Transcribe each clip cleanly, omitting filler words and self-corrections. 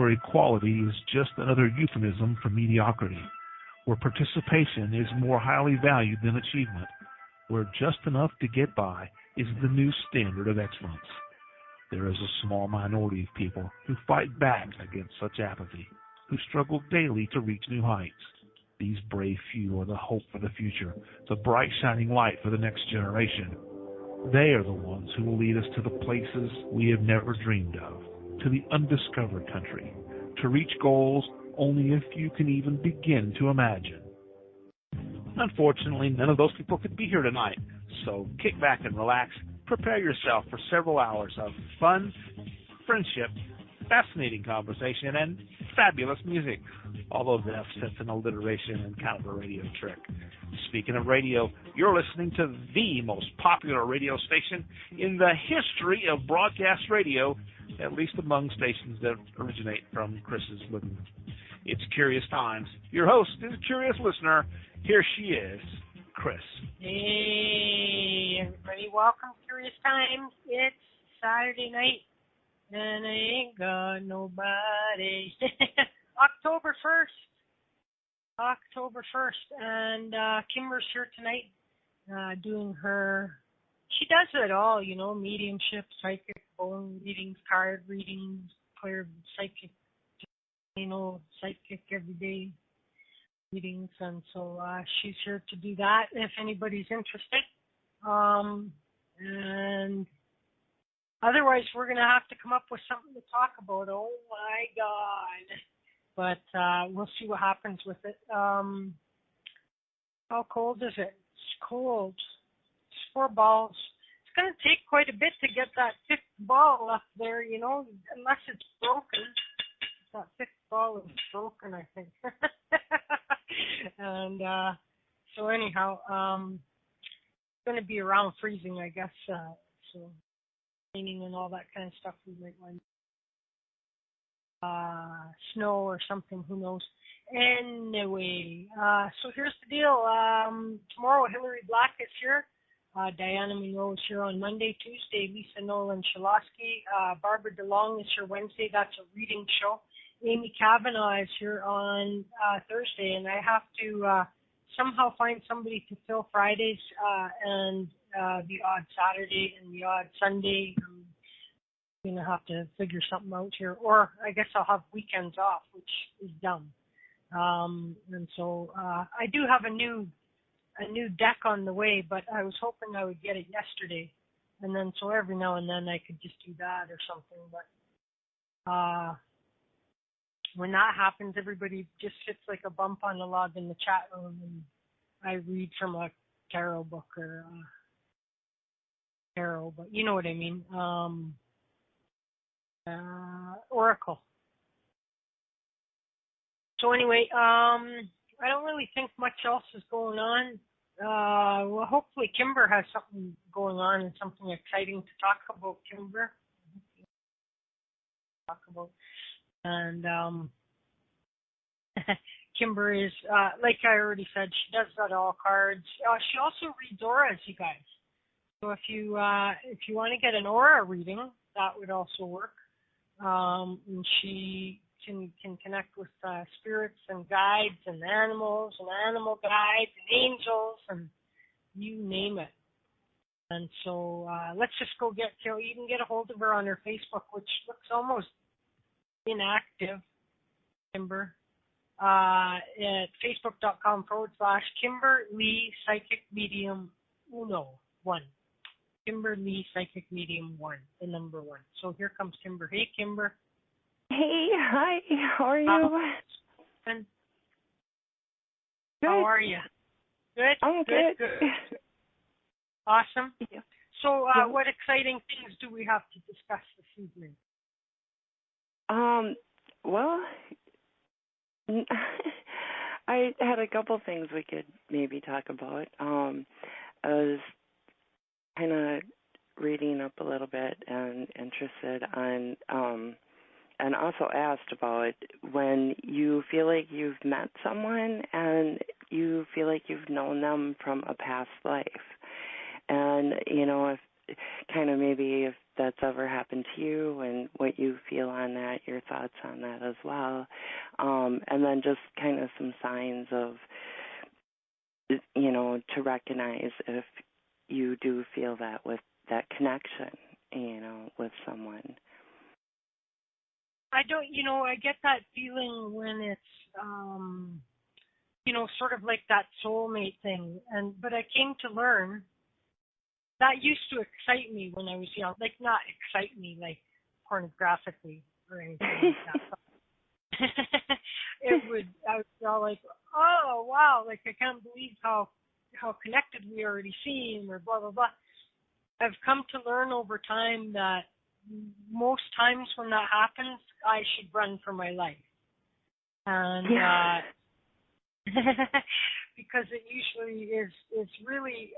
where equality is just another euphemism for mediocrity, where participation is more highly valued than achievement, where just enough to get by is the new standard of excellence. There is a small minority of people who fight back against such apathy, who struggle daily to reach new heights. These brave few are the hope for the future, the bright shining light for the next generation. They are the ones who will lead us to the places we have never dreamed of, to the undiscovered country, to reach goals only a few can even begin to imagine. Unfortunately, none of those people could be here tonight, so kick back and relax. Prepare yourself for several hours of fun, friendship, fascinating conversation, and fabulous music. Although that's just an alliteration and kind of a radio trick. Speaking of radio, you're listening to the most popular radio station in the history of broadcast radio, at least among stations that originate from Chris's living room. It's Curious Times. Your host is a curious listener. Here she is, Chris. Hey, everybody. Welcome to Curious Times. It's Saturday night, and I ain't got nobody. October 1st, and Kimber's here tonight doing her, she does it all, mediumship, psychic, bone readings, card readings, psychic, psychic everyday readings, and so she's here to do that if anybody's interested. And otherwise, we're going to have to come up with something to talk about. Oh, my God. But we'll see what happens with it. How cold is it? It's cold. It's 4 balls. It's going to take quite a bit to get that 5th ball up there, unless it's broken. That 5th ball is broken, I think. And so anyhow, it's going to be around freezing, I guess. So raining and all that kind of stuff we might want. Snow or something, who knows. Anyway, so here's the deal. Tomorrow, Hillary Black is here. Diana Monroe is here on Monday. Tuesday, Lisa Nolan Shalosky. Barbara DeLong is here Wednesday. That's a reading show. Amy Kavanaugh is here on Thursday, and I have to somehow find somebody to fill Fridays and the odd Saturday and the odd Sunday. I'm going to have to figure something out here, or I guess I'll have weekends off, which is dumb. And so I do have a new deck on the way, but I was hoping I would get it yesterday, and then so every now and then I could just do that or something. But when that happens, everybody just sits like a bump on the log in the chat room, and I read from a tarot book or tarot, but you know what I mean. Oracle. So anyway, I don't really think much else is going on. Well, hopefully Kimber has something going on and something exciting to talk about, Kimber. And Kimber is, like I already said, she does that all cards. She also reads auras, you guys. So if you want to get an aura reading, that would also work. And she can connect with spirits and guides and animals and animal guides and angels and you name it. And so let's just go you can get a hold of her on her Facebook, which looks almost inactive, Kimber, at facebook.com/Kimber-Lee Psychic Medium 1. Kimber-Lee Psychic Medium 1, the number 1. So here comes Kimber. Hey, Kimber. Hey, hi. How are you? Good. Good. How are you? Good. I'm good. Awesome. Yeah. So, what exciting things do we have to discuss this evening? Well, I had a couple things we could maybe talk about. I was kind of reading up a little bit and interested on, and also asked about when you feel like you've met someone and you feel like you've known them from a past life. And, kind of maybe if that's ever happened to you and what you feel on that, your thoughts on that as well. And then just kind of some signs of, to recognize if you do feel that with that connection, with someone. I don't, I get that feeling when it's, sort of like that soulmate thing. But I came to learn that used to excite me when I was young. Like, not excite me like pornographically or anything like that. I would feel like, oh wow, like I can't believe how connected we already seem, or blah blah blah. I've come to learn over time that most times when that happens, I should run for my life, and because it usually is really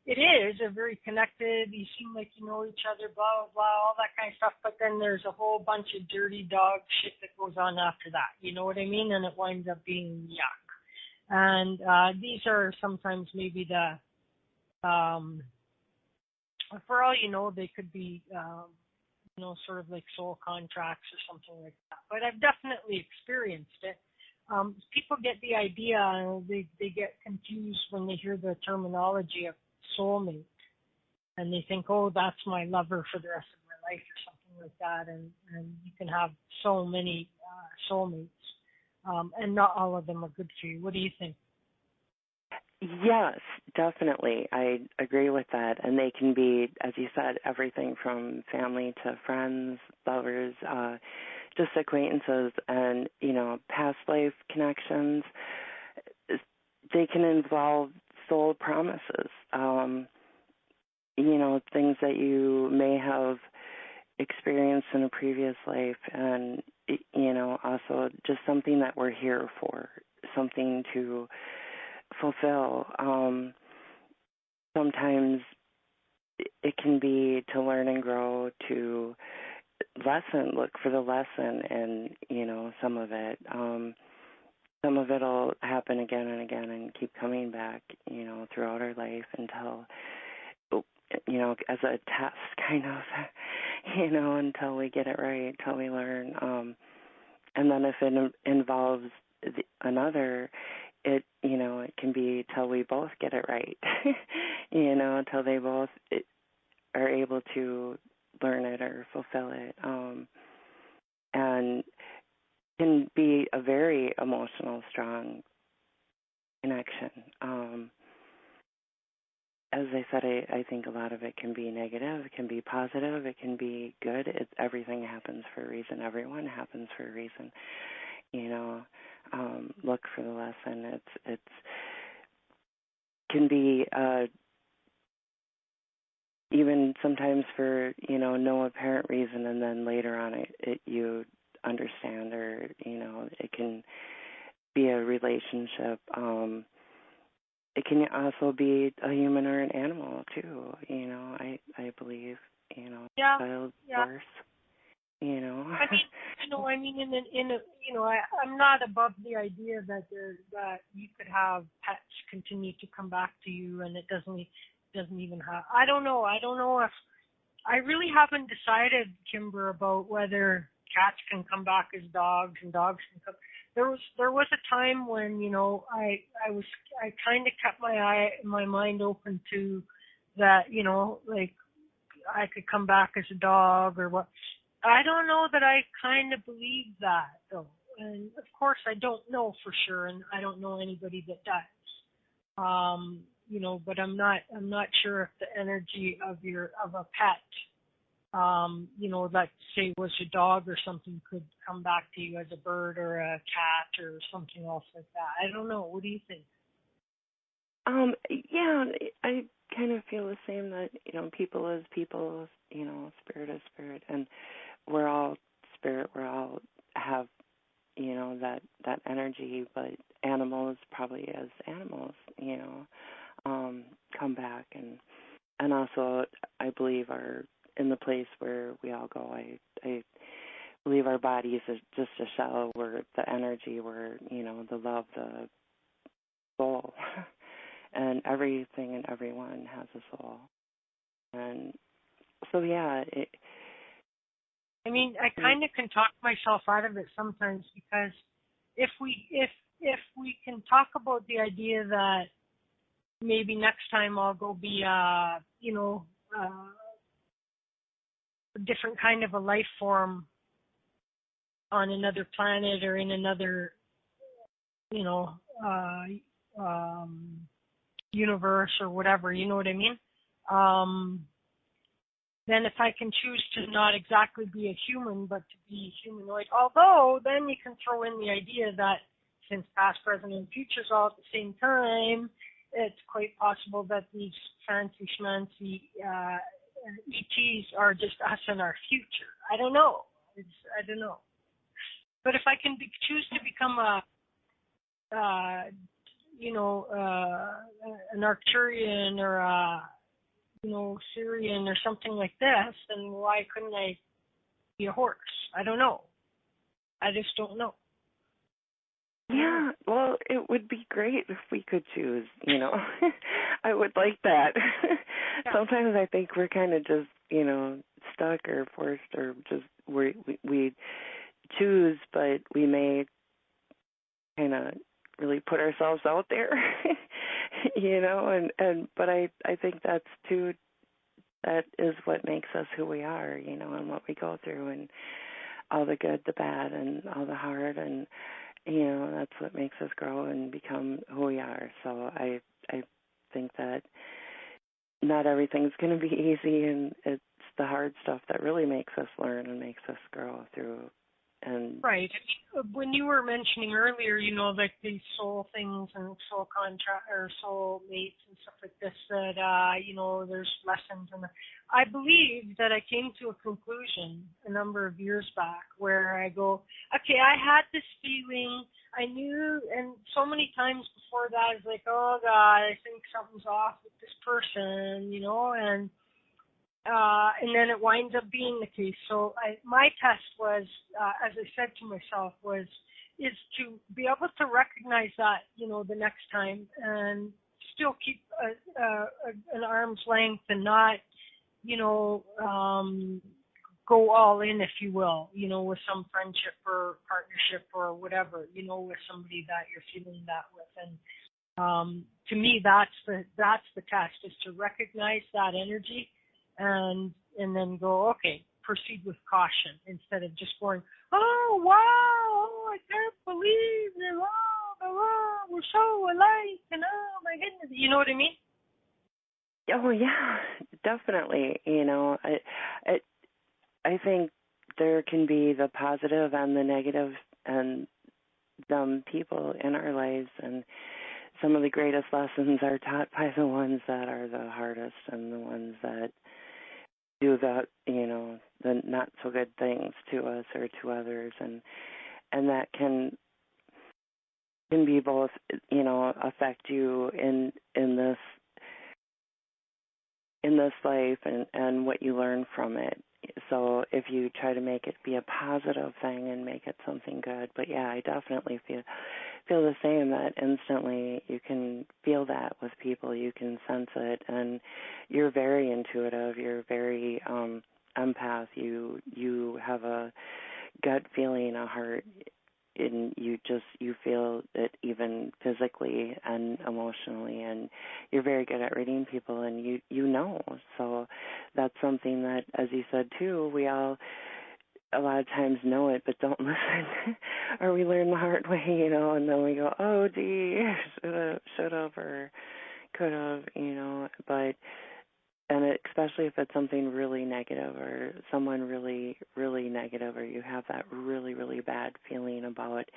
it is a very connected, you seem like you know each other, blah, blah, blah, all that kind of stuff, but then there's a whole bunch of dirty dog shit that goes on after that, you know what I mean? And it winds up being yuck. And these are sometimes maybe for all you know, they could be, sort of like soul contracts or something like that. But I've definitely experienced it. People get the idea, they get confused when they hear the terminology of soulmate, and they think, oh, that's my lover for the rest of my life or something like that, and you can have so many soulmates, and not all of them are good for you. What do you think? Yes, definitely. I agree with that. And they can be, as you said, everything from family to friends, lovers, just acquaintances, and, past life connections. They can involve soul promises, things that you may have experienced in a previous life, and, also just something that we're here for, something to fulfill. Sometimes it can be to learn and grow, to look for the lesson, and, some of it. Some of it will happen again and again and keep coming back, throughout our life until, as a test kind of, until we get it right, until we learn. And then if it involves another, it can be till we both get it right, till they both are able to learn it or fulfill it. And can be a very emotional, strong connection. As I said, I think a lot of it can be negative, it can be positive, it can be good. Everything happens for a reason. Everyone happens for a reason. Look for the lesson. It's can be even sometimes for no apparent reason, and then later on it you understand, or it can be a relationship. It can also be a human or an animal too. I believe child birth. I'm not above the idea that you could have pets continue to come back to you, and it doesn't even have. I don't know if I really haven't decided, Kimber, about whether cats can come back as dogs and dogs can come. There was a time when I kind of kept my mind open to that, like I could come back as a dog or what. I don't know that I kind of believe that though, and of course I don't know for sure, and I don't know anybody that does. But I'm not sure if the energy of a pet, let's say was a dog or something, could come back to you as a bird or a cat or something else like that. I don't know. What do you think? Yeah, I kind of feel the same, that, people is people, spirit is spirit, and we're all spirit, we all have, that energy, but animals probably as animals, come back, and also I believe are in the place where we all go. I believe our bodies is just a shell, where the energy, where, the love, the soul, and everything and everyone has a soul. And so, yeah. I mean, I kind of can talk myself out of it sometimes, because if we can talk about the idea that maybe next time I'll go be a different kind of a life form on another planet or in another universe or whatever, you know what I mean? Then if I can choose to not exactly be a human, but to be humanoid, although then you can throw in the idea that since past, present, and future is all at the same time, it's quite possible that these fancy schmancy ETs are just us in our future. I don't know. I don't know. But if I can choose to become an Arcturian or a Syrian or something like this, then why couldn't I be a horse? I don't know. I just don't know. Yeah, well, it would be great if we could choose, I would like that. Yeah. Sometimes I think we're kind of just, stuck or forced, or just we choose, but we may kind of really put ourselves out there, but I think that's too, that is what makes us who we are, and what we go through, and all the good, the bad, and all the hard, and that's what makes us grow and become who we are. So I think that not everything's going to be easy, and it's the hard stuff that really makes us learn and makes us grow through. And right. I mean, when you were mentioning earlier, like these soul things and soul contract or soul mates and stuff like this, that there's lessons, and I believe that I came to a conclusion a number of years back where I go, okay, I had this feeling, I knew, and so many times before that, it's like, oh God, I think something's off with this person, and then it winds up being the case. So my test was, as I said to myself, is to be able to recognize that, the next time, and still keep an arm's length and not, go all in, if you will, with some friendship or partnership or whatever, with somebody that you're feeling that with. And to me, that's the test, is to recognize that energy and then go, okay, proceed with caution, instead of just going, oh, wow, oh, I can't believe it, oh, we're so alike, and oh, my goodness, you know what I mean? Oh, yeah, definitely. I think there can be the positive and the negative, and dumb people in our lives, and some of the greatest lessons are taught by the ones that are the hardest, and the ones that do the not so good things to us or to others, and that can be both, affect you in this life and what you learn from it. So if you try to make it be a positive thing and make it something good. But yeah, I definitely feel the same, that instantly you can feel that with people, you can sense it, and you're very intuitive, you're very empath, you have a gut feeling, a heart, and you feel it even physically and emotionally, and you're very good at reading people, and you know. So that's something that, as you said too, we all a lot of times know it but don't listen, or we learn the hard way, and then we go, oh gee, should have or could have, but. And especially if it's something really negative, or someone really, really negative, or you have that really, really bad feeling about,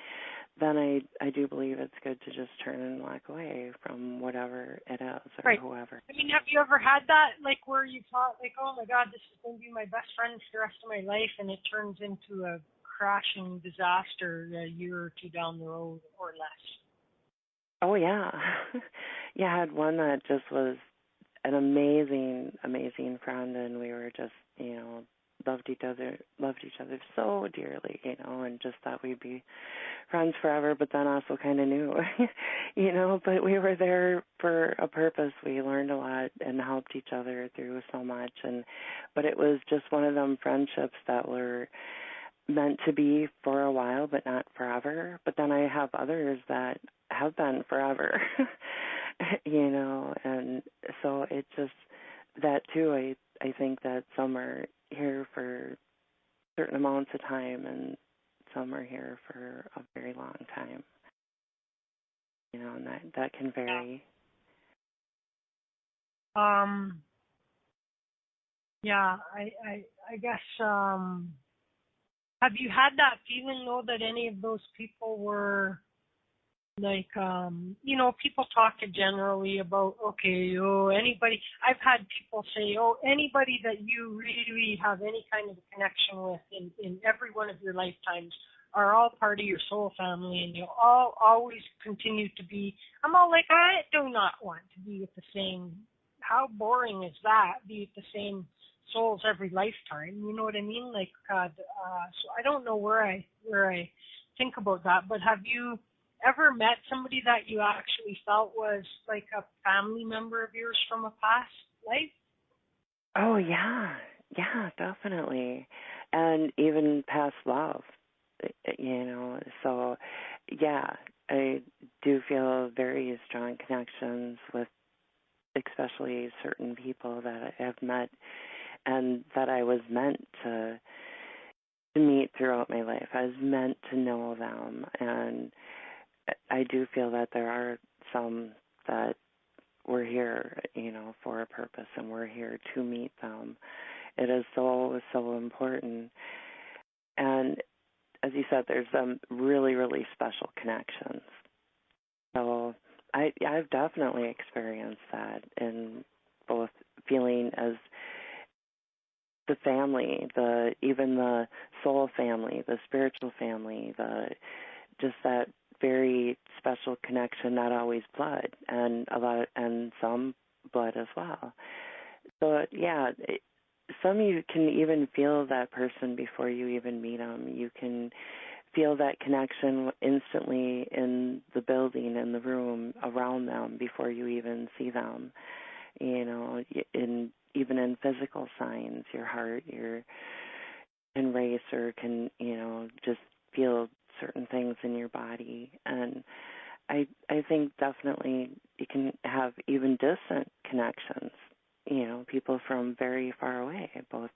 then I do believe it's good to just turn and walk away from whatever it is, or right. Whoever. I mean, have you ever had that, like, where you thought, like, oh my God, this is going to be my best friend for the rest of my life, and it turns into a crashing disaster a year or two down the road or less? Oh, yeah. Yeah, I had one that just was an amazing, amazing friend, and we were just, loved each other so dearly, and just thought we'd be friends forever, but then also kind of knew, but we were there for a purpose. We learned a lot and helped each other through so much, but it was just one of them friendships that were meant to be for a while, but not forever. But then I have others that have been forever, and so it just, that too, I think that some are here for certain amounts of time and some are here for a very long time, and that can vary. Yeah, I guess, have you had that feeling, though, that any of those people were, like, people talk generally about, anybody, I've had people say, anybody that you really have any kind of a connection with in every one of your lifetimes are all part of your soul family, and you'll all always continue to be. I'm all like, I do not want to be with the same, how boring is that, be with the same souls every lifetime, you know what I mean? Like, so I don't know where I think about that, but have you ever met somebody that you actually felt was like a family member of yours from a past life? Oh, yeah, definitely. And even past love, so, yeah, I do feel very strong connections with especially certain people that I have met and that I was meant to meet throughout my life. I was meant to know them, and I do feel that there are some that we're here, for a purpose, and we're here to meet them. It is so, so important. And as you said, there's some really, really special connections. So I've definitely experienced that in both feeling as the family, even the soul family, the spiritual family, just that very special connection, not always blood, and some blood as well. So yeah, some you can even feel that person before you even meet them. You can feel that connection instantly in the building, in the room, around them before you even see them. Even in physical signs, your heart, can race or can, just feel certain things in your body. And I think definitely you can have even distant connections, people from very far away, both,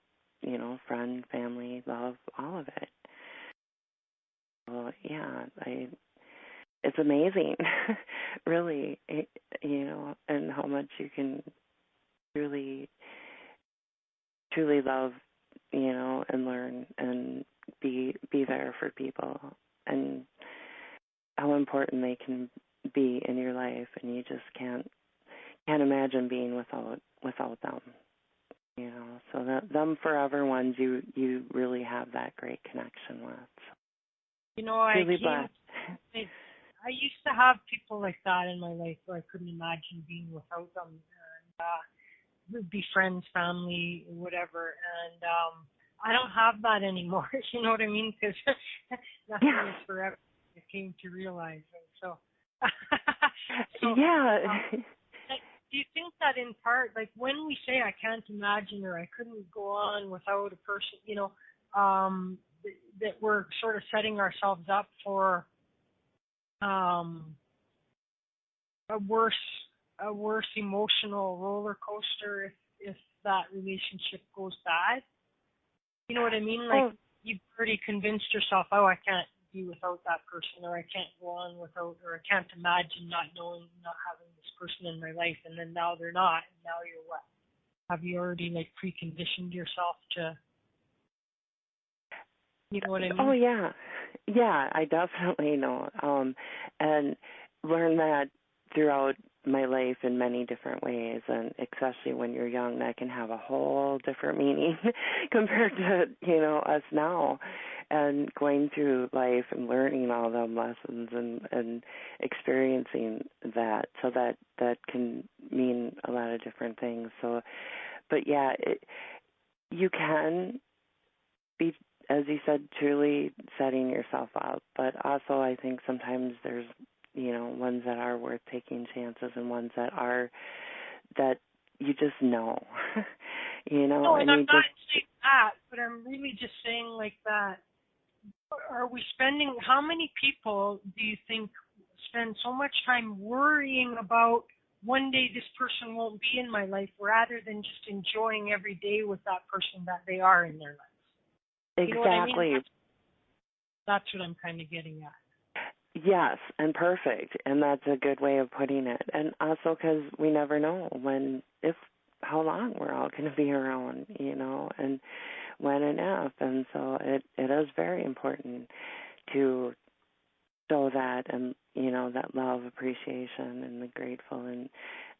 friend, family, love, all of it. Well, yeah, it's amazing, really, and how much you can truly love, and learn and be there for people, and how important they can be in your life, and you just can't imagine being without them. So them forever ones you really have that great connection with. I used to have people like that in my life where I couldn't imagine being without them, and we'd be friends, family, whatever, and I don't have that anymore. You know what I mean? Because nothing is forever. I came to realize, and so. Yeah. Do you think that in part, like when we say I can't imagine or I couldn't go on without a person, that we're sort of setting ourselves up for a worse emotional roller coaster if that relationship goes bad? You know what I mean? Like you've already convinced yourself, I can't be without that person, or I can't go on without, or I can't imagine not having this person in my life, and then now they're not, and now you're what? Have you already like preconditioned yourself to, you know what I mean? Oh yeah, I definitely know, and learn that throughout my life in many different ways, and especially when you're young, that can have a whole different meaning compared to us now, and going through life and learning all them lessons and experiencing that, so that can mean a lot of different things. So, but yeah, you can be, as you said, truly setting yourself up. But also I think sometimes there's, ones that are worth taking chances and ones that are, that you just know, No, and I'm you not saying that, but I'm really just saying like that. Are we spending, how many people do you think spend so much time worrying about one day this person won't be in my life rather than just enjoying every day with that person that they are in their life? Exactly. You know what I mean? That's what I'm kind of getting at. Yes, and perfect. And that's a good way of putting it. And also because we never know how long we're all going to be around, and when and if. And so it is very important to show that, and, that love, appreciation, and the grateful, and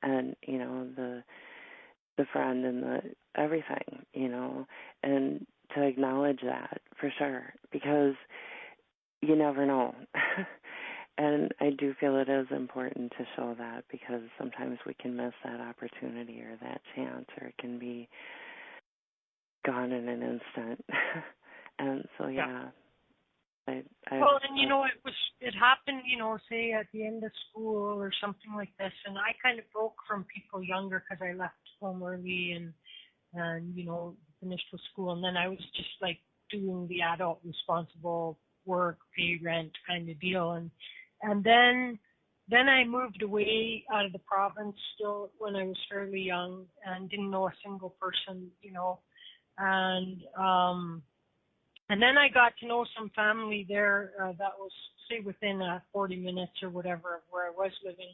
the friend and the everything, and to acknowledge that for sure, because you never know. And I do feel it is important to show that, because sometimes we can miss that opportunity or that chance, or it can be gone in an instant. And so, yeah. Well, and it happened, say at the end of school or something like this, and I kind of broke from people younger because I left home early and finished with school, and then I was just like doing the adult responsible work, pay rent kind of deal, and then I moved away out of the province still when I was fairly young and didn't know a single person, and then I got to know some family there that was, say, within 40 minutes or whatever of where I was living.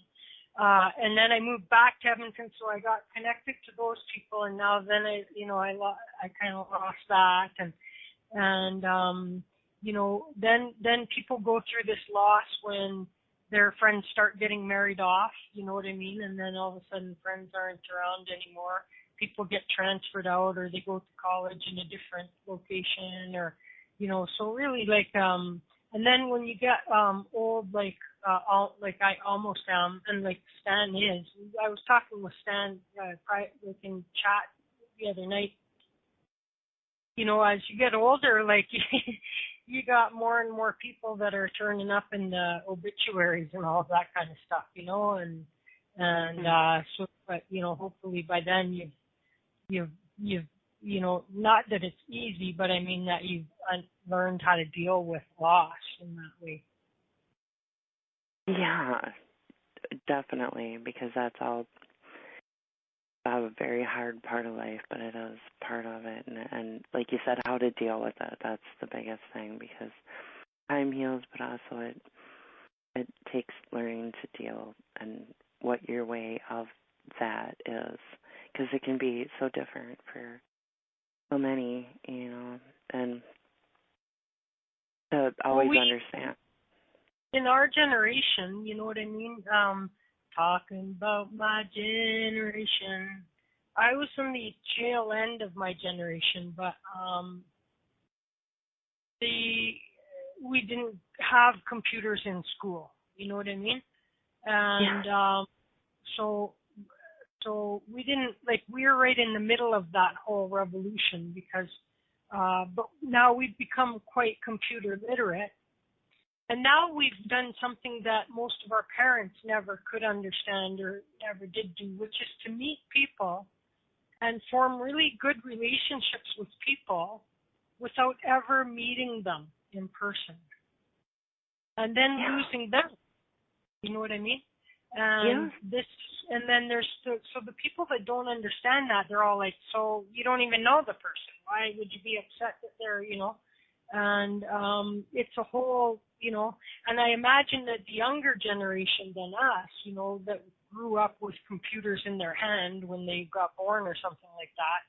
And then I moved back to Edmonton, so I got connected to those people, and now then I kind of lost that, and then people go through this loss when their friends start getting married off, you know what I mean? And then all of a sudden friends aren't around anymore. People get transferred out, or they go to college in a different location, or, so really like, and then when you get old, like I almost am, and like Stan is, I was talking with Stan in chat the other night. As you get older, like you got more and more people that are turning up in the obituaries and all of that kind of stuff, so, but hopefully by then you've not that it's easy, but I mean that you've learned how to deal with loss in that way. Yeah, definitely, because that's all a very hard part of life, but it is part of it. And like you said, how to deal with it, that's the biggest thing, because time heals, but also it takes learning to deal and what your way of that is, because it can be so different for so many, and to always understand. In our generation, you know what I mean? Talking about my generation, I was on the tail end of my generation, but we didn't have computers in school, you know what I mean? And so we didn't, like, we were right in the middle of that whole revolution, because but now we've become quite computer literate. And now we've done something that most of our parents never could understand or never did do, which is to meet people and form really good relationships with people without ever meeting them in person. And then losing them. You know what I mean? And then there's so the people that don't understand that, they're all like, so you don't even know the person. Why would you be upset that they're, And it's a whole, and I imagine that the younger generation than us, that grew up with computers in their hand when they got born or something like that,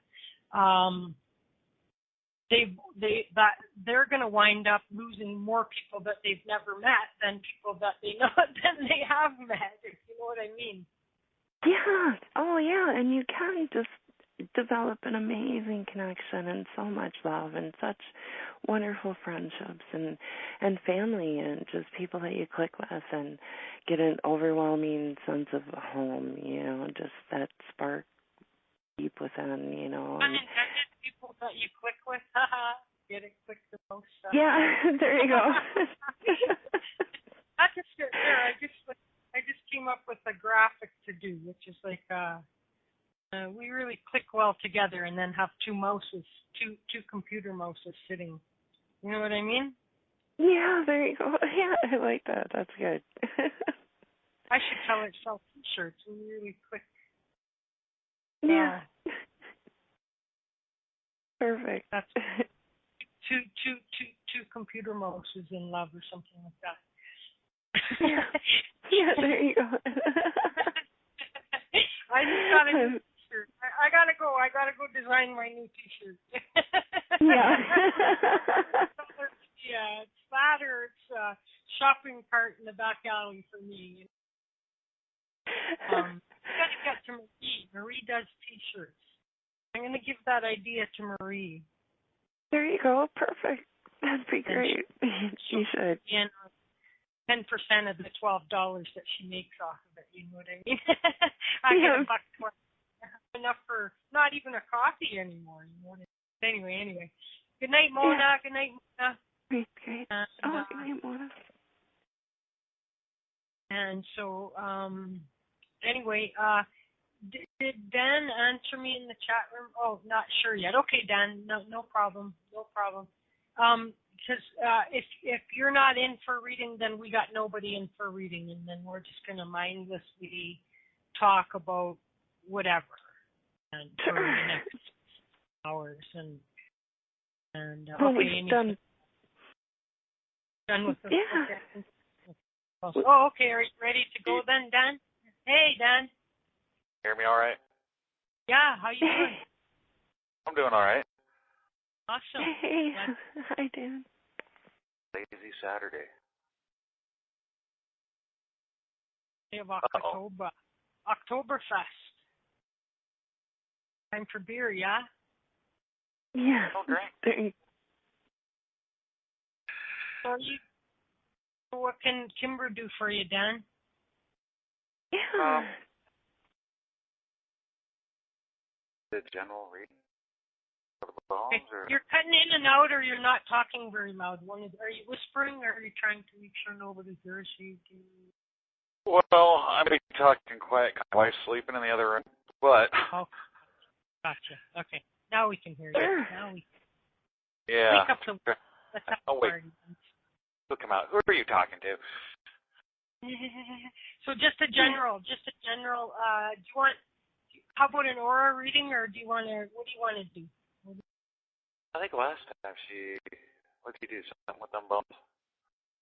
they're going to wind up losing more people that they've never met than people that they know than they have met, if you know what I mean. Yeah. Oh, yeah. And you can just develop an amazing connection and so much love and such wonderful friendships and family and just people that you click with and get an overwhelming sense of home, just that spark deep within, Unintended people that you click with. Get it? Click the mouse. Yeah, there you go. That's just there. I just came up with a graphic to do, which is like we really click well together, and then have two computer mouses sitting. You know what I mean? Yeah, there you go. Yeah, I like that. That's good. I should sell T-shirts. We really click. Yeah. Perfect. That's two computer mouses in love or something like that. Yeah, there you go. I just got a new T-shirt. I gotta go. I gotta go design my new T-shirt. Yeah. Yeah, it's that or it's a shopping cart in the back alley for me. I gotta get to Marie. Marie does T-shirts. I'm gonna give that idea to Marie. There you go. Perfect. That'd be great. You should. And 10% of the $12 that she makes off of it. You know what I mean? I get $1.20. Enough for not even a coffee anymore. You know what I mean? Anyway. Good night, Mona. Yeah. Good night, Mona. Great. Good night, Mona. And so, anyway, did Dan answer me in the chat room? Oh, not sure yet. Okay, Dan, no problem. Because if you're not in for reading, then we got nobody in for reading, and then we're just going to mindlessly talk about whatever and for the next hours. And okay, done with this. Yeah. Okay. Oh, okay. Are you ready to go then, Dan? Hey, Dan. Hear me all right? Yeah, how you doing? I'm doing all right. Awesome. Hey. Hi, Dan. Lazy Saturday. Day of October. Oktoberfest. Time for beer, yeah? Yeah. No drink. So what can Kimber do for you, Dan? Yeah. The general reading for the bones, Okay. or You're cutting in and out, or you're not talking very loud. Are you whispering, or are you trying to make sure nobody hears you? well, I'm gonna be talking quiet. My wife's sleeping in the other room, but Oh, gotcha. Okay, now we can hear you. Now we. yeah. Wake up the. Let's have Oh a wait, party. he'll come out. Who are you talking to? So just a general. Do you want? How about an aura reading, or do you want to? What do you want to do? I think last time what did you do? Something with them bones,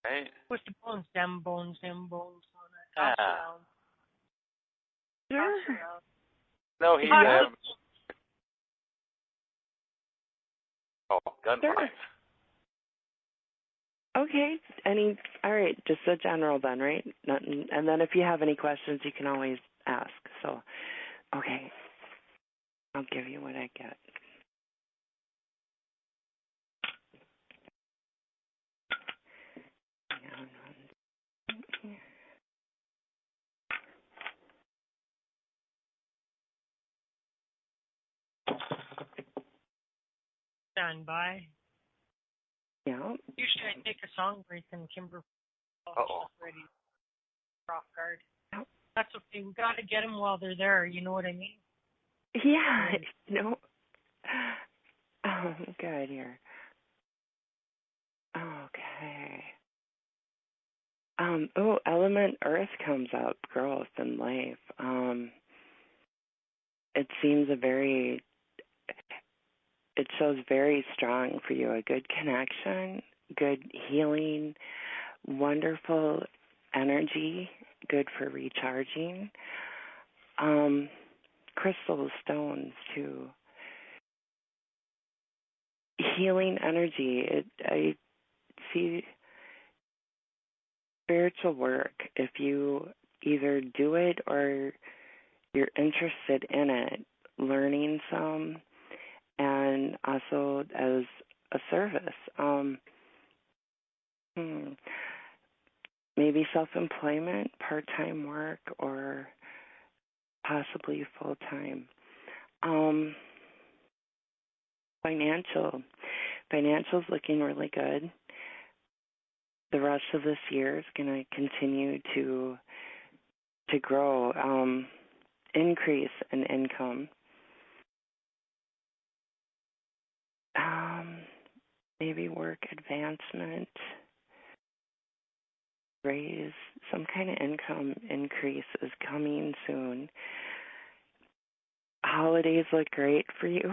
right? With the bones, them bones on it. Yeah. Toss around. No, he Yeah. gunfight. Sure. Okay. All right, just a general then, right? Nothing, and then if you have any questions, you can always ask. So, okay. I'll give you what I get. Stand by. Yeah. Usually I take a song break and Kimber ready off guard. Yep. That's okay. We got to get them while they're there. You know what I mean? Yeah. No. Oh, good here. Okay. Element Earth comes up, growth and life. It seems it shows very strong for you, a good connection, good healing, wonderful energy, good for recharging. Crystal stones too. Healing energy. I see spiritual work. If you either do it or you're interested in it, learning some, and also as a service. Maybe self-employment, part-time work, or possibly full-time. Financial. financials looking really good. The rest of this year is going to continue to grow, increase in income. Maybe work advancement, raise, some kind of income increase is coming soon. Holidays look great for you.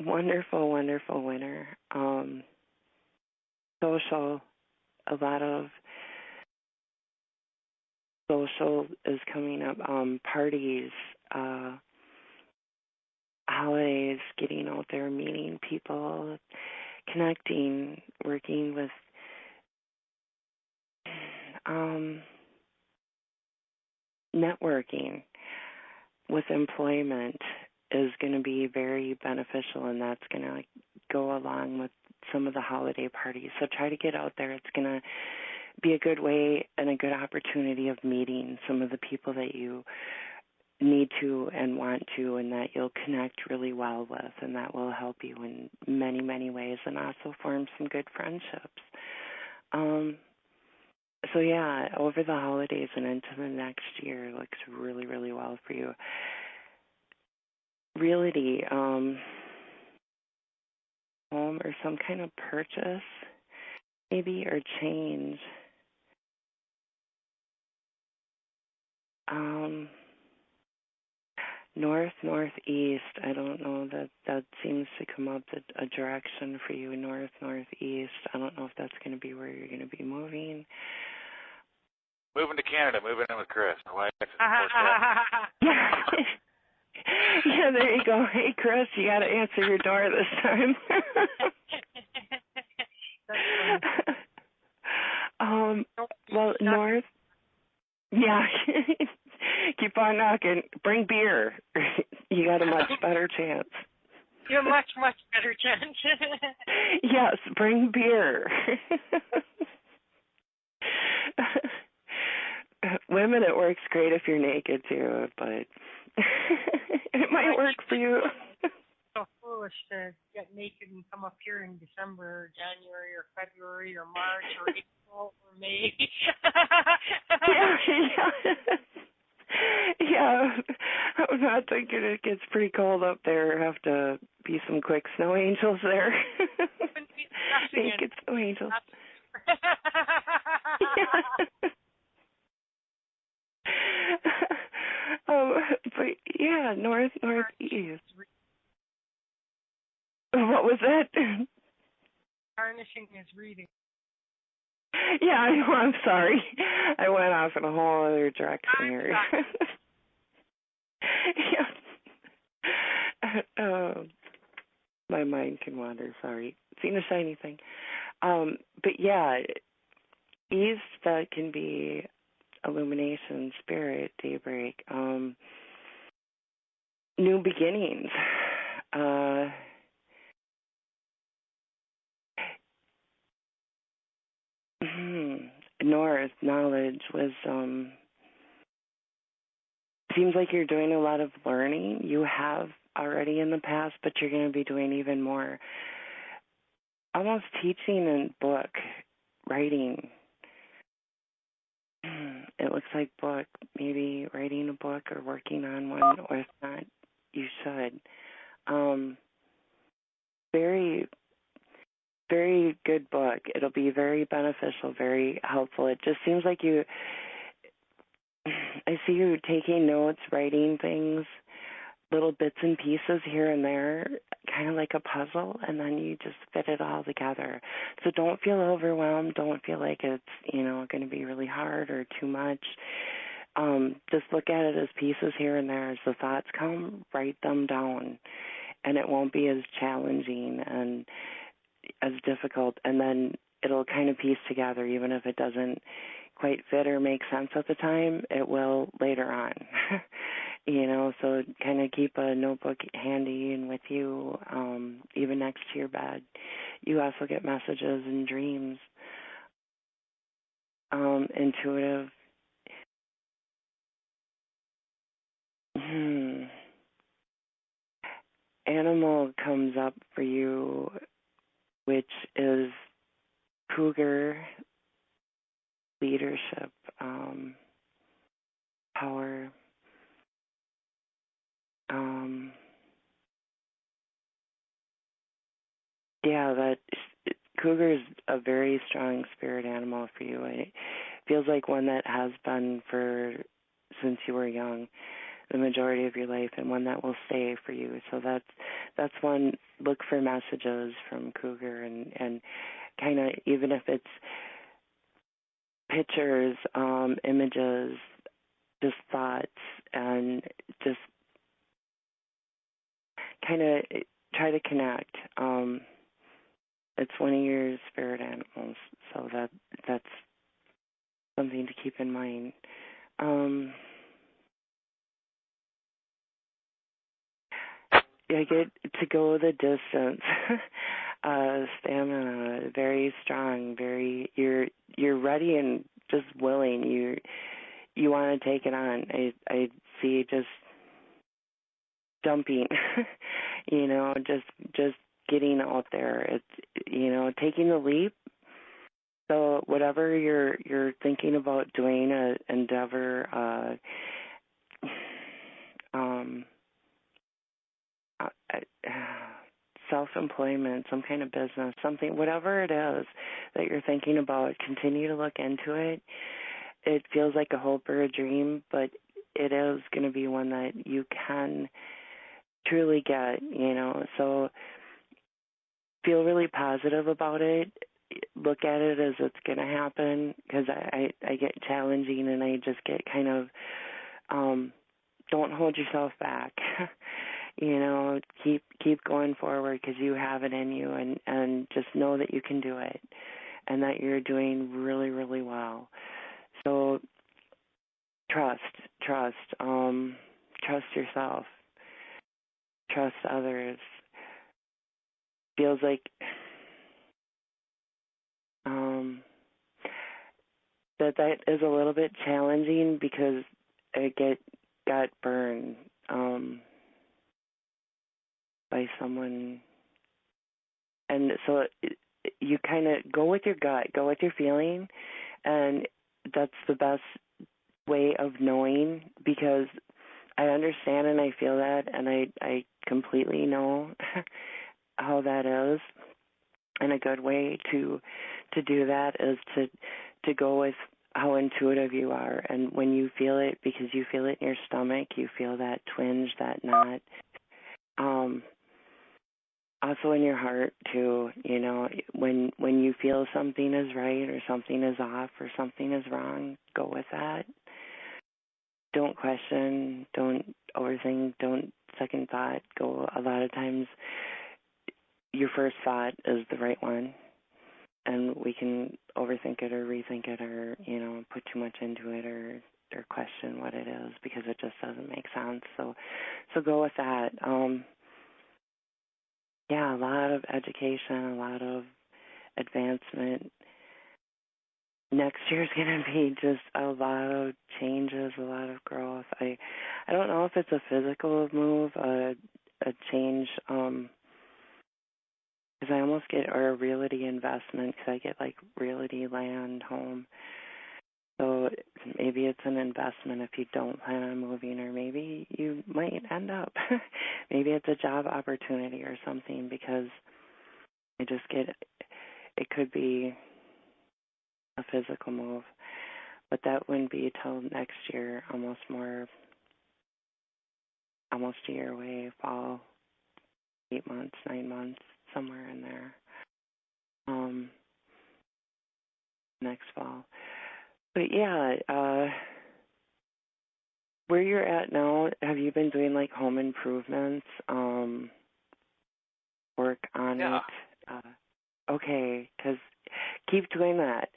Wonderful, wonderful winter. Social, a lot of social is coming up. Parties, holidays, getting out there, meeting people, connecting, working with networking with employment is going to be very beneficial, and that's going to go along with some of the holiday parties. So try to get out there. It's going to be a good way and a good opportunity of meeting some of the people that you need to and want to, and that you'll connect really well with, and that will help you in many, many ways, and also form some good friendships. So yeah, over the holidays and into the next year looks really, really well for you. Realty, home or some kind of purchase, maybe, or change. North, northeast, I don't know, that seems to come up a direction for you, north, northeast. I don't know if that's going to be where you're going to be moving. Moving to Canada, moving in with Chris, my wife. Yeah, there you go. Hey, Chris, you got to answer your door this time. Well, north. Yeah. Keep on knocking. Bring beer. You got a much better chance. You have a much, much better chance. Yes, bring beer. Women, it works great if you're naked too, but it might work for you. So foolish to get naked and come up here in December, or January, or February, or March, or April, or May. Yeah, I'm not thinking it gets pretty cold up there. Have to be some quick snow angels there. Naked snow angels. But yeah, northeast. What was that? Tarnishing is reading. Yeah, I know. I'm sorry. I went off in a whole other direction here. Yeah. My mind can wander. Sorry. Seen a shiny thing. But yeah, east, that can be illumination, spirit, daybreak, new beginnings. North, knowledge, wisdom. Seems like you're doing a lot of learning. You have already in the past, but you're going to be doing even more. Almost teaching in book, writing. It looks like book, maybe writing a book or working on one, or if not, you should. Very, very good book. It'll be very beneficial, very helpful. It just seems like I see you taking notes, writing things, little bits and pieces here and there, kind of like a puzzle, and then you just fit it all together. So don't feel overwhelmed. Don't feel like it's, going to be really hard or too much. Just look at it as pieces here and there. As the thoughts come, write them down, and it won't be as challenging and as difficult, and then it'll kind of piece together. Even if it doesn't quite fit or make sense at the time, it will later on. So kind of keep a notebook handy and with you, even next to your bed. You also get messages and dreams. Intuitive. Animal comes up for you which is cougar leadership, power. That cougar is a very strong spirit animal for you. It feels like one that has been since you were young, the majority of your life, and one that will stay for you. So that's one. Look for messages from cougar, and kind of, even if it's pictures, images, just thoughts, and just kind of try to connect. It's one of your spirit animals, so that's something to keep in mind. I get to go the distance. Stamina, very strong, you're ready and just willing. You want to take it on. I see just jumping, just getting out there. It's, taking the leap. So whatever you're thinking about doing, an endeavor, self-employment, some kind of business, something, whatever it is that you're thinking about, continue to look into it. It feels like a hope or a dream, but it is going to be one that you can truly get, So feel really positive about it. Look at it as it's going to happen, because I get challenging, and I just get kind of, don't hold yourself back. Keep going forward, because you have it in you, and just know that you can do it, and that you're doing really, really well. So trust yourself, trust others. Feels like that is a little bit challenging, because I got burned by someone, and so you kind of go with your gut, go with your feeling, and that's the best way of knowing, because I understand and I feel that, and I completely know how that is. And a good way to do that is to go with how intuitive you are, and when you feel it, because you feel it in your stomach, you feel that twinge, that knot. Also in your heart too, when you feel something is right or something is off or something is wrong, go with that. Don't question, don't overthink, don't second thought. Go. A lot of times your first thought is the right one, and we can overthink it or rethink it, or put too much into it, or question what it is, because it just doesn't make sense. So go with that. A lot of education, a lot of advancement. Next year's going to be just a lot of changes, a lot of growth. I don't know if it's a physical move, a change, because I almost get, or a realty investment, because I get like realty, land, home. So maybe it's an investment if you don't plan on moving, or maybe you might end up. Maybe it's a job opportunity or something, because I just get, it could be a physical move. But that wouldn't be till next year, almost a year away, fall, 8 months, 9 months, somewhere in there. Next fall. But where you're at now, have you been doing like home improvements, work on it? Okay, because keep doing that.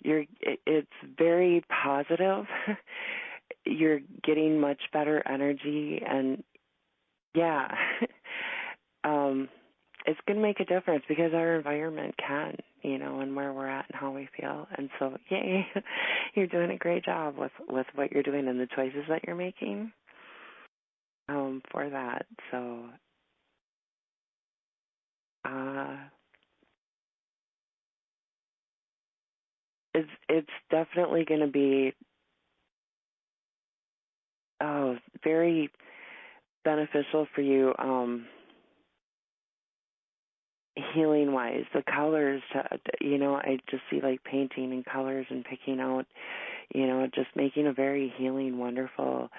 It's very positive. You're getting much better energy, and it's going to make a difference, because our environment can, and where we're at and how we feel. And so, yay, you're doing a great job with what you're doing and the choices that you're making for that. So, it's definitely going to be very beneficial for you, healing wise. The colors, I just see like painting and colors and picking out, just making a very healing, wonderful,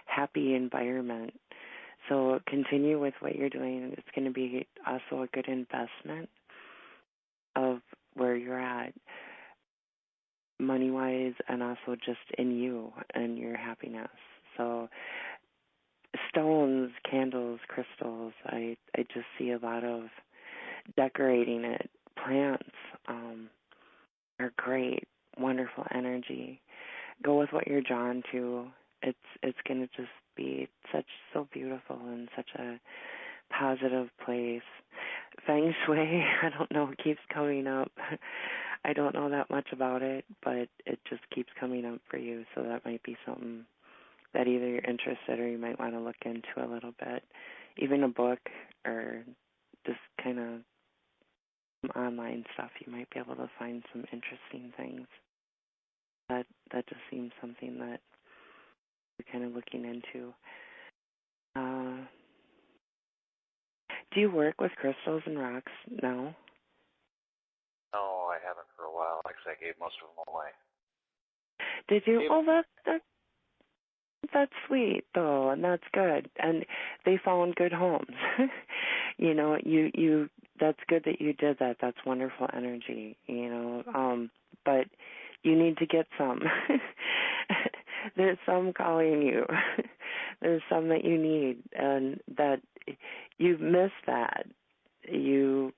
happy environment. So continue with what you're doing. It's going to be also a good investment of where you're at, money-wise, and also just in you and your happiness. So stones, candles, crystals, I just see a lot of decorating it. Plants are great, wonderful energy. Go with what you're drawn to. It's going to just be so beautiful and such a positive place. Feng Shui, I don't know, it keeps coming up. I don't know that much about it, but it just keeps coming up for you. So that might be something that either you're interested or you might want to look into a little bit. Even a book or just kind of some online stuff, you might be able to find some interesting things. That just seems something that you're kind of looking into. Do you work with crystals and rocks now? No, I haven't for a while. Actually, I gave most of them away. Did you? Oh, that's sweet, though, and that's good. And they found good homes. You that's good that you did that. That's wonderful energy, but you need to get some. There's some calling you. There's some that you need, and that you've missed that. You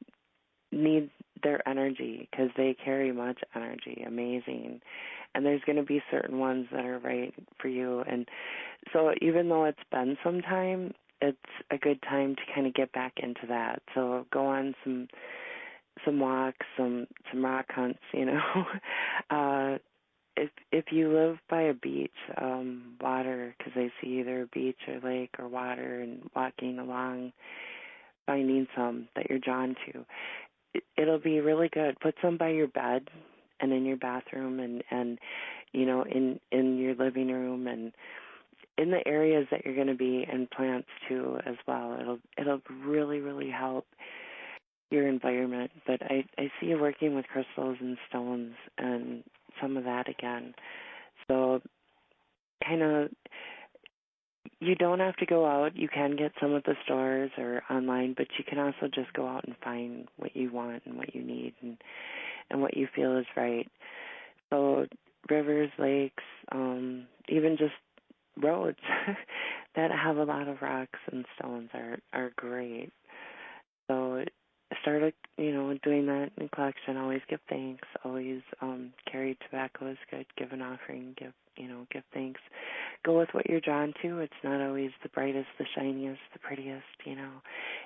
need their energy because they carry much energy, amazing. And there's going to be certain ones that are right for you. And so even though it's been some time, it's a good time to kind of get back into that. So go on some walks, some rock hunts, If you live by a beach, water, because I see either a beach or lake or water, and walking along, finding some that you're drawn to, it'll be really good. Put some by your bed and in your bathroom and in your living room and in the areas that you're going to be, and plants too as well. It'll really, really help your environment. But I see you working with crystals and stones and some of that again. So kind of, you don't have to go out. You can get some at the stores or online, but you can also just go out and find what you want and what you need and what you feel is right. So rivers, lakes, even just roads that have a lot of rocks and stones are great. So start, doing that in collection. Always give thanks. Always carry tobacco is good. Give an offering. Give thanks. Go with what you're drawn to. It's not always the brightest, the shiniest, the prettiest.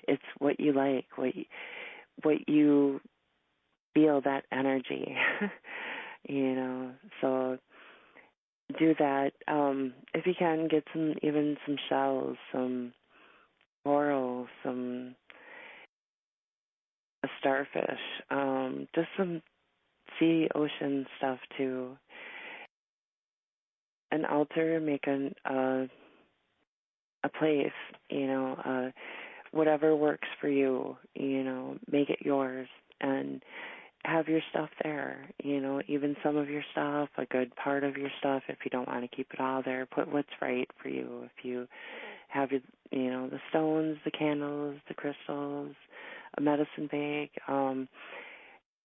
It's what you like. What you feel, that energy. So do that. If you can, get some shells, some coral, a starfish, just some sea, ocean stuff too. An altar, make a place, whatever works for you, make it yours and have your stuff there, even some of your stuff, a good part of your stuff. If you don't want to keep it all there, put what's right for you. If you have the stones, the candles, the crystals, a medicine bag,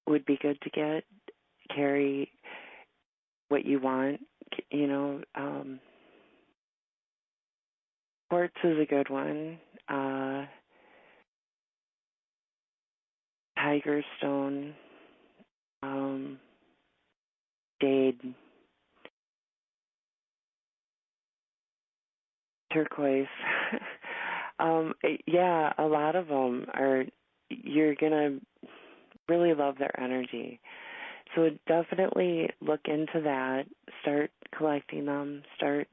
would be good to carry what you want, quartz is a good one, tiger stone, jade, turquoise. Yeah, a lot of them you're going to really love their energy. So definitely look into that. Start collecting them. Start,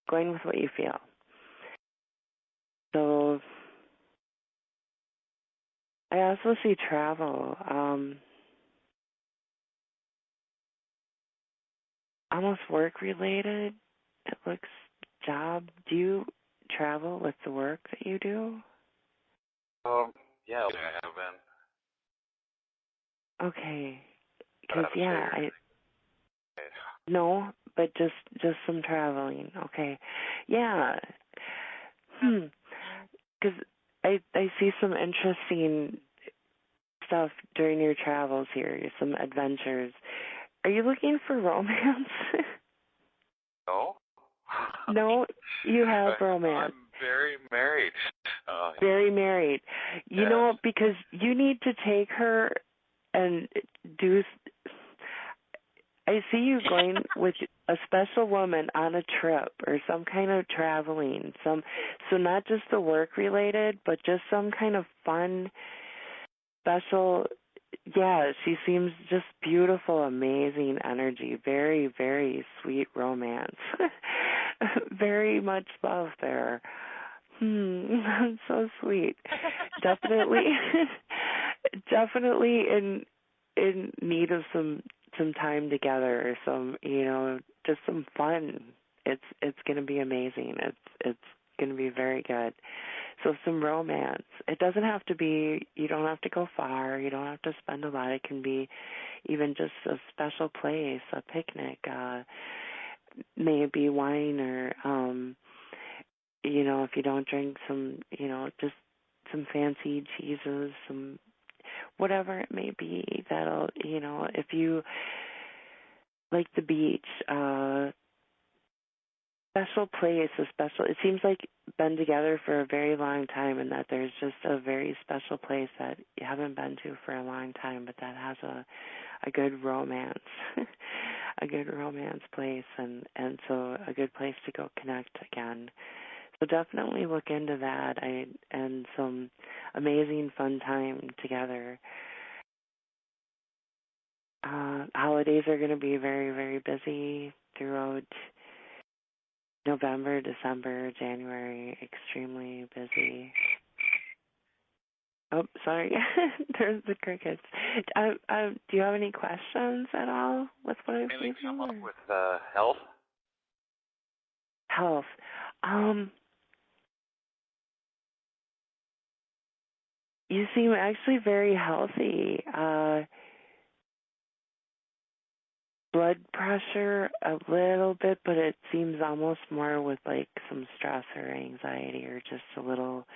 going with what you feel. So I also see travel. almost work related. It looks job. Do you travel with the work that you do? Yeah, I have been. Okay. Because no, but just some traveling. Okay. Yeah. Because I see some interesting stuff during your travels here, some adventures. Are you looking for romance? No. No, you have romance. I'm very married. Very married. You know, because you need to take her and do. I see you going with a special woman on a trip or some kind of traveling. So not just the work related, but just some kind of fun, special. Yeah, she seems just beautiful, amazing energy, very, very sweet romance. Very much love there. That's so sweet. Definitely in need of some time together, or some, just some fun. It's going to be amazing. It's going to be very good. So some romance. It doesn't have to be, you don't have to go far, you don't have to spend a lot. It can be even just a special place, a picnic, maybe wine, or if you don't drink, some, just some fancy cheeses, some whatever it may be, that'll, if you like the beach, special place, it seems like been together for a very long time, and that there's just a very special place that you haven't been to for a long time, but that has a good romance, a good romance place, and so a good place to go connect again. So definitely look into that, and some amazing fun time together. Holidays are going to be very, very busy throughout November, December, January, extremely busy. Oh, sorry. There's the crickets. Do you have any questions at all with what I've Anything given come up you? with health? Health. You seem actually very healthy. Blood pressure a little bit, but it seems almost more with like some stress or anxiety, or just a little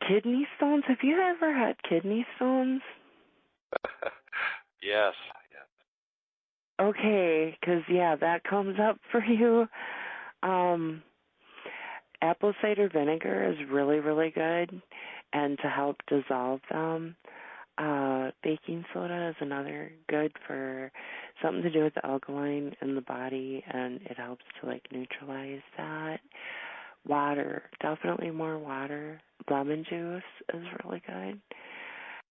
kidney stones. Have you ever had kidney stones? Yes. Okay, because that comes up for you. Apple cider vinegar is really, really good, and to help dissolve them. Baking soda is another good for something to do with the alkaline in the body, and it helps to like neutralize that. Water, definitely more water. Lemon juice is really good.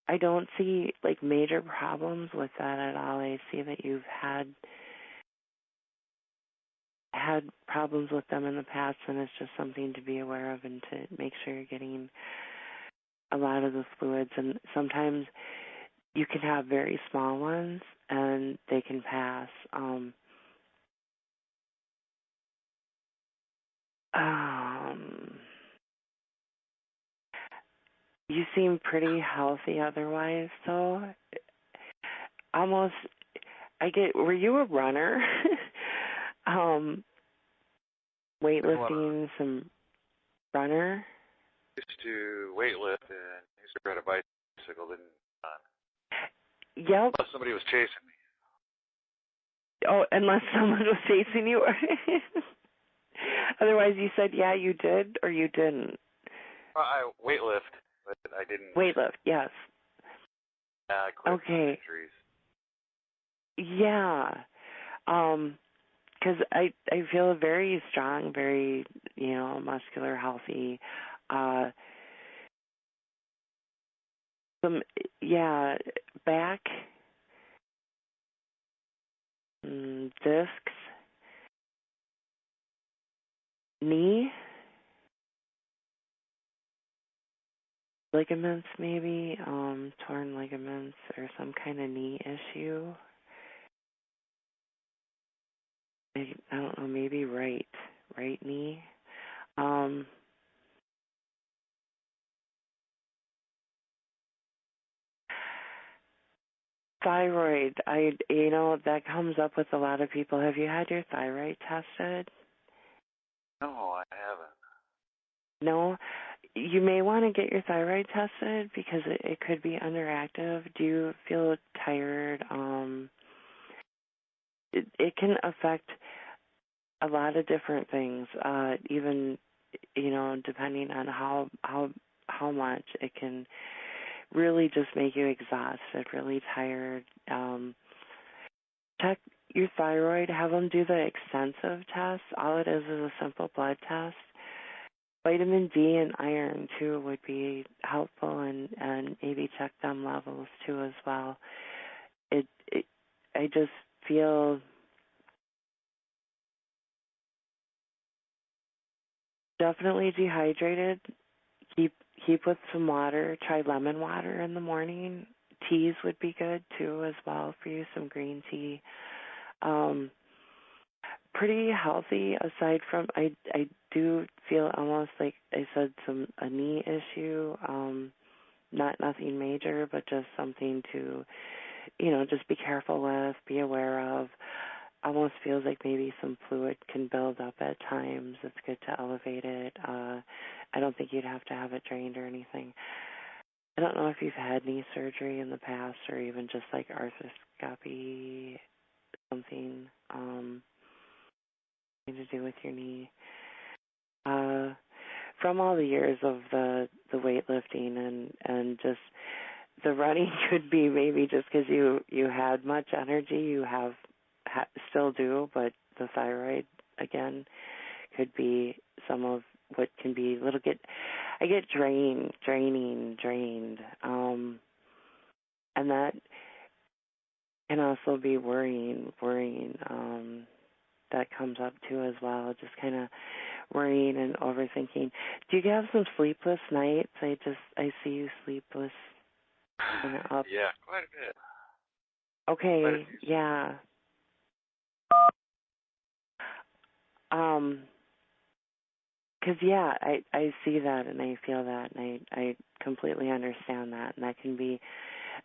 I don't see like major problems with that at all. I see that you've had problems with them in the past, and it's just something to be aware of and to make sure you're getting a lot of the fluids. And sometimes you can have very small ones, and they can pass. You seem pretty healthy otherwise, though. Almost, were you a runner? Weightlifting, some runner? Used to weightlift and used to ride a bicycle, didn't Yep. unless somebody was chasing me. Oh, unless someone was chasing you. Otherwise, you said, yeah, you did, or you didn't. I weightlift, but I didn't. Weightlift, yes. I quit okay. Injuries. Yeah. Because I feel very strong, very, muscular, healthy. Back, discs, knee, ligaments maybe, torn ligaments or some kind of knee issue. I don't know, maybe right knee. Thyroid, that comes up with a lot of people. Have you had your thyroid tested? No, I haven't. No? You may want to get your thyroid tested because it could be underactive. Do you feel tired? It can affect a lot of different things, even, depending on how much it can really just make you exhausted, really tired. Check your thyroid. Have them do the extensive test. All it is a simple blood test. Vitamin D and iron, too, would be helpful, and maybe check them levels, too, as well. I just feel definitely dehydrated. Keep with some water. Try lemon water in the morning. Teas would be good, too, as well for you, some green tea. Pretty healthy aside from, I do feel almost like I said, a knee issue, nothing major, but just something to, just be careful with, be aware of. Almost feels like maybe some fluid can build up at times. It's good to elevate it. I don't think you'd have to have it drained or anything. I don't know if you've had knee surgery in the past or even just like arthroscopy, something to do with your knee. From all the years of the weightlifting and just the running could be maybe just because you had much energy, you still do, but the thyroid, again, could be some of what can be I get drained, and that can also be worrying, that comes up too as well, just kind of worrying and overthinking. Do you have some sleepless nights? I see you sleepless kind of up. Yeah, quite a bit. Okay, yeah. Because, I see that and I feel that and I completely understand that. And that can be,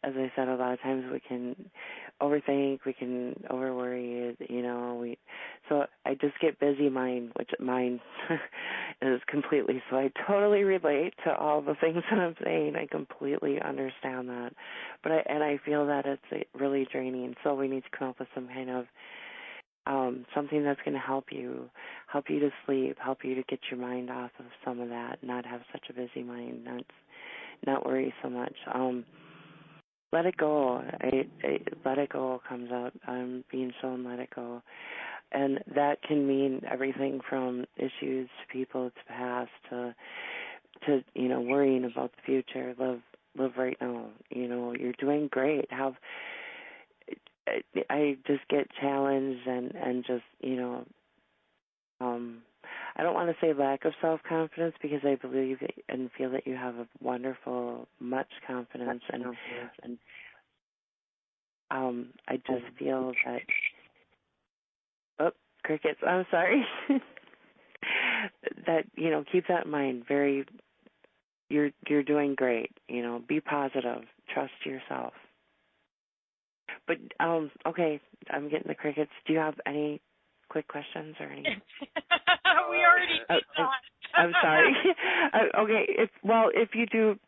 as I said, a lot of times we can overthink, we can overworry, so I just get busy mind, which mine is completely, so I totally relate to all the things that I'm saying. I completely understand that. But I feel that it's really draining, so we need to come up with some kind of something that's going to help you to sleep, help you to get your mind off of some of that, not have such a busy mind, not worry so much. Let it go. Let it go comes up. I'm being shown let it go. And that can mean everything from issues to people to past to worrying about the future. Live right now. You're doing great. I just get challenged and just, I don't want to say lack of self-confidence because I believe and feel that you have a wonderful, much confidence. And I just feel that, crickets, I'm sorry, that, keep that in mind. You're doing great, be positive, trust yourself. But, okay, I'm getting the crickets. Do you have any quick questions or anything? We already did that. I'm sorry. Okay, if you do,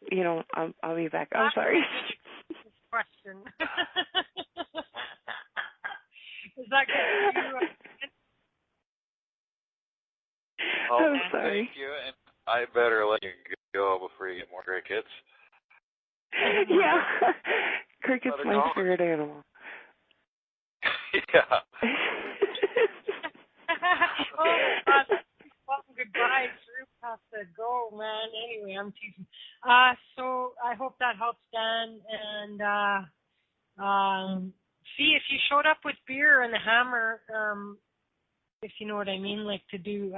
I'll be back. I'm sorry. Question. Is that good for you? I'm sorry. Thank you, and I better let you go before you get more crickets. Yeah. Cricket's my spirit animal. Yeah. Well, goodbye. Drew has to go, man. Anyway, I'm teasing. So I hope that helps, Dan. And see, if you showed up with beer and a hammer, if you know what I mean, like to do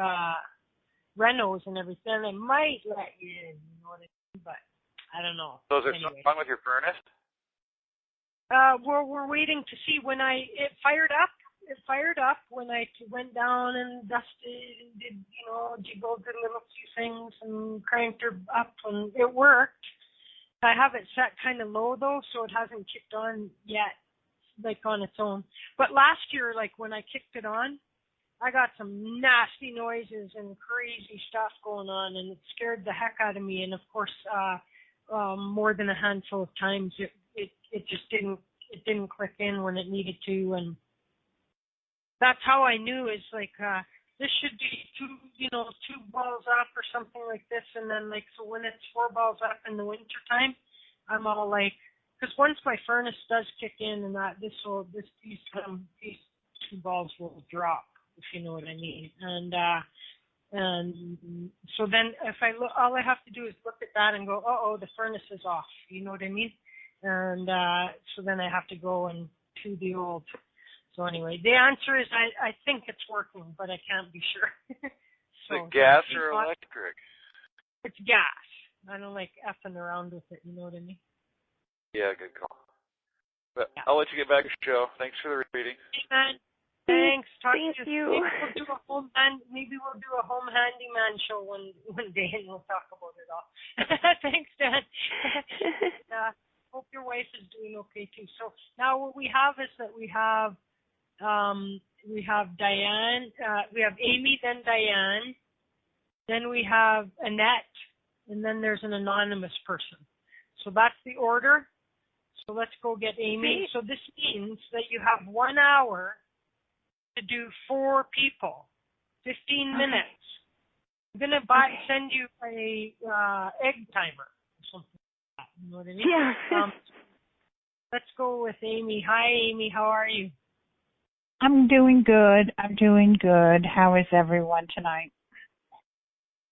renos and everything, they might let you in. You know what I mean? But I don't know. So is there anyway. something wrong with your furnace? We're waiting to see when it fired up. It fired up when I went down and dusted and did, jiggled a little few things and cranked her up, and it worked. I have it set kind of low though, so it hasn't kicked on yet, like on its own. But last year, like when I kicked it on, I got some nasty noises and crazy stuff going on, and it scared the heck out of me. And of course, more than a handful of times, it just didn't click in when it needed to, and that's how I knew is like this should be two balls up or something like this, and then like so when it's 4 balls up in the winter time, I'm all like, because once my furnace does kick in, and these 2 balls will drop, if you know what I mean, and so then if I look, all I have to do is look at that and go, the furnace is off, you know what I mean, and so then I have to go and to the old. So anyway, the answer is I think it's working, but I can't be sure. So gas or electric? It's gas. I don't like effing around with it, you know what I mean? Yeah, good call. But yeah. I'll let you get back to the show. Thanks for the reading. Thanks. Thank you. Maybe we'll do a home handyman show one day, and we'll talk about it all. Thanks, Dan. Hope your wife is doing okay too. So now what we have is that we have Diane, we have Amy, then Diane, then we have Annette, and then there's an anonymous person. So that's the order. So let's go get Amy. So this means that you have 1 hour to do 4 people, 15 minutes. I'm going to send you a egg timer or something like that. You know what I mean? Yeah. Let's go with Amy. Hi, Amy. How are you? I'm doing good. How is everyone tonight?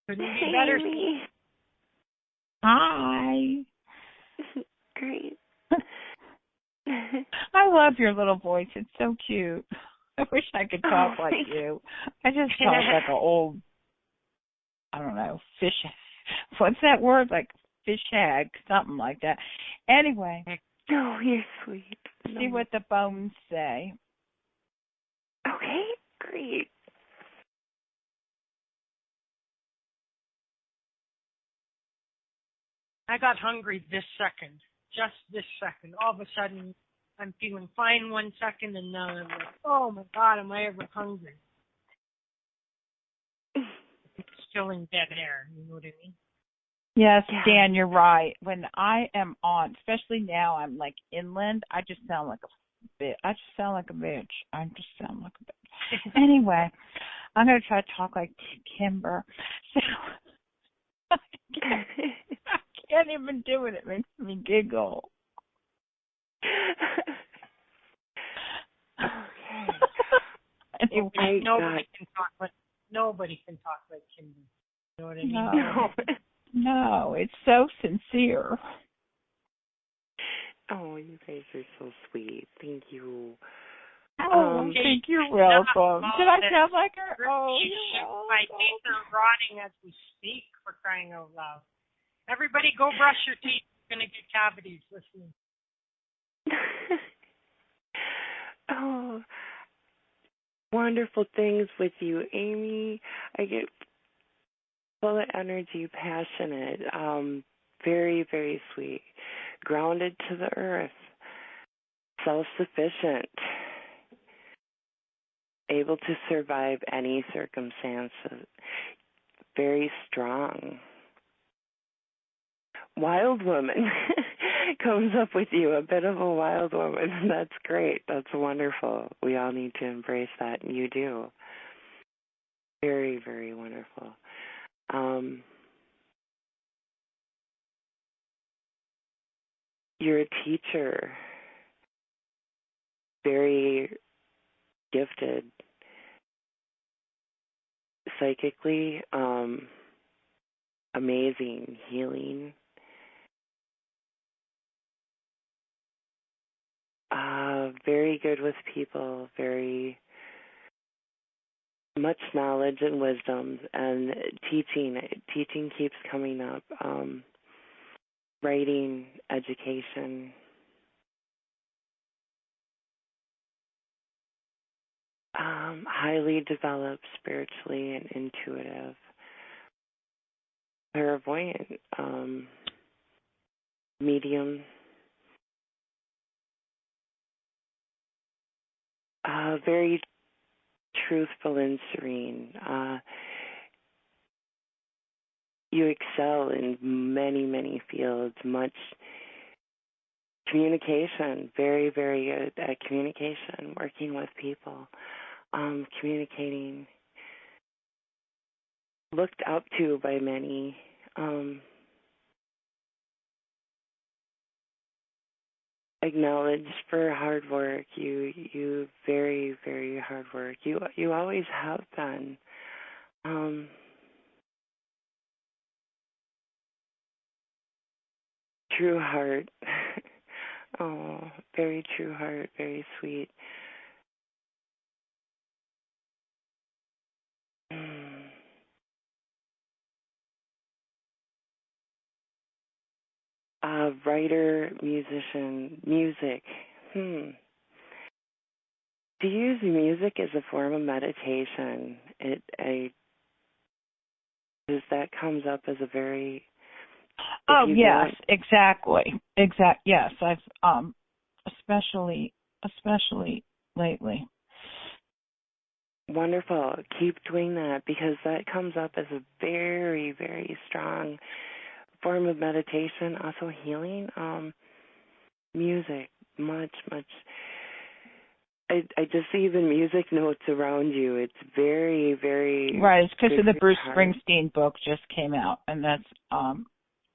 Couldn't be better. Amy. Hi. Great. I love your little voice. It's so cute. I wish I could talk like you. I just talk like an old, I don't know, fish. What's that word? Like fish hag, something like that. Anyway. Oh, you're sweet. See what the bones say. Okay, great. I got hungry this second, just this second. All of a sudden, I'm feeling fine 1 second, and now I'm like, oh my God, am I ever hungry? It's filling dead air, you know what I mean? Yes, Dan, you're right. When I am on, especially now, I'm like inland, I just sound like a bitch. Anyway, I'm going to try to talk like Kimber. So, I can't even do it. It makes me giggle. Okay. Anyway, nobody can talk like Kimber. You know what I mean? No, it's so sincere. Oh, you guys are so sweet. Thank you. Oh, thank you. Welcome. Did I sound like her? Oh, my teeth are rotting as we speak, for crying out loud. Everybody go brush your teeth. You're going to get cavities listening. Oh, wonderful things with you, Amy. I get full of energy, passionate, very, very sweet, grounded to the earth, self-sufficient, able to survive any circumstances, very strong. Wild woman comes up with you, a bit of a wild woman. That's great. That's wonderful. We all need to embrace that, and you do. Very, very wonderful. You're a teacher, very gifted psychically, amazing, healing. Very good with people, very much knowledge and wisdom, and teaching keeps coming up. writing, education. Highly developed spiritually and intuitive, clairvoyant, medium, very truthful and serene. You excel in many, many fields, much communication, very, very good at communication, working with people, communicating, looked up to by many. Acknowledged for hard work. You very, very hard work. You always have been. True heart. Oh, very true heart, very sweet. Writer, musician, music. Do you use music as a form of meditation? That comes up as a very. Oh yes, exactly. Yes, I've especially lately. Wonderful. Keep doing that, because that comes up as a very, very strong form of meditation, also healing. Music, much. I just see the music notes around you. It's very, very right. It's because of the Bruce Springsteen book just came out, and that's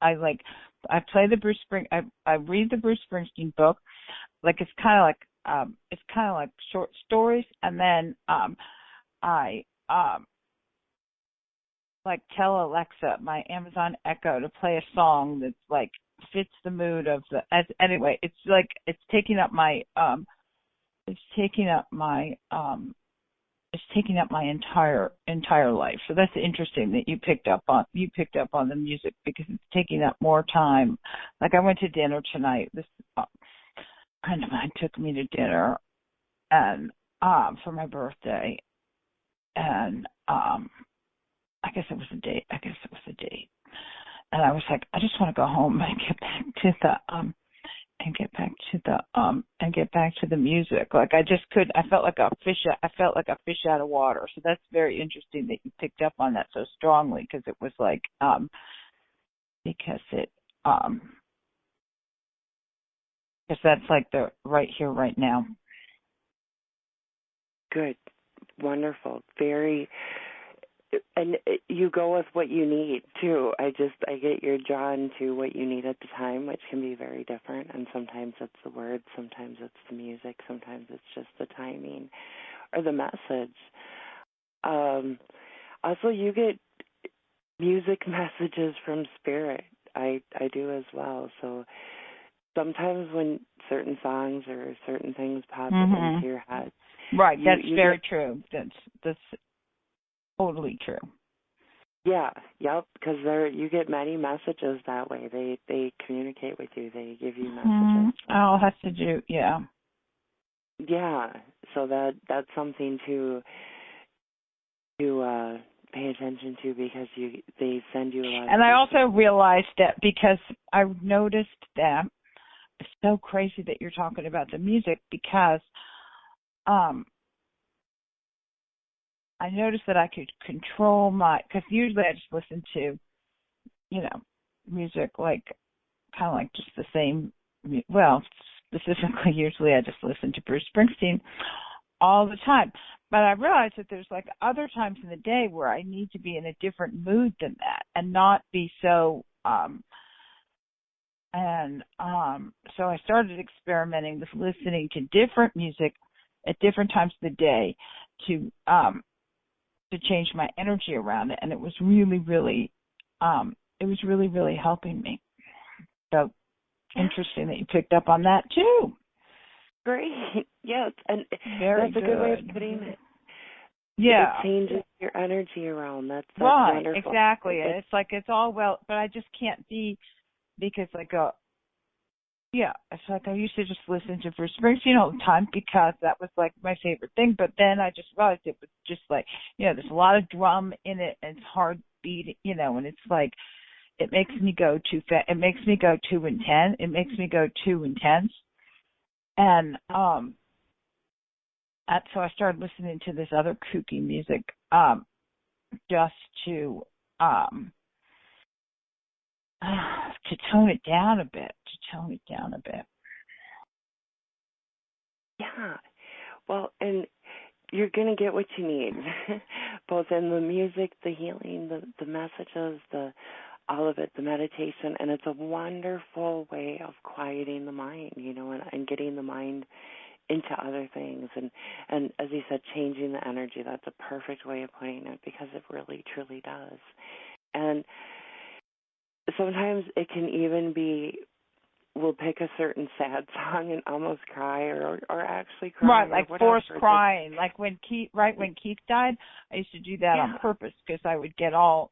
I play the Bruce I read the Bruce Springsteen book, like it's kind of like short stories, and then I like tell Alexa, my Amazon Echo, to play a song that's like fits the mood of the. Anyway, it's like it's taking up my entire life. So that's interesting that you picked up on the music, because it's taking up more time. Like I went to dinner tonight. This friend of mine took me to dinner, and for my birthday, and I guess it was a date. And I was like, I just want to go home and get back to the music. Like I just couldn't. I felt like a fish out of water. So that's very interesting that you picked up on that so strongly, because it was like because that's like the right here, right now. Good, wonderful, very. And you go with what you need too. I get you're drawn to what you need at the time, which can be very different. And sometimes it's the words, sometimes it's the music, sometimes it's just the timing or the message. Also, you get music messages from spirit. I do as well. So sometimes when certain songs or certain things pop into your head, right? That's very true. That's totally true. Yeah, yep, because you get many messages that way. They communicate with you. They give you messages. All has to do, yeah. Yeah, so that's something to pay attention to, because they send you a lot. And I also realized that, because I noticed that it's so crazy that you're talking about the music, because I noticed that I could control because usually I just listen to, music like kind of like just the same, well, specifically usually I just listen to Bruce Springsteen all the time. But I realized that there's like other times in the day where I need to be in a different mood than that and not be so, so I started experimenting with listening to different music at different times of the day to change my energy around it, and it was really, really, really helping me. So interesting that you picked up on that too. Great, yes, and that's a good way of putting it. Yeah, it changes your energy around. That's right, wonderful. Exactly. And it's like it's all well, but I just can't be because it's like I used to just listen to Bruce Springsteen all the time because that was like my favorite thing. But then I just realized it was just like, there's a lot of drum in it and it's hard beating, and it's like, it makes me go too fast. It makes me go too intense. And so I started listening to this other kooky music, just to tone it down a bit. Yeah. Well, and you're going to get what you need, both in the music, the healing, the messages, all of it, the meditation, and it's a wonderful way of quieting the mind, and getting the mind into other things. And as you said, changing the energy, that's a perfect way of putting it, because it really, truly does. And sometimes it can even be, we'll pick a certain sad song and almost cry or actually cry. Right, like forced crying. Like when Keith died, I used to do that on purpose because I would get all,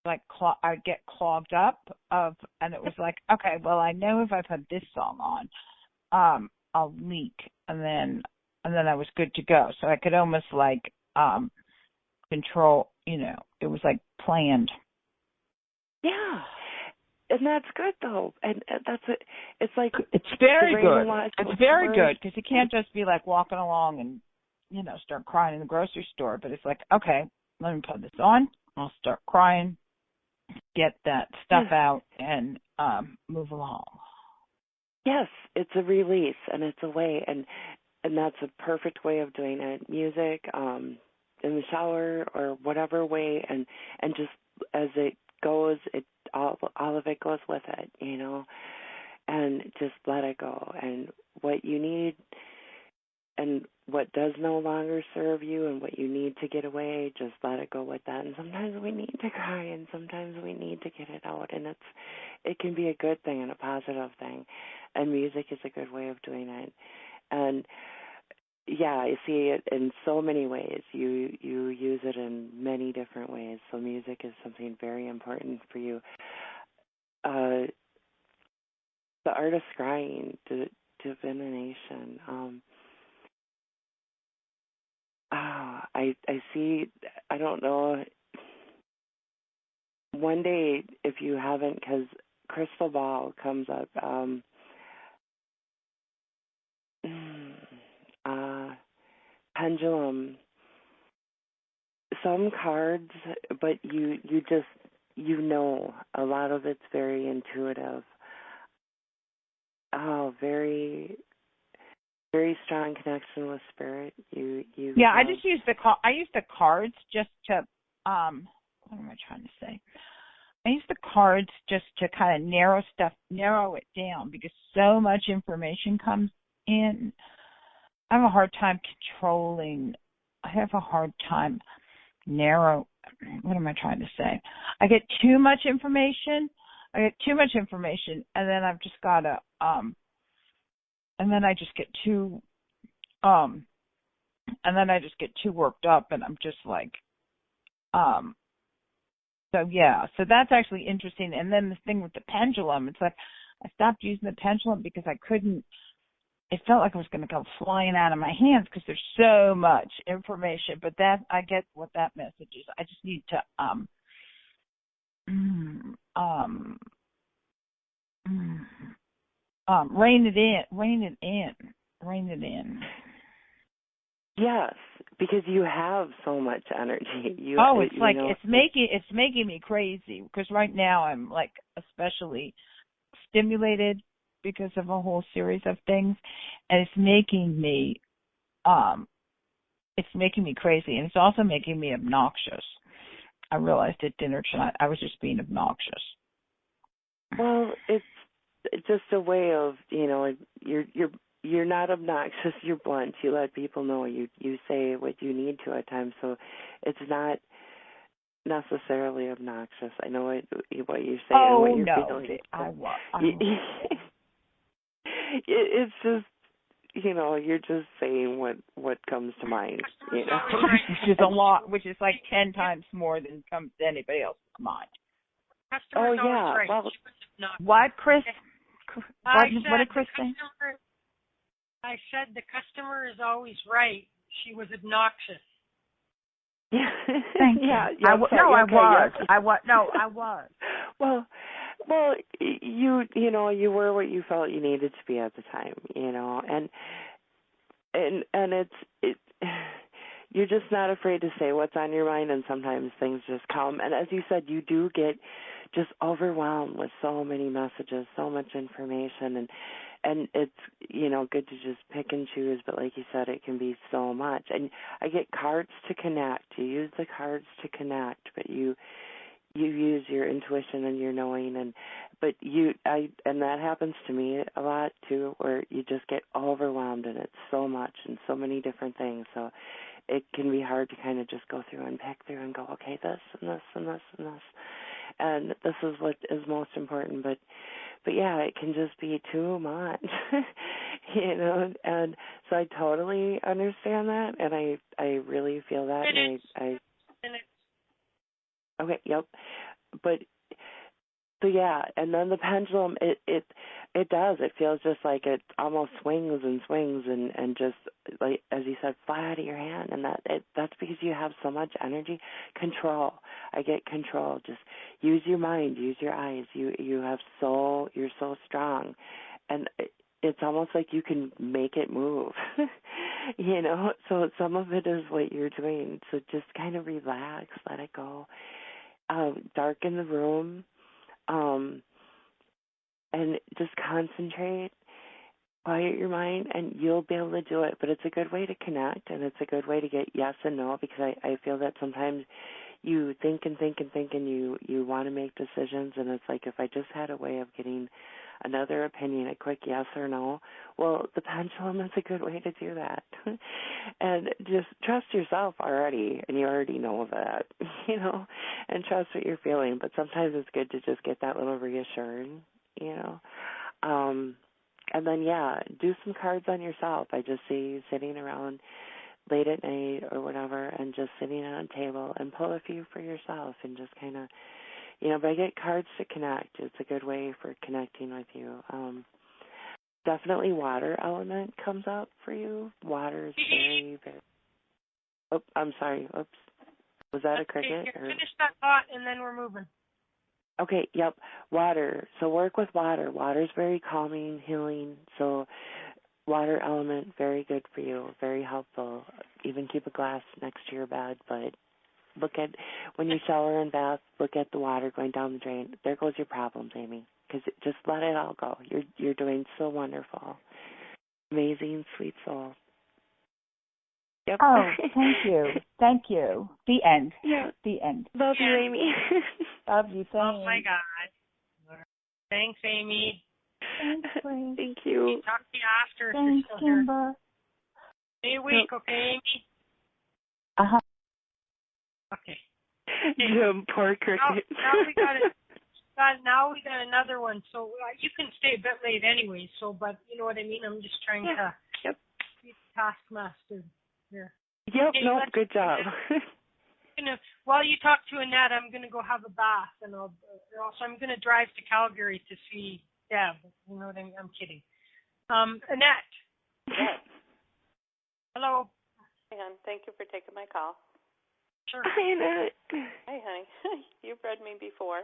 like, I'd get clogged up and it was like, okay, well, I know if I put this song on, I'll leak, and then I was good to go. So I could almost like control, it was like planned. Yeah. And that's good, though. And that's it. It's like, it's very good. It's very good, because you can't just be like walking along and, start crying in the grocery store. But it's like, okay, let me put this on. I'll start crying, get that stuff out, and move along. Yes, it's a release, and it's a way, and that's a perfect way of doing it. Music, in the shower, or whatever way, and just as it goes, all of it goes with it, and just let it go. And what you need and what does no longer serve you and what you need to get away, just let it go with that. And sometimes we need to cry, and sometimes we need to get it out, and it can be a good thing and a positive thing. And music is a good way of doing it. And yeah, I see it in so many ways. You use it in many different ways. So music is something very important for you. The art of scrying, divination. I see. I don't know. One day, if you haven't, because crystal ball comes up. Pendulum, some cards, but you just, a lot of it's very intuitive. Very, very strong connection with spirit. I just use I use the cards just to, what am I trying to say? I use the cards just to kind of narrow it down, because so much information comes in. I have a hard time what am I trying to say? I get too much information, and then I've just got to, and then I just get too worked up, and I'm just like, so that's actually interesting. And then the thing with the pendulum, it's like, I stopped using the pendulum because it felt like it was going to go flying out of my hands because there's so much information. But that, I get what that message is. I just need to rein it in. Yes, because you have so much energy. It's making me crazy, because right now I'm like especially stimulated because of a whole series of things, and it's making me crazy, and it's also making me obnoxious. I realized at dinner tonight I was just being obnoxious. Well, it's just a way of, you're not obnoxious, you're blunt. You let people know, you say what you need to at times, so it's not necessarily obnoxious. I know what you say and what you're feeling. It's just, you're just saying what comes to mind, which is a lot, which is like 10 times more than comes to anybody else's mind. Customers always right. Well, No. What, Chris? What did Chris say? I said the customer is always right. She was obnoxious. Thank you. Yeah, I was. Well, you were what you felt you needed to be at the time, and it's you're just not afraid to say what's on your mind, and sometimes things just come. And as you said, you do get just overwhelmed with so many messages, so much information, and it's good to just pick and choose. But like you said, it can be so much. And I get cards to connect. You use the cards to connect, but you use your intuition and your knowing, and that happens to me a lot too, where you just get overwhelmed, and it's so much and so many different things. So it can be hard to kind of just go through and pick through and go, okay, this and this and this and this, and this is what is most important. But yeah, it can just be too much, And so I totally understand that, and I really feel that, Okay, yep. But so yeah, and then the pendulum, it does. It feels just like it almost swings and just like, as you said, fly out of your hand, and that's because you have so much energy. Control. I get control. Just use your mind, use your eyes. You're so strong, and it's almost like you can make it move. So some of it is what you're doing. So just kind of relax, let it go. Darken the room, and just concentrate, quiet your mind, and you'll be able to do it. But it's a good way to connect, and it's a good way to get yes and no, because I feel that sometimes you think and you want to make decisions, and it's like, if I just had a way of getting another opinion, a quick yes or no, well, the pendulum is a good way to do that. And just trust yourself already, and you already know that, and trust what you're feeling. But sometimes it's good to just get that little reassuring, and then, do some cards on yourself. I just see you sitting around late at night or whatever, and just sitting on a table, and pull a few for yourself, and just kind of, but I get cards to connect. It's a good way for connecting with you. Definitely water element comes up for you. Water is very, very... Oh, I'm sorry. Oops. Was that a cricket? Finish that thought, and then we're moving. Okay, yep. Water. So work with water. Water is very calming, healing. So water element, very good for you, very helpful. Even keep a glass next to your bed, but look at, when you shower and bath, look at the water going down the drain. There goes your problems, Amy, because just let it all go. You're doing so wonderful. Amazing, sweet soul. Yep. Oh, thank you. The end. Yeah. The end. Love you, Amy. Love you. Thanks. Oh my God. Thanks, Amy. Thanks, Grace. Thank you. Talk to you after. Thanks, Kimber. Stay awake, okay, Amy? Uh-huh. Okay. Jim, poor cricket. Now we got another one. So you can stay a bit late anyway. So, but you know what I mean. I'm just trying to be the taskmaster here. Yep. Okay, no, good job. While you talk to Annette, I'm gonna go have a bath, and also I'm gonna drive to Calgary to see Deb. You know what I mean? I'm kidding. Annette. Yes. Hello. Hi, hon. Thank you for taking my call. Sure. Hi, Annette. Hi, honey. You've read me before.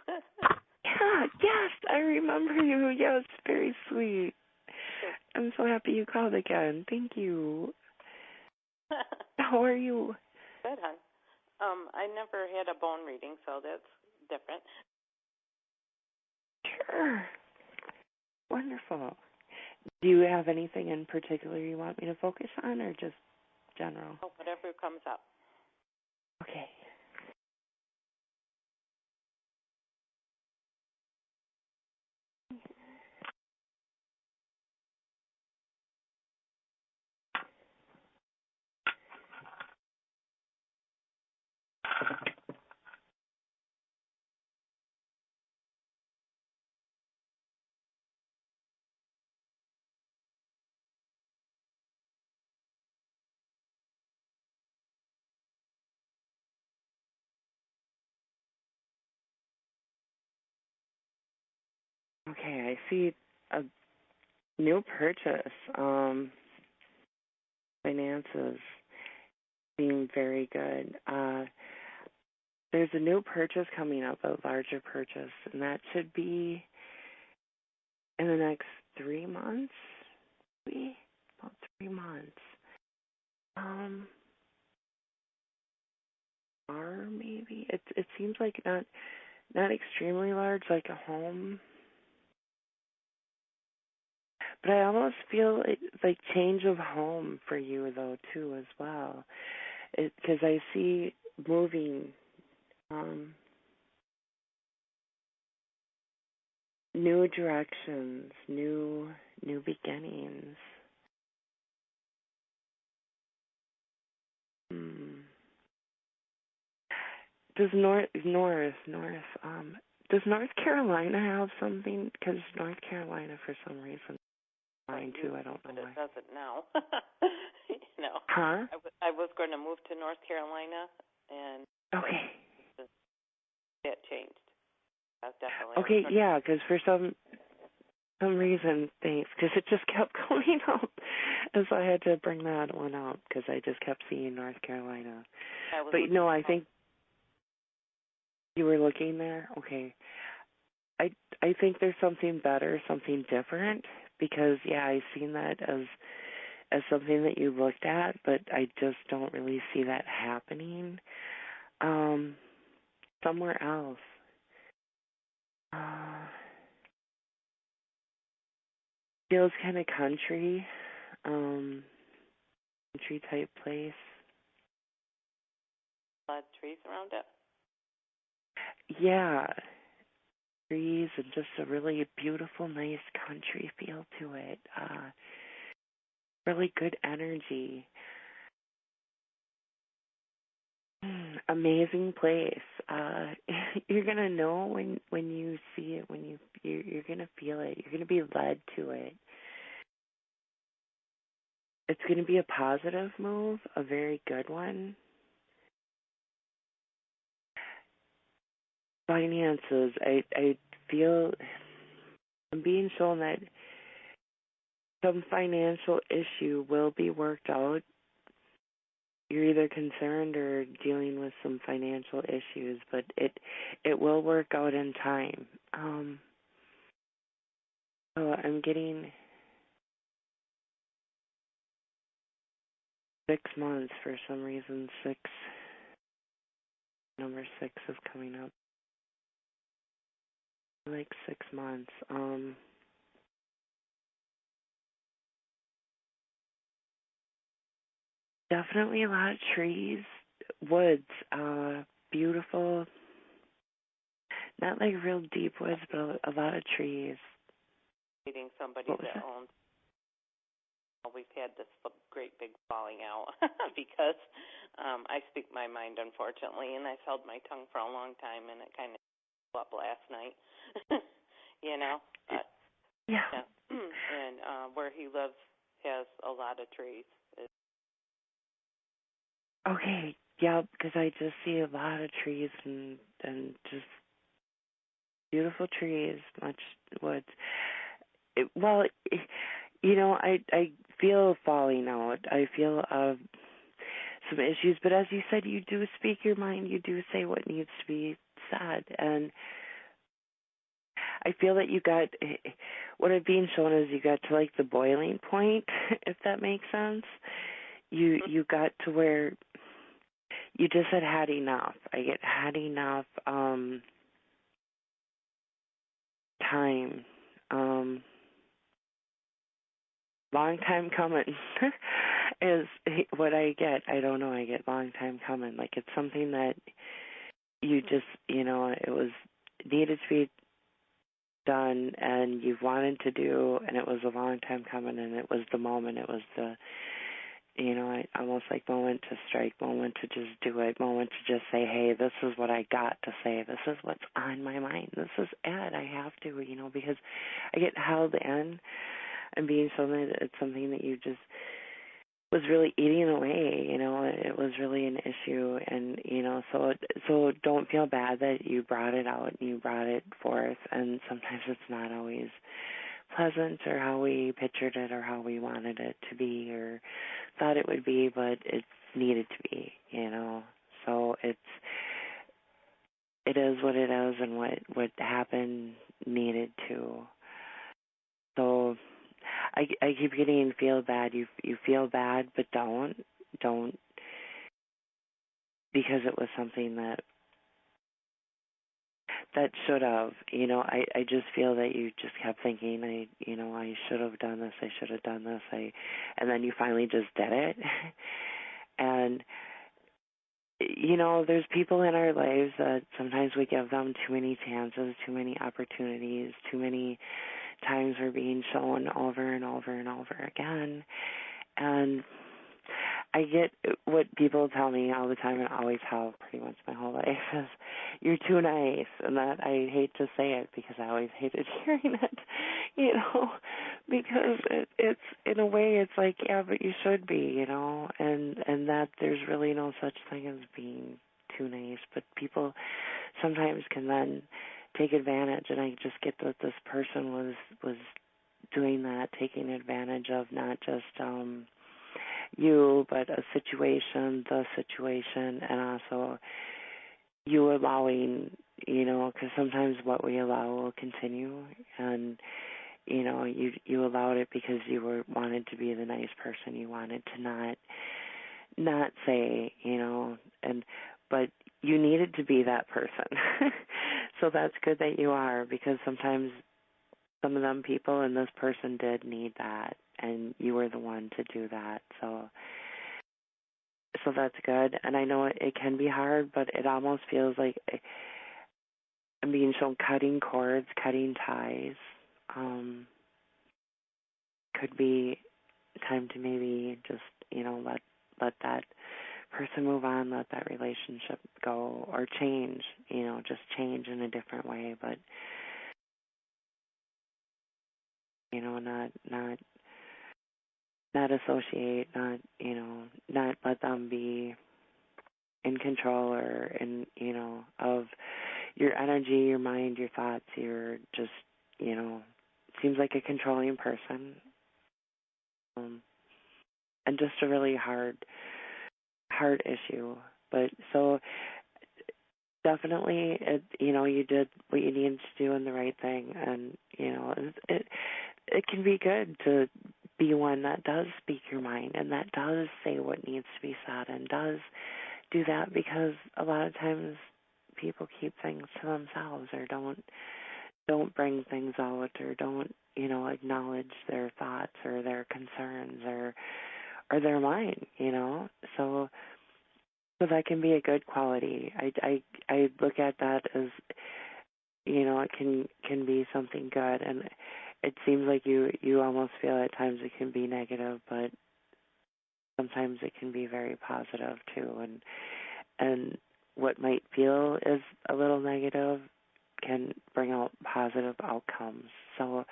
Yes, I remember you. Yes, very sweet. Sure. I'm so happy you called again. Thank you. How are you? Good, hon. I never had a bone reading, so that's different. Sure. Wonderful. Do you have anything in particular you want me to focus on, or just general? Oh, whatever comes up. Okay. Okay, I see a new purchase. Finances being very good. There's a new purchase coming up, a larger purchase, and that should be in the next 3 months. Maybe about 3 months. Or maybe it seems like not extremely large, like a home. But I almost feel like change of home for you though too as well, because I see moving, new directions, new beginnings. Does does North Carolina have something? Because North Carolina, for some reason, mine too. I don't know but why. it doesn't now. Huh? I was going to move to North Carolina, and Okay. that changed. That's definitely Okay, yeah, because for some reason, thanks, because it just kept going up, and so I had to bring that one up because I just kept seeing North Carolina. But no, I think you were looking there. Okay, I think there's something better, something different, because yeah, I've seen that as something that you looked at, but I just don't really see that happening somewhere else. Feels kind of country type place. A lot of trees around it. Yeah, trees and just a really beautiful, nice country feel to it. Really good energy. Amazing place. You're gonna know when you see it, when you're gonna feel it. You're gonna be led to it. It's gonna be a positive move, a very good one. Finances. I feel I'm being shown that some financial issue will be worked out. You're either concerned or dealing with some financial issues, but it will work out in time. So I'm getting 6 months for some reason. Number 6 is coming up. Like 6 months. Definitely a lot of trees, woods, beautiful. Not like real deep woods, but a lot of trees. Meeting somebody that owns. We've had this great big falling out because I speak my mind, unfortunately, and I've held my tongue for a long time, and it kind of blew up last night. You know? Yeah. And where he lives has a lot of trees. Okay, yeah, because I just see a lot of trees and just beautiful trees, much woods. I feel falling out. I feel some issues, but as you said, you do speak your mind. You do say what needs to be said, and I feel that you got what I'm being shown is you got to like the boiling point, if that makes sense. You got to where you just had enough. I get had enough time. Long time coming is what I get. I don't know. I get long time coming. Like it's something that you just, it was needed to be done and you've wanted to do, and it was a long time coming, and it was the moment. It was the, almost like moment to strike, moment to just do it, moment to just say, hey, this is what I got to say. This is what's on my mind. This is it. I have to, because I get held in and being shown that it's something that you just, was really eating away, it was really an issue, and so don't feel bad that you brought it out and you brought it forth, and sometimes it's not always pleasant or how we pictured it or how we wanted it to be or thought it would be, but it's needed to be, so it is what it is, and what happened needed to. So I keep getting feel bad. You feel bad, but don't, because it was something that should have. I just feel that you just kept thinking, I should have done this. I should have done this. And then you finally just did it. And there's people in our lives that sometimes we give them too many chances, too many opportunities, too many times we're being shown over and over and over again. And I get what people tell me all the time, and always have pretty much my whole life, is you're too nice. And that I hate to say it because I always hated hearing it, because it's in a way it's like, yeah, but you should be, and that there's really no such thing as being too nice. But people sometimes can then take advantage, and I just get that this person was doing that, taking advantage of not just you, but the situation, and also you allowing, because sometimes what we allow will continue, and you allowed it because you wanted to be the nice person, you wanted to not say, but you needed to be that person. So that's good that you are, because sometimes some of them people and this person did need that, and you were the one to do that. So that's good. And I know it can be hard, but it almost feels like I'm being shown cutting cords, cutting ties. Could be time to maybe just, let that person move on, let that relationship go, or change, just change in a different way, but not associate, not let them be in control or of your energy, your mind, your thoughts. You're just, seems like a controlling person, and just a really hard issue. But so definitely, you did what you needed to do and the right thing, and it can be good to be one that does speak your mind and that does say what needs to be said and does do that, because a lot of times people keep things to themselves or don't bring things out or don't acknowledge their thoughts or their concerns or their mind, so that can be a good quality. I look at that as, it can be something good, and it seems like you almost feel at times it can be negative, but sometimes it can be very positive too, and what might feel is a little negative can bring out positive outcomes. So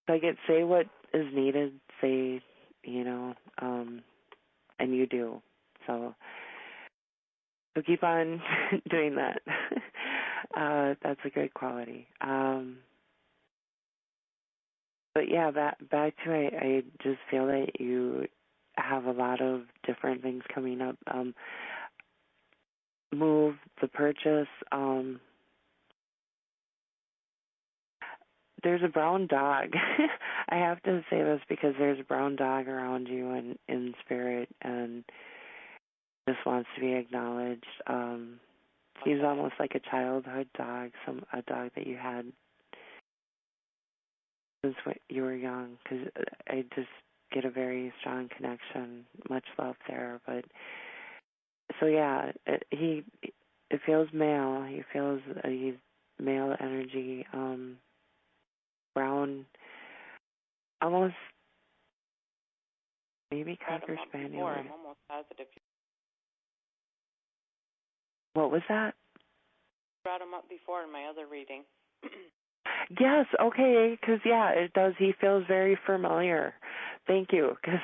I get, say what is needed, say, and you do. So keep on doing that. That's a good quality. But yeah, back to I just feel that you have a lot of different things coming up. Move, the purchase. There's a brown dog. I have to say this because there's a brown dog around you in spirit, and just wants to be acknowledged. He's almost like a childhood dog, a dog that you had since you were young, because I just get a very strong connection, much love there. But so yeah, it feels male. He feels he's male energy, brown, almost maybe Cocker Spaniel. I'm almost positive. What was that? Brought him up before in my other reading. Yes, okay, because, yeah, it does. He feels very familiar. thank you, because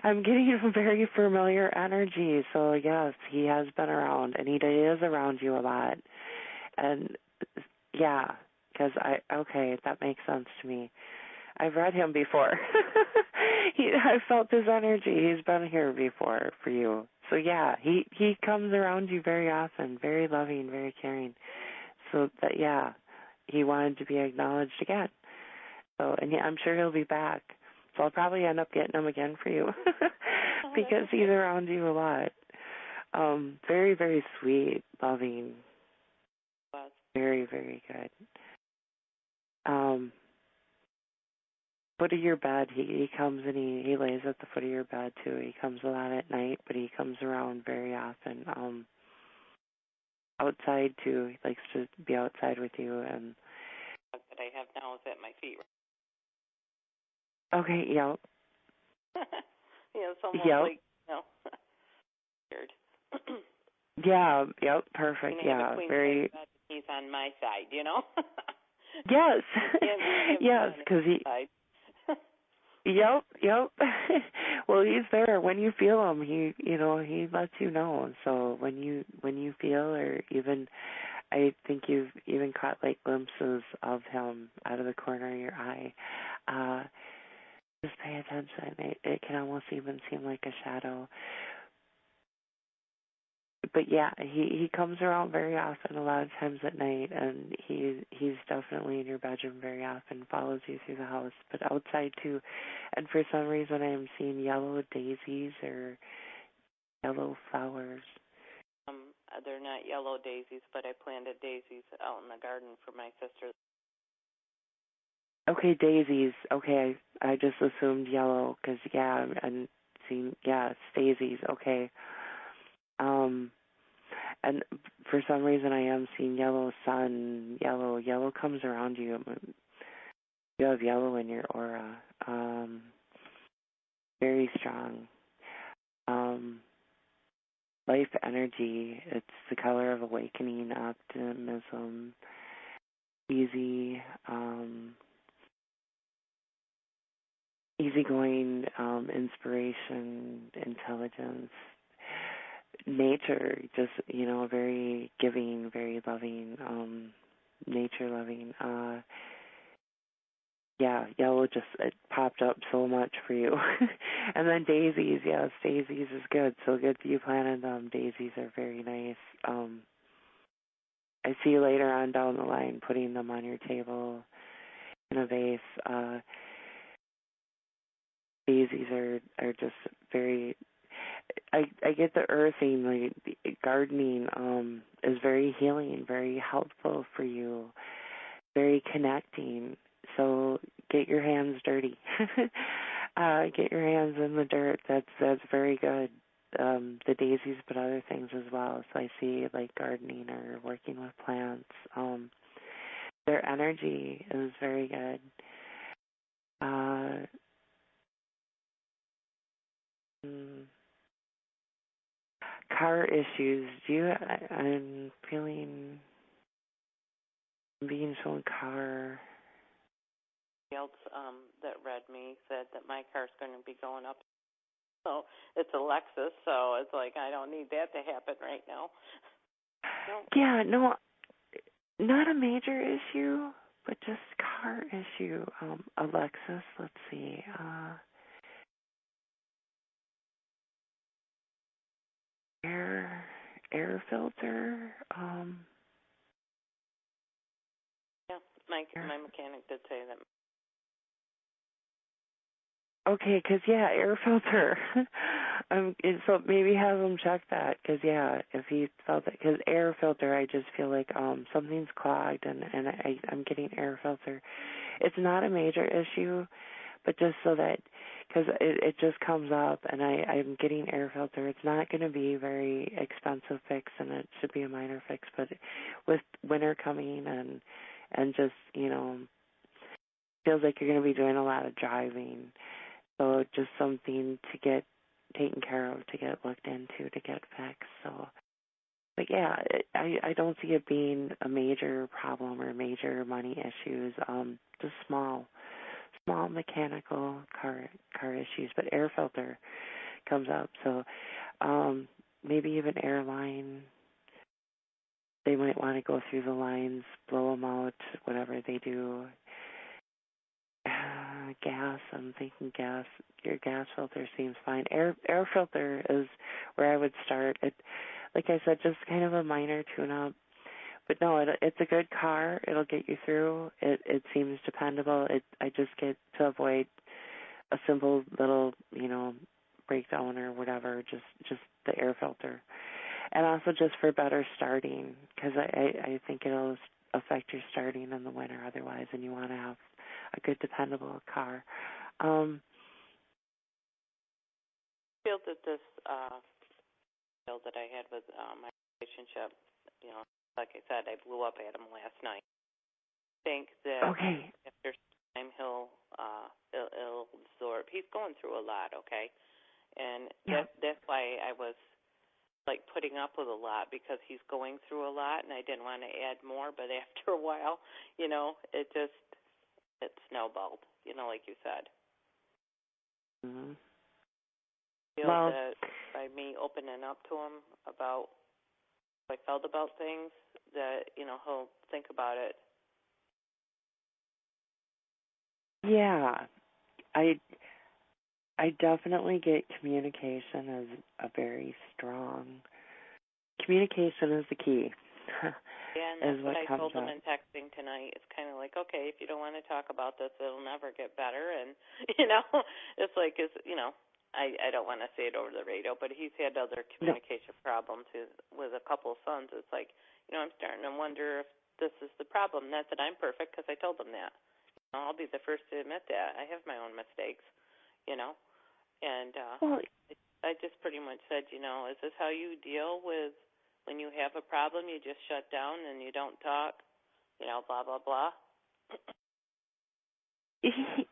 I'm getting a very familiar energy. So yes, he has been around, and he is around you a lot. And yeah, because okay, that makes sense to me. I've read him before. I felt his energy. He's been here before for you. So yeah, he comes around you very often, very loving, very caring. So that yeah, he wanted to be acknowledged again. So and I'm sure he'll be back. So I'll probably end up getting him again for you because he's around you a lot. Very, very sweet, loving, very, very good. Foot of your bed, he comes and he lays at the foot of your bed too. He comes a lot at night, but he comes around very often. Outside too, he likes to be outside with you. And that I have now is at my feet. Okay, yep. It's almost like, weird. Yeah, yep, perfect. Yeah, very. He's on my side, Yes, yes, because he. Yep. Well, he's there when you feel him. He lets you know. So when you feel, or even, I think you've even caught like glimpses of him out of the corner of your eye. Just pay attention. It can almost even seem like a shadow. But yeah, he comes around very often, a lot of times at night, and he's definitely in your bedroom very often, follows you through the house, but outside too. And for some reason I am seeing yellow daisies or yellow flowers. They're not yellow daisies, but I planted daisies out in the garden for my sister. Okay, daisies. Okay, I just assumed yellow because, yeah, I'm seeing, yeah, it's daisies. Okay. And for some reason I am seeing yellow sun, yellow comes around you. You have yellow in your aura. Very strong. Life energy. It's the color of awakening, optimism, easy, easygoing, inspiration, intelligence. Nature, just, very giving, very loving, nature loving. Yeah, yellow just, it popped up so much for you. And then daisies, yes, daisies is good. So good that you planted them. Daisies are very nice. I see you later on down the line putting them on your table in a vase. Daisies are just very, I get the earthing, like the gardening is very healing, very helpful for you, very connecting. So get your hands dirty. Get your hands in the dirt. That's very good. The daisies, but other things as well. So I see like gardening or working with plants. Their energy is very good. Car issues. I'm feeling being shown car. Else that read me said that my car's going to be going up. So it's a Lexus, so it's like I don't need that to happen right now. Yeah, no, not a major issue, but just car issue. A Lexus, let's see. Air filter. Yeah, my mechanic did say that. Okay, because, yeah, air filter. So maybe have him check that, because, yeah, if he felt it, because air filter, I just feel like something's clogged, and I'm getting air filter. It's not a major issue, but just so that, because it just comes up, and I'm getting air filter. It's not going to be very expensive fix, and it should be a minor fix, but with winter coming and just, feels like you're going to be doing a lot of driving. So just something to get taken care of, to get looked into, to get fixed. So, but yeah, I don't see it being a major problem or major money issues. Just small small mechanical car issues, but air filter comes up. So maybe even airline. They might want to go through the lines, blow them out, whatever they do. Gas, I'm thinking gas. Your gas filter seems fine. Air filter is where I would start. It, like I said, just kind of a minor tune-up. But no, it's a good car. It'll get you through. It seems dependable. I just get to avoid a simple little, breakdown or whatever. Just the air filter. And also just for better starting, because I think it'll affect your starting in the winter otherwise, and you want to have a good, dependable car. I feel that this deal that I had with my relationship, like I said, I blew up at him last night. I think that after time he'll absorb. He's going through a lot, okay? And that's why I was like putting up with a lot, because he's going through a lot, and I didn't want to add more. But after a while, it snowballed, like you said. Mm-hmm. I feel that by me opening up to him about how I felt about things, that, he'll think about it. Yeah. I definitely get communication as a very strong. Communication is the key. Yeah, and that's what I told him in texting tonight. It's kind of like, okay, if you don't want to talk about this, it'll never get better. And, it's like, I don't want to say it over the radio, but he's had other communication problems with a couple of sons. It's like, I'm starting to wonder if this is the problem. Not that I'm perfect, because I told them that. I'll be the first to admit that. I have my own mistakes, And I just pretty much said, is this how you deal with when you have a problem? You just shut down and you don't talk, blah, blah, blah.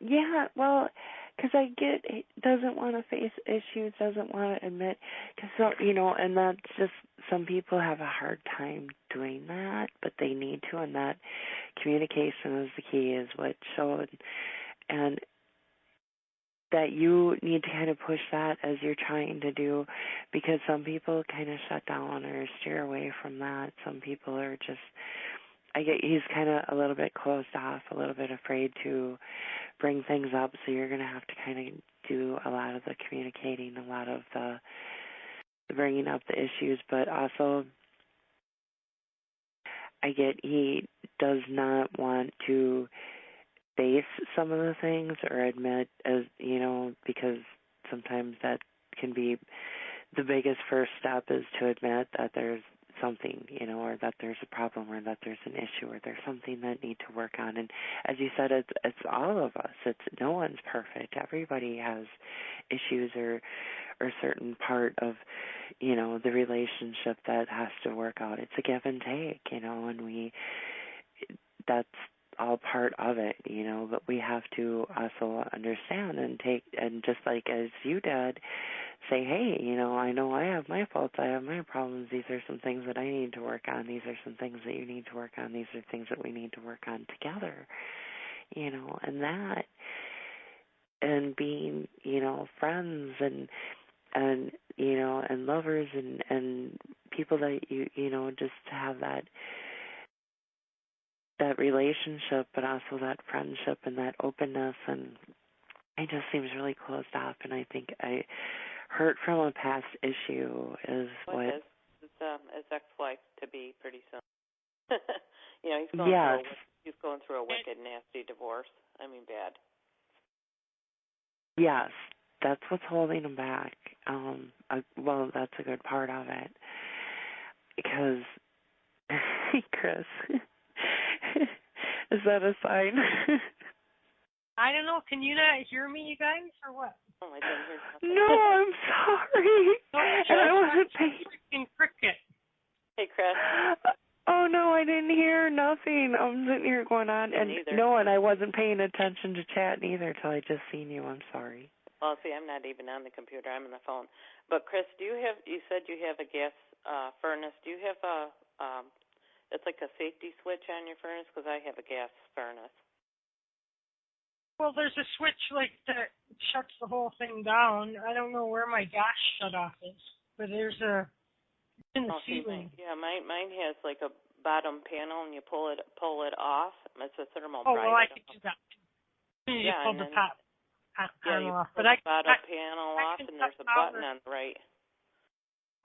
Yeah, well, because I get he doesn't want to face issues, doesn't want to admit, because, and that's just, some people have a hard time doing that, but they need to, and that communication is the key, is what showed. And that you need to kind of push that as you're trying to do, because some people kind of shut down or steer away from that. Some people are just, he's kind of a little bit closed off, a little bit afraid to bring things up, so you're going to have to kind of do a lot of the communicating, a lot of the bringing up the issues, but also he does not want to face some of the things or admit, as because sometimes that can be the biggest first step, is to admit that there's something, or that there's a problem, or that there's an issue, or there's something that need to work on. And as you said, it's all of us. It's no one's perfect. Everybody has issues or certain part of, the relationship that has to work out. It's a give and take, and that's all part of it, but we have to also understand and take, and just like as you did, say, hey, I know I have my faults, I have my problems, these are some things that I need to work on, these are some things that you need to work on, these are things that we need to work on together, and that, and being, friends and and lovers and people that you just have that relationship, but also that friendship and that openness, and it just seems really closed off. And I think I hurt from a past issue is what. It is. His ex-wife to be pretty soon. He's going through a wicked, nasty divorce. I mean, bad. Yes, that's what's holding him back. Well, that's a good part of it, because Chris. Is that a sign? I don't know. Can you not hear me, you guys, or what? Oh, I didn't hear nothing. No, I'm sorry. I wasn't paying. Freaking cricket. Hey, Chris. Oh no, I didn't hear nothing. I'm sitting here going on, and I wasn't paying attention to chat neither till I just seen you. I'm sorry. Well, see, I'm not even on the computer. I'm on the phone. But Chris, you said you have a gas furnace. Do you have it's like a safety switch on your furnace? Because I have a gas furnace. Well, there's a switch like that shuts the whole thing down. I don't know where my gas shut off is, but there's a in the ceiling. Mine has like a bottom panel, and you pull it off. It's a thermal Oh, bright. well, I can do that too. You pull the top panel off. But the bottom panel off, and there's a button on the right.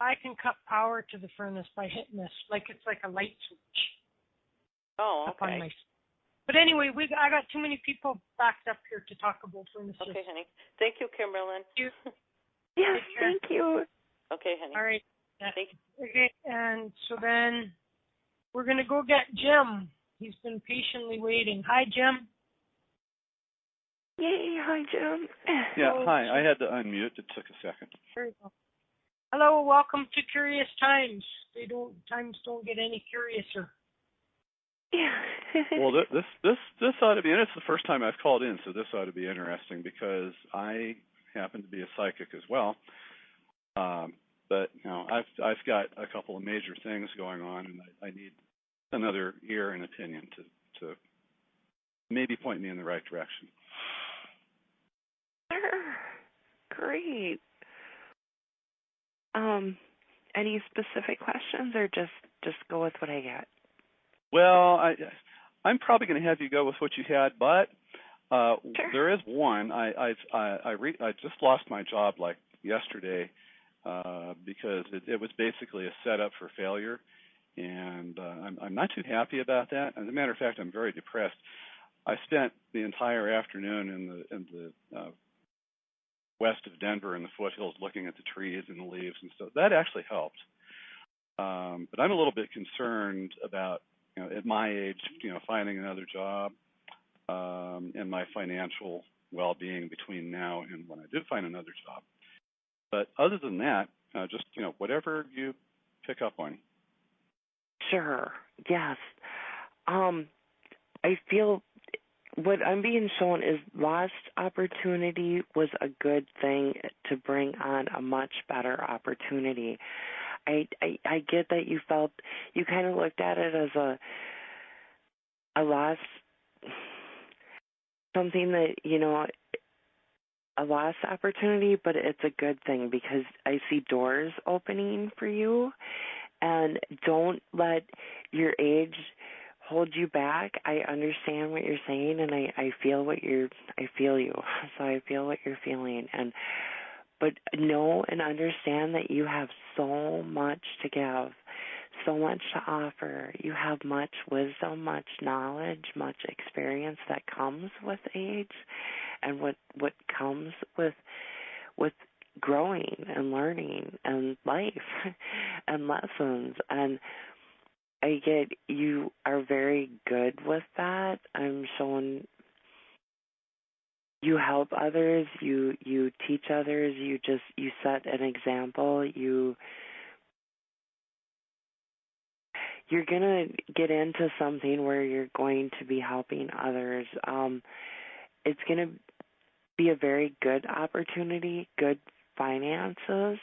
I can cut power to the furnace by hitting this, like it's like a light switch. Oh, okay. Up on my. But anyway, I got too many people backed up here to talk about furnaces. Okay, honey. Thank you, Kimberlyn. Yes, thank you. Okay, honey. All right. Thank you. Okay, and so then we're going to go get Jim. He's been patiently waiting. Hi, Jim. Yay, hi, Jim. Yeah, hi. I had to unmute. It took a second. There you go. Hello, welcome to Curious Times. Times don't get any curiouser. Yeah. Well, this ought to be, and it's the first time I've called in, so this ought to be interesting because I happen to be a psychic as well. But I've got a couple of major things going on, and I need another ear and opinion to maybe point me in the right direction. Sure. Great. Any specific questions, or just go with what I got? Well, I'm probably going to have you go with what you had, but Sure. There is one. I just lost my job like yesterday because it was basically a setup for failure, and I'm not too happy about that. As a matter of fact, I'm very depressed. I spent the entire afternoon in the west of Denver in the foothills looking at the trees and the leaves and stuff. That actually helped. But I'm a little bit concerned about, at my age, finding another job and my financial well-being between now and when I do find another job. But other than that, just, whatever you pick up on. Sure. Yes. I feel what I'm being shown is lost opportunity was a good thing to bring on a much better opportunity. I get that you felt, you kind of looked at it as a lost, something that, a lost opportunity, but it's a good thing because I see doors opening for you, and don't let your age hold you back. I understand what you're saying, and I feel you. So I feel what you're feeling, but know and understand that you have so much to give, so much to offer. You have much wisdom, much knowledge, much experience that comes with age, and what comes with growing and learning and life and lessons. And I get you are very good with that. I'm showing you help others, you teach others, you set an example. You're going to get into something where you're going to be helping others. It's going to be a very good opportunity, good finances,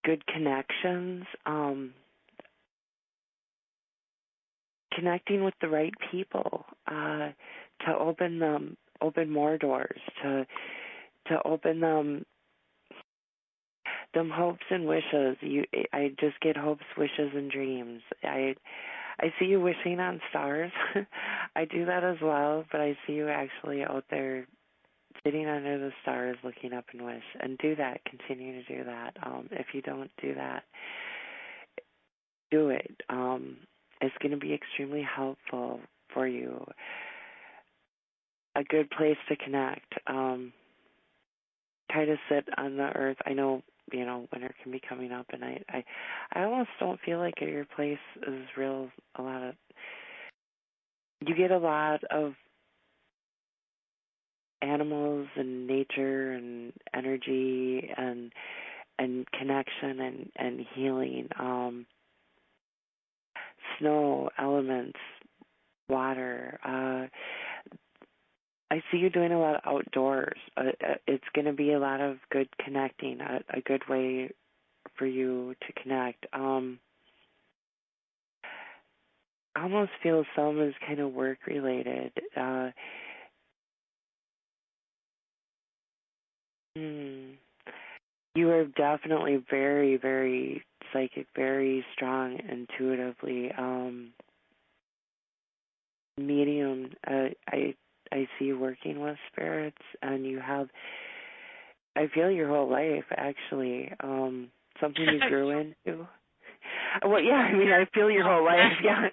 good connections, connecting with the right people, to open more doors, to open them hopes and wishes. I just get hopes, wishes, and dreams. I see you wishing on stars. I do that as well, but I see you actually out there sitting under the stars looking up and wish. And do that. Continue to do that. If you don't do that, do it. It's going to be extremely helpful for you. A good place to connect. Try to sit on the earth. I know, winter can be coming up, and I almost don't feel like your place is real. You get a lot of animals and nature and energy and connection and healing. Snow, elements, water. I see you doing a lot outdoors. It's going to be a lot of good connecting, a good way for you to connect. I almost feel some is kind of work related. You are definitely very, very psychic, very strong intuitively. Medium, I see you working with spirits, and you have, I feel your whole life, actually, something you grew into. Well, yeah, I mean, I feel your whole life, yeah.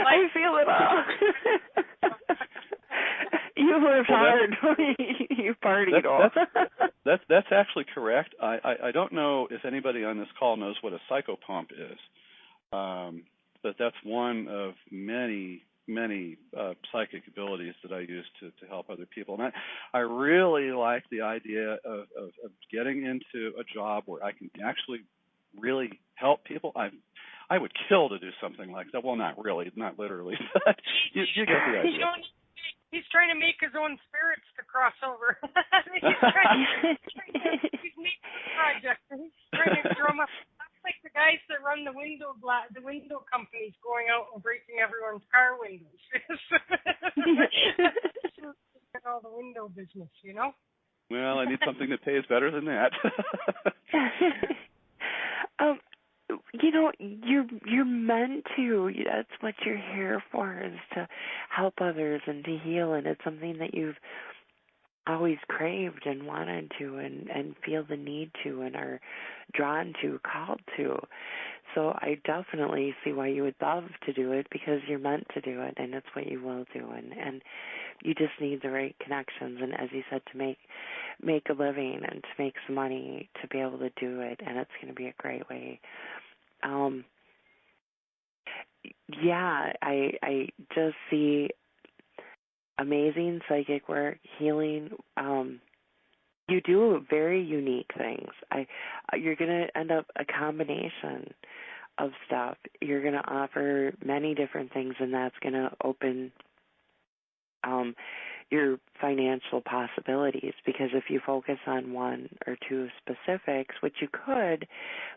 I feel it all. You lived hard. You partied all. That's actually correct. I don't know if anybody on this call knows what a psychopomp is, but that's one of many psychic abilities that I use to help other people. And I really like the idea of getting into a job where I can actually really help people. I would kill to do something like that. Well, not really, not literally, but you get the idea. He's trying to make his own spirits to cross over. He's making a project. He's trying to drum up. That's like the guys that run the window companies going out and breaking everyone's car windows. All the window business, you know? Well, I need something that pays better than that. You know, you're meant to. That's what you're here for, is to help others and to heal. And it's something that you've always craved and wanted to, and feel the need to, and are drawn to, called to. So I definitely see why you would love to do it, because you're meant to do it, and it's what you will do. And you just need the right connections, and as you said, to make a living and to make some money to be able to do it, and it's going to be a great way. I just see amazing psychic work, healing. You do very unique things. You're going to end up a combination of stuff. You're going to offer many different things, and that's going to open your financial possibilities, because if you focus on one or two specifics, which you could,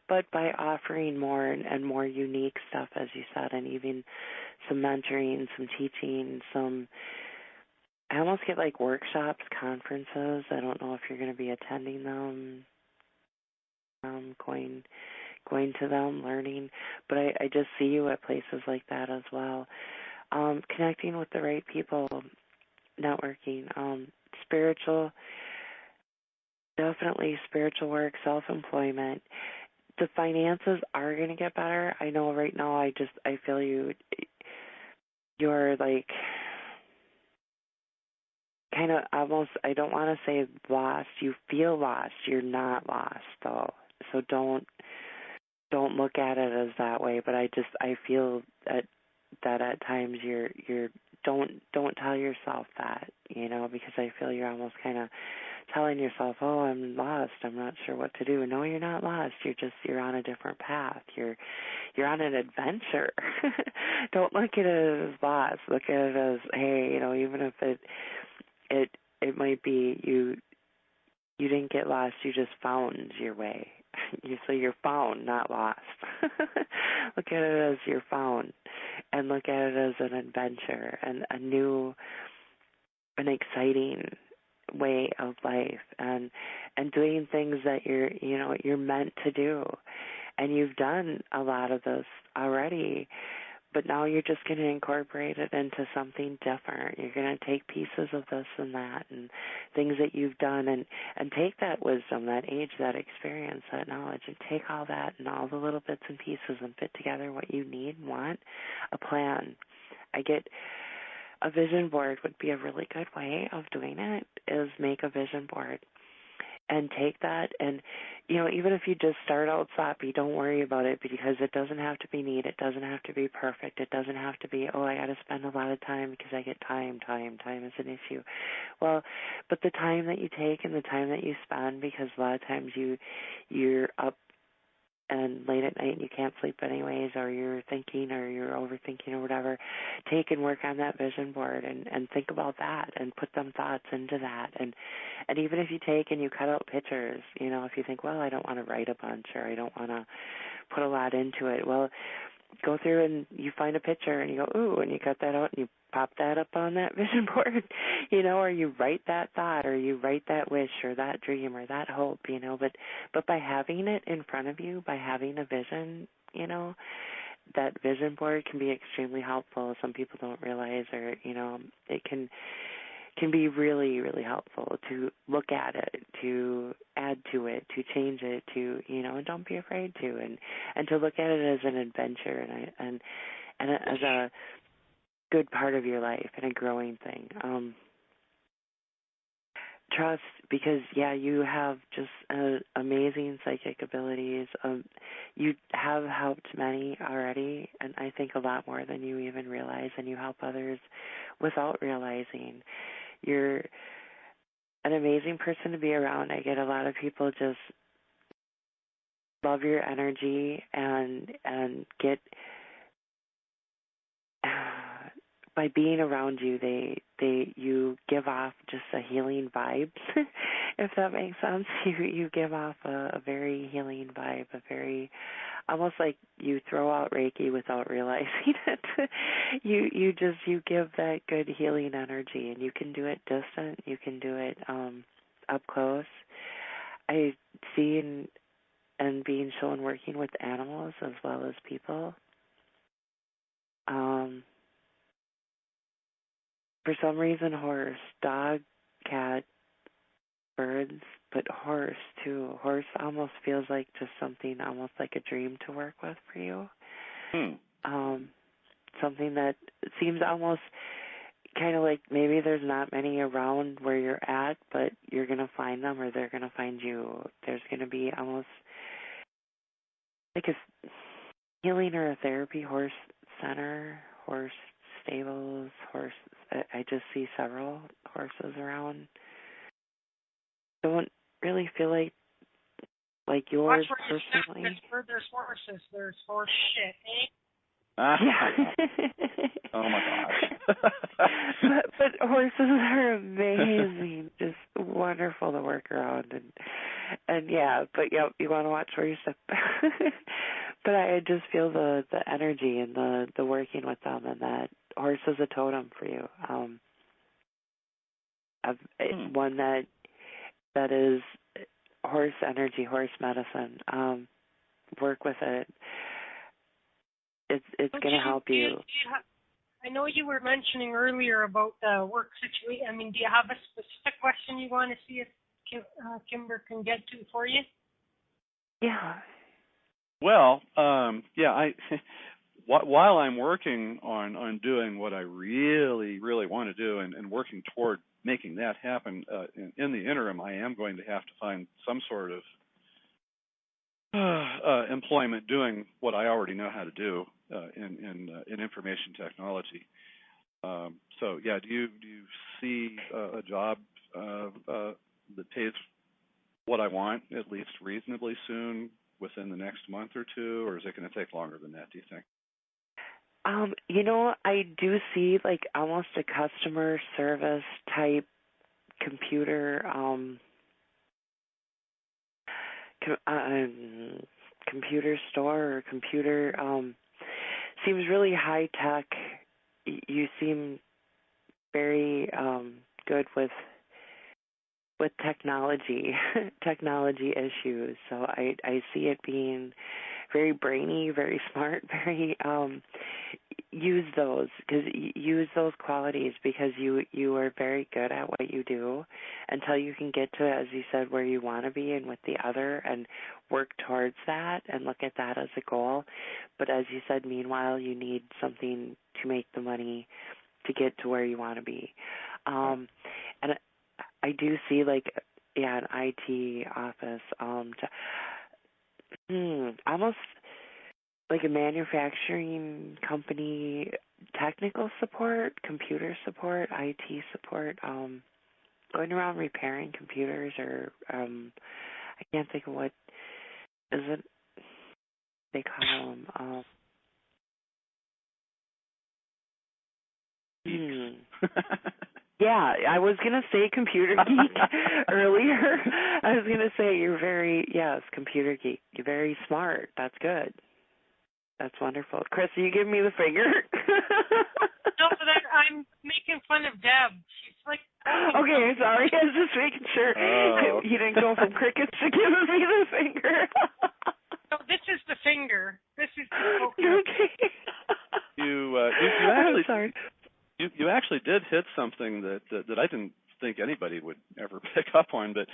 but by offering more and more unique stuff, as you said, and even some mentoring, some teaching, I almost get like workshops, conferences. I don't know if you're going to be attending them, going to them, learning, but I just see you at places like that as well. Connecting with the right people, networking, spiritual, definitely spiritual work, self-employment. The finances are going to get better. I know right now I feel you're like kind of almost, I don't want to say lost. You feel lost. You're not lost though. So don't look at it as that way, but I feel that at times you're don't tell yourself that, because I feel you're almost kind of telling yourself, oh, I'm lost, I'm not sure what to do. No, you're not lost. You're on a different path. You're on an adventure. Don't look at it as lost. Look at it as, hey, even if it might be you didn't get lost, you just found your way. So you're found, not lost. Look at it as you're found, and look at it as an adventure and an exciting way of life, and doing things that you're meant to do. And you've done a lot of this already, but now you're just going to incorporate it into something different. You're going to take pieces of this and that and things that you've done and take that wisdom, that age, that experience, that knowledge, and take all that and all the little bits and pieces and fit together what you need and want, a plan. I get a vision board would be a really good way of doing it, is make a vision board. And take that, and, even if you just start out sloppy, don't worry about it, because it doesn't have to be neat. It doesn't have to be perfect. It doesn't have to be, I got to spend a lot of time because I get time. Time is an issue. Well, but the time that you take and the time that you spend, because a lot of times you're up and late at night and you can't sleep anyways, or you're thinking or you're overthinking or whatever, take and work on that vision board and think about that and put them thoughts into that. And even if you take and you cut out pictures, if you think, well, I don't want to write a bunch or I don't want to put a lot into it, well, go through and you find a picture and you go, ooh, and you cut that out and you pop that up on that vision board, or you write that thought, or you write that wish, or that dream, or that hope, but by having it in front of you, by having a vision, that vision board can be extremely helpful. Some people don't realize, or it can be really, really helpful to look at it, to add to it, to change it, to and don't be afraid to, and to look at it as an adventure and as a good part of your life and a growing thing. Trust, because you have just amazing psychic abilities. You have helped many already, and I think a lot more than you even realize, and you help others without realizing. You're an amazing person to be around. I get a lot of people just love your energy and get by being around you, you give off just a healing vibe, if that makes sense. You give off a very healing vibe, a very almost like you throw out Reiki without realizing it. You give that good healing energy, and you can do it distant. You can do it up close. I see and being shown working with animals as well as people. For some reason, horse, dog, cat, birds, but horse too. Horse almost feels like just something almost like a dream to work with for you. Something that seems almost kind of like maybe there's not many around where you're at, but you're going to find them or they're going to find you. There's going to be almost like a healing or a therapy horse center, horse stables, horse. I just see several horses around. Don't really feel like yours personally. Where there's horses, there's horse shit, eh? Oh my gosh. but horses are amazing, just wonderful to work around, and you want to watch where you step. But I just feel the energy and the working with them, and that horse is a totem for you. One that is horse energy, horse medicine. Work with it. It's going to help you. I know you were mentioning earlier about the work situation. I mean, do you have a specific question you want to see if Kimber can get to for you? Yeah. Well, while I'm working on doing what I really, really want to do and working toward making that happen, in the interim, I am going to have to find some sort of employment doing what I already know how to do in information technology. Do you see a job that pays what I want at least reasonably soon within the next month or two, or is it going to take longer than that, do you think? I do see like almost a customer service type computer computer store or computer seems really high tech. You seem very good with technology issues. So I see it being very brainy, very smart, very use those qualities because you are very good at what you do until you can get to, as you said, where you want to be and with the other and work towards that and look at that as a goal. But as you said, meanwhile, you need something to make the money to get to where you want to be. And I do see an IT office, almost like a manufacturing company, technical support, computer support, IT support, going around repairing computers or I can't think of what is it they call them. Yeah, I was going to say computer geek earlier. I was going to say computer geek. You're very smart. That's good. That's wonderful. Chris, you give me the finger. No, that I'm making fun of Deb. She's like. Okay, sorry. I was just making sure you didn't go from crickets to giving me the finger. No, this is the finger. This is the poker. Okay. You actually sorry. You actually did hit something that I didn't think anybody would ever pick up on, but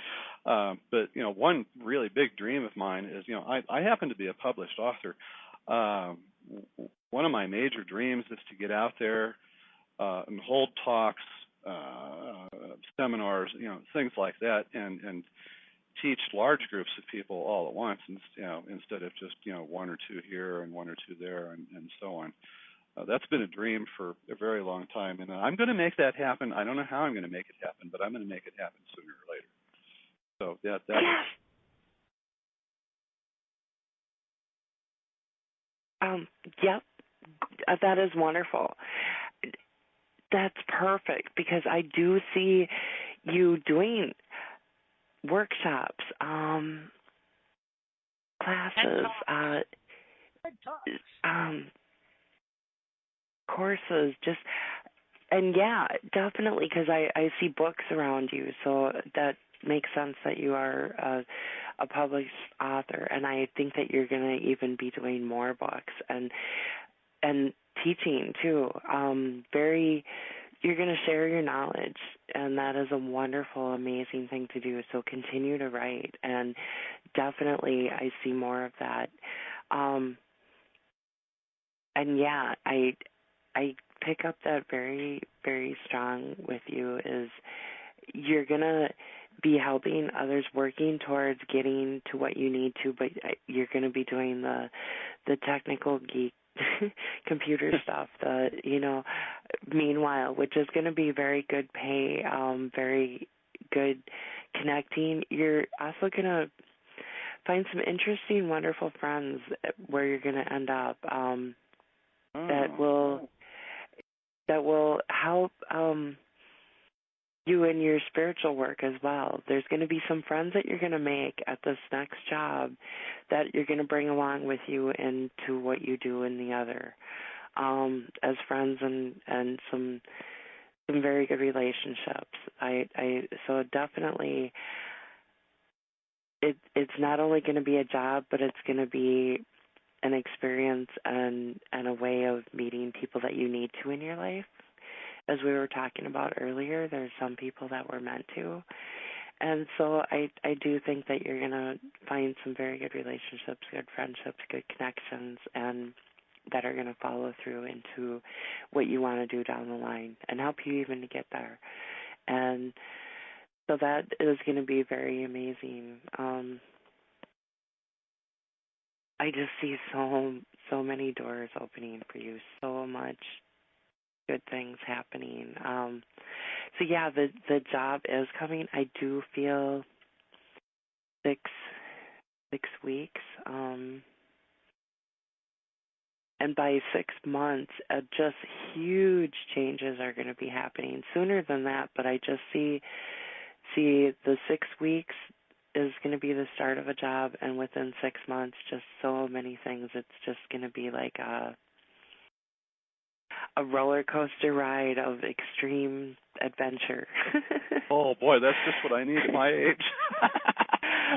one really big dream of mine is I happen to be a published author. One of my major dreams is to get out there and hold talks, seminars, things like that, and teach large groups of people all at once, instead of just one or two here and one or two there and so on. That's been a dream for a very long time, and I'm going to make that happen. I don't know how I'm going to make it happen, but I'm going to make it happen sooner or later. So that Yep, that is wonderful. That's perfect, because I do see you doing workshops, classes, courses, and yeah, definitely, because I see books around you, so that makes sense that you are a published author, and I think that you're going to even be doing more books and teaching too. You're going to share your knowledge, and that is a wonderful, amazing thing to do. So continue to write, and definitely I see more of that. And yeah, I pick up that very, very strong with you is you're going to be helping others, working towards getting to what you need to, but you're going to be doing the technical geek computer stuff, meanwhile, which is going to be very good pay, very good connecting. You're also going to find some interesting, wonderful friends where you're going to end up that will help you in your spiritual work as well. There's going to be some friends that you're going to make at this next job that you're going to bring along with you into what you do in the other, as friends and some very good relationships. So definitely it's not only going to be a job, but it's going to be an experience and a way of meeting people that you need to in your life. As we were talking about earlier, there's some people that we're meant to. And so I do think that you're going to find some very good relationships, good friendships, good connections, and that are going to follow through into what you want to do down the line and help you even to get there. And so that is going to be very amazing. I just see so many doors opening for you, so much good things happening. So yeah, the job is coming. I do feel 6 weeks, and by 6 months, just huge changes are going to be happening sooner than that. But I just see the 6 weeks is going to be the start of a job, and within 6 months, just so many things. It's just going to be like a roller coaster ride of extreme adventure. Oh boy, that's just what I need at my age.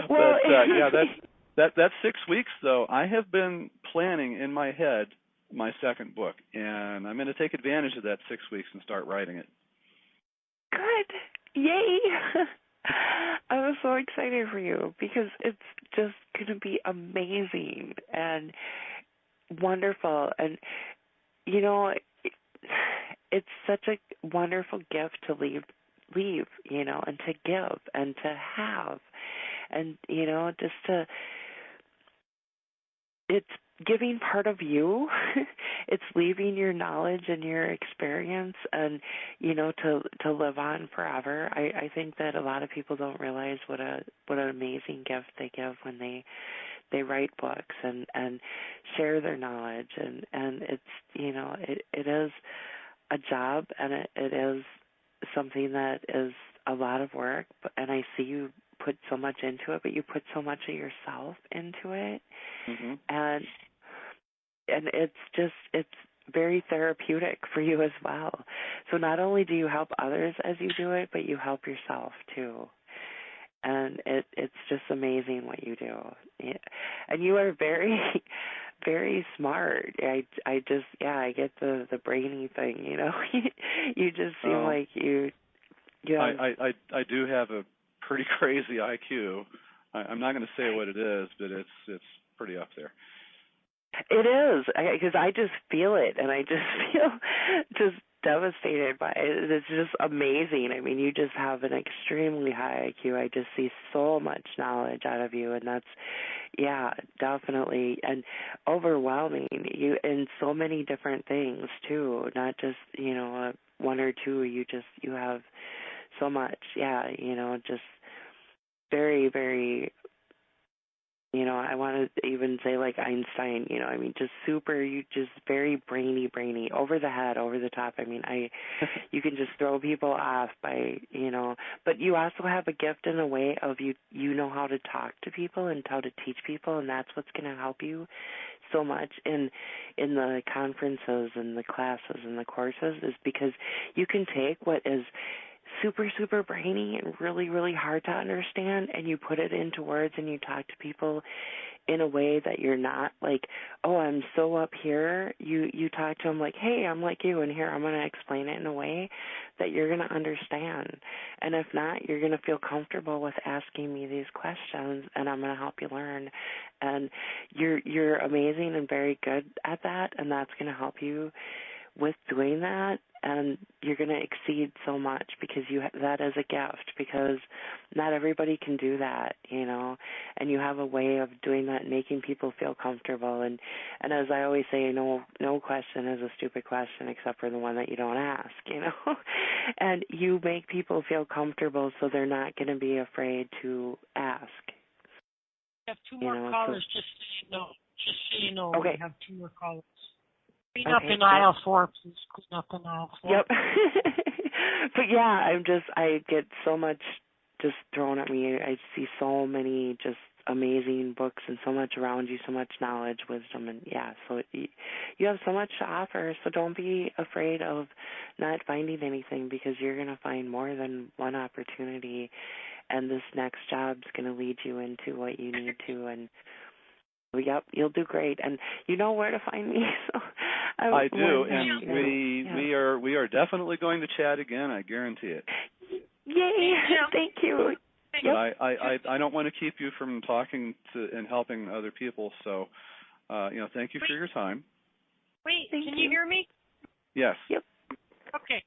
Well, but that 6 weeks though, I have been planning in my head my second book, and I'm going to take advantage of that 6 weeks and start writing it. Good. Yay. I'm so excited for you because it's just going to be amazing and wonderful. And, it's such a wonderful gift to leave, and to give and to have. And, it's giving part of you. It's leaving your knowledge and your experience and, to live on forever. I think that a lot of people don't realize what an amazing gift they give when they write books and share their knowledge. And it's, it is a job, and it is something that is a lot of work. And I see you put so much into it, but you put so much of yourself into it. Mm-hmm. And and it's very therapeutic for you as well. So not only do you help others as you do it, but you help yourself too. And it's just amazing what you do. Yeah. And you are very, very smart. I get the brainy thing, you know. You just seem like you have... I do have a pretty crazy IQ. I'm not going to say what it is, but it's pretty up there. It is, because I just feel it, and I just feel just devastated by it. It's just amazing. I mean, you just have an extremely high IQ. I just see so much knowledge out of you, and that's, yeah, definitely, and overwhelming. You in so many different things too, not just, you know, one or two. You have so much, yeah, you know, just very, very. You know, I want to even say like Einstein, you know, I mean, just super, you just very brainy, over the head, over the top. I mean, you can just throw people off by, you know, but you also have a gift in a way of you know how to talk to people and how to teach people, and that's what's going to help you so much in the conferences and the classes and the courses, is because you can take what is super, super brainy and really, really hard to understand, and you put it into words and you talk to people in a way that you're not like, oh, I'm so up here. You talk to them like, hey, I'm like you, and here I'm going to explain it in a way that you're going to understand. And if not, you're going to feel comfortable with asking me these questions, and I'm going to help you learn. And you're amazing and very good at that, and that's going to help you with doing that, and you're going to exceed so much because that is a gift, because not everybody can do that, you know, and you have a way of doing that and making people feel comfortable. And as I always say, no question is a stupid question except for the one that you don't ask, you know, and you make people feel comfortable so they're not going to be afraid to ask. We have two more callers, just so you know. Okay. We have two more callers. Clean up in aisle 4, please. Clean up in aisle 4. Yep. But yeah, I get so much just thrown at me. I see so many just amazing books and so much around you, so much knowledge, wisdom, and yeah, so you have so much to offer, so don't be afraid of not finding anything, because you're going to find more than one opportunity, and this next job's going to lead you into what you need to, and yep, you'll do great, and you know where to find me. So I do, and we are definitely going to chat again. I guarantee it. Yay! Thank you. But yep. I don't want to keep you from talking to and helping other people. So, thank you for your time. Wait, can you hear me? Yes. Yep. Okay.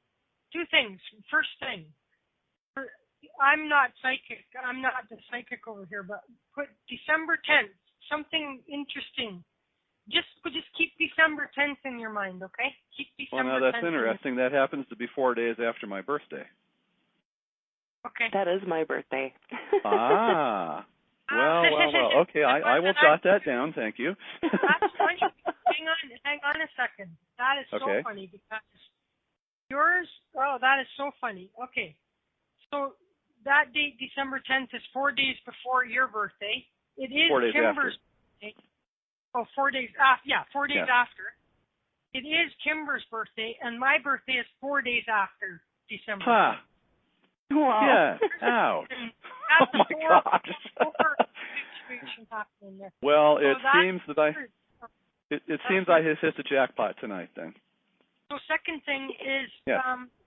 Two things. First thing, I'm not psychic. I'm not the psychic over here, but put December 10th. Something interesting. Just keep December 10th in your mind, okay? Keep December 10th. Well, now that's interesting. That happens to be 4 days after my birthday. Okay. That is my birthday. Ah. Well. Okay, I will jot that down. Thank you. That's funny. Hang on a second. That is so funny, because yours, that is so funny. Okay. So that date, December 10th, is 4 days before your birthday. It is 4 days Kimber's birthday. Oh, 4 days after. Yeah, 4 days after. It is Kimber's birthday, and my birthday is 4 days after December. Huh. Wow. Yeah. Ouch. Oh my gosh. Well, it seems that it seems I have hit the jackpot tonight then. So second thing is,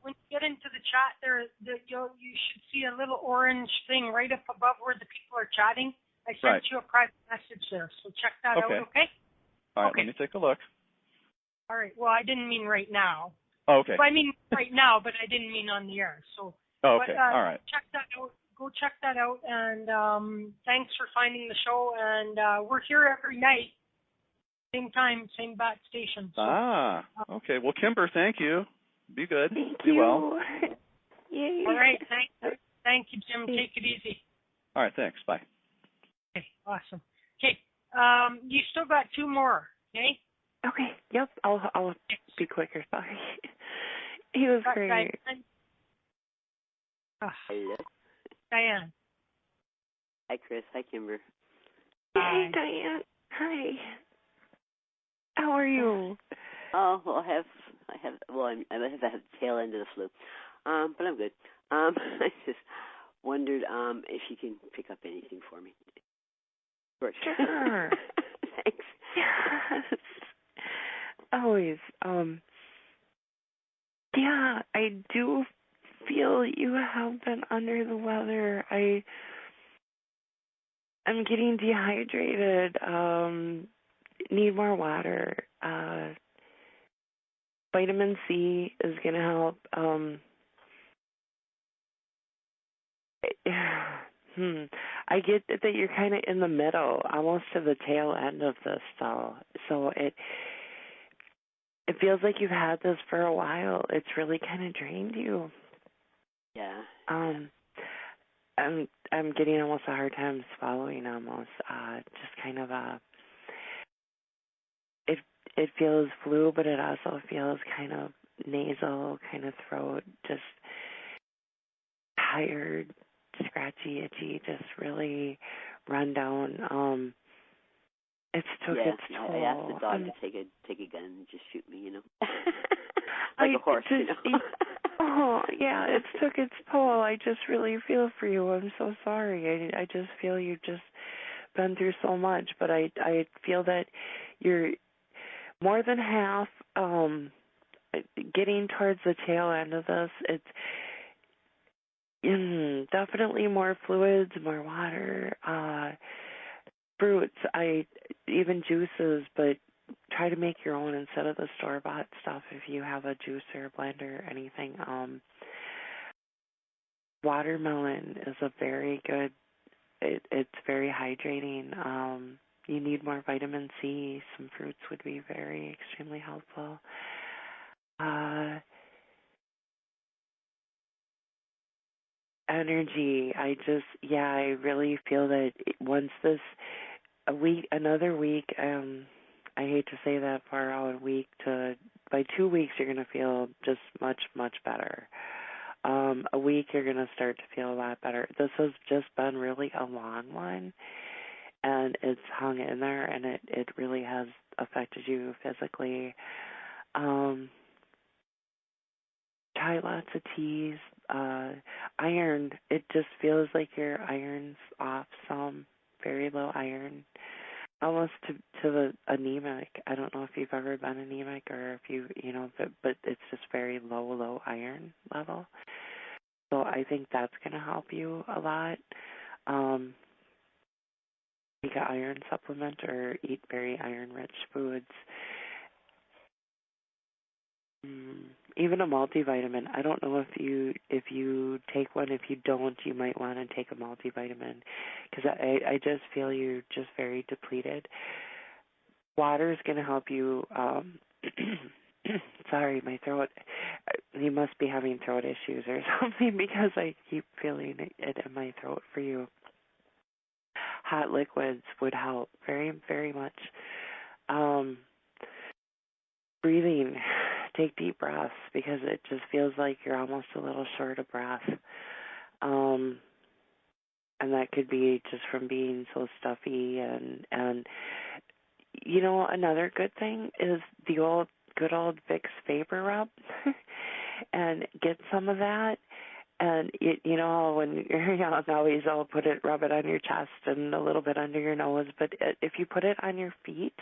when you get into the chat there, you should see a little orange thing right up above where the people are chatting. I sent you a private message there, so check that out, okay? All right, let me take a look. All right, well, I didn't mean right now. Oh, okay. Well, I mean right now, but I didn't mean on the air. So, all right. Check that out. Go check that out, and thanks for finding the show. And we're here every night, same time, same bat station. So, okay. Well, Kimber, thank you. Be good. Thank Be you. well. Yay. All right, thank you, Jim. Take it easy. All right, thanks. Bye. Okay, awesome. Okay, you still got two more, okay? Okay, yep, I'll be quicker, sorry. He was great. Hello. Diane. Hi, Chris. Hi, Kimber. Hey, Diane. Hi. How are you? Oh, well, I have the tail end of the flu, but I'm good. I just wondered if you can pick up anything for me. Sure. Thanks. Yes. Always. Yeah, I do feel you have been under the weather. I'm getting dehydrated. Need more water. Vitamin C is gonna help. I get that you're kind of in the middle, almost to the tail end of this, though. So it feels like you've had this for a while. It's really kind of drained you. Yeah. I'm getting almost a hard time swallowing. Almost, just kind of It feels flu, but it also feels kind of nasal, kind of throat, just tired, scratchy, itchy, just really run down. It's took its toll. I asked the dog to take a gun and just shoot me, like a horse, Oh, yeah, it's took its toll. I just really feel for you. I'm so sorry. I just feel you've just been through so much, but I feel that you're more than half getting towards the tail end of this. It's definitely more fluids, more water, fruits, even juices, but try to make your own instead of the store-bought stuff if you have a juicer, blender, anything. Watermelon is a very good, it's very hydrating. You need more vitamin C. Some fruits would be extremely helpful. Energy. I really feel that once another week, I hate to say that far out, by 2 weeks you're going to feel just much, much better. A week you're going to start to feel a lot better. This has just been really a long one, and it's hung in there, and it really has affected you physically. Try lots of teas. Iron, it just feels like your iron's off some, very low iron, almost to the anemic. I don't know if you've ever been anemic or if but it's just very low iron level. So I think that's going to help you a lot. Take an iron supplement or eat very iron-rich foods. Even a multivitamin. I don't know if you take one. If you don't, you might want to take a multivitamin because I just feel you're just very depleted. Water is going to help you. Sorry, my throat. You must be having throat issues or something because I keep feeling it in my throat for you. Hot liquids would help very, very much. Breathing. Take deep breaths because it just feels like you're almost a little short of breath. And that could be just from being so stuffy and another good thing is the good old Vicks Vapor Rub and get some of that. And when you're young, always rub it on your chest and a little bit under your nose. But if you put it on your feet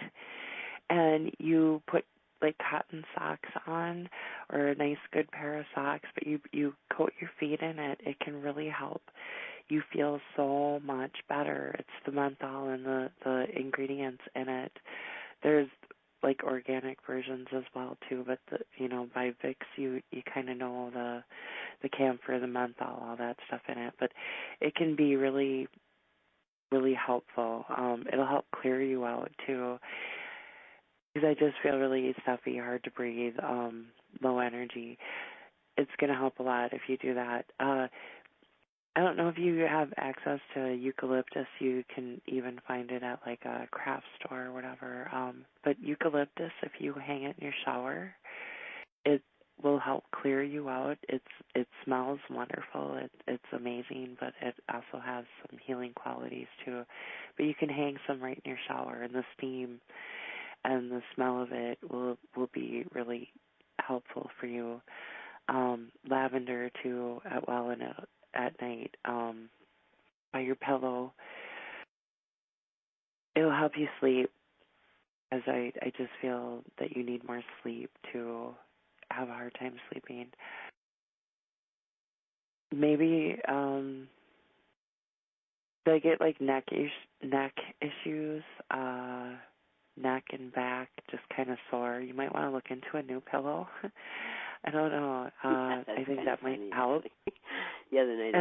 and you put like cotton socks on or a nice good pair of socks, but you coat your feet in it, it can really help you feel so much better. It's the menthol and the ingredients in it. There's like organic versions as well too, but by Vicks you kind of know the camphor, the menthol, all that stuff in it. But it can be really, really helpful. It'll help clear you out too. Because I just feel really stuffy, hard to breathe, low energy. It's going to help a lot if you do that. I don't know if you have access to eucalyptus. You can even find it at like a craft store or whatever. But eucalyptus, if you hang it in your shower, it will help clear you out. It smells wonderful. It's amazing, but it also has some healing qualities too. But you can hang some right in your shower in the steam. the smell of it will be really helpful for you. Lavender too, at night, by your pillow. It'll help you sleep, as I just feel that you need more sleep to have a hard time sleeping. Maybe I get like neck issues, neck and back, just kind of sore. You might want to look into a new pillow. I don't know. I think that might help. The other night,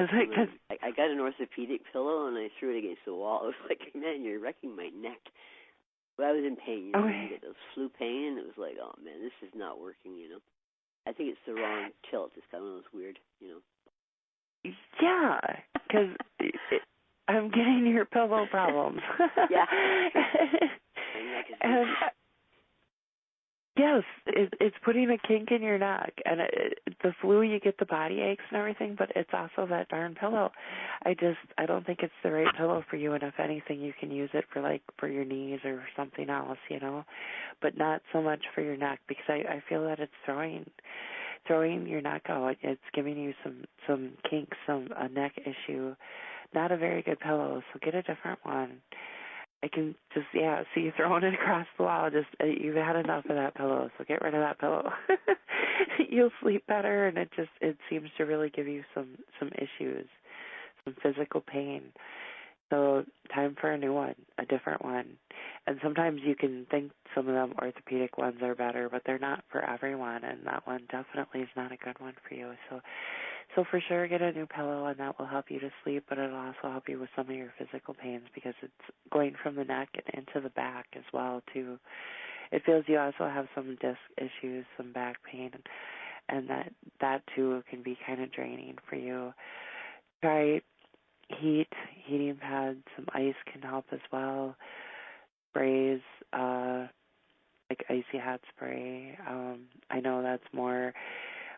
I got an orthopedic pillow and I threw it against the wall. It was like, man, you're wrecking my neck. But I was in pain. You know, you get those flu pain, and it was like, oh man, this is not working. You know, I think it's the wrong tilt. It's kind of one of those weird, you know. Yeah, because I'm getting your pillow problems. Yeah. And yes, it's putting a kink in your neck, and the flu, you get the body aches and everything, but it's also that darn pillow. I don't think it's the right pillow for you, and if anything, you can use it for your knees or something else, you know, but not so much for your neck, because I feel that it's throwing your neck out. It's giving you some kinks, a neck issue. Not a very good pillow, so get a different one. I can just, see you throwing it across the wall. You've had enough of that pillow, so get rid of that pillow. You'll sleep better, and it seems to really give you some issues, some physical pain. So time for a new one, a different one. And sometimes you can think some of them orthopedic ones are better, but they're not for everyone, and that one definitely is not a good one for you. So for sure, get a new pillow, and that will help you to sleep, but it'll also help you with some of your physical pains, because it's going from the neck and into the back as well, too. It feels you also have some disc issues, some back pain, and that too, can be kind of draining for you. Try heating pads, some ice can help as well. Sprays, like icy hot spray. I know that's more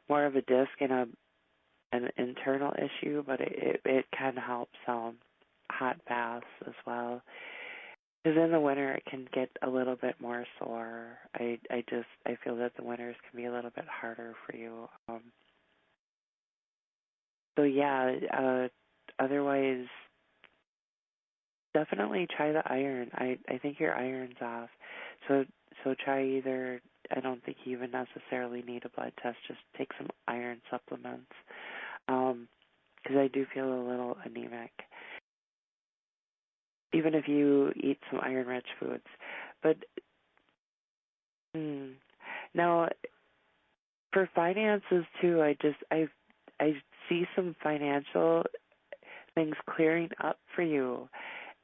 of a disc and an internal issue, but it can help some hot baths as well. Because in the winter it can get a little bit more sore. I feel that the winters can be a little bit harder for you. Otherwise, definitely try the iron. I think your iron's off. So try either. I don't think you even necessarily need a blood test. Just take some iron supplements. Because I do feel a little anemic, even if you eat some iron-rich foods. But now, for finances too, I see some financial things clearing up for you.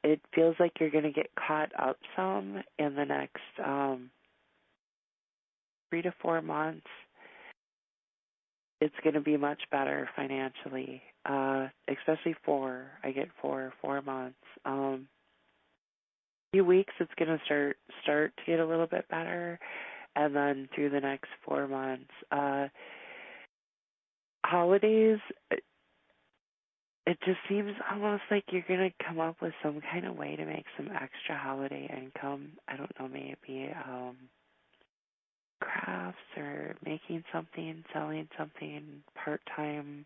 It feels like you're going to get caught up some in the next 3 to 4 months. It's going to be much better financially, especially 4. I get 4 months. Few weeks, it's going to start to get a little bit better, and then through the next 4 months. Holidays, it just seems almost like you're going to come up with some kind of way to make some extra holiday income. I don't know, maybe crafts or making something, selling something, part-time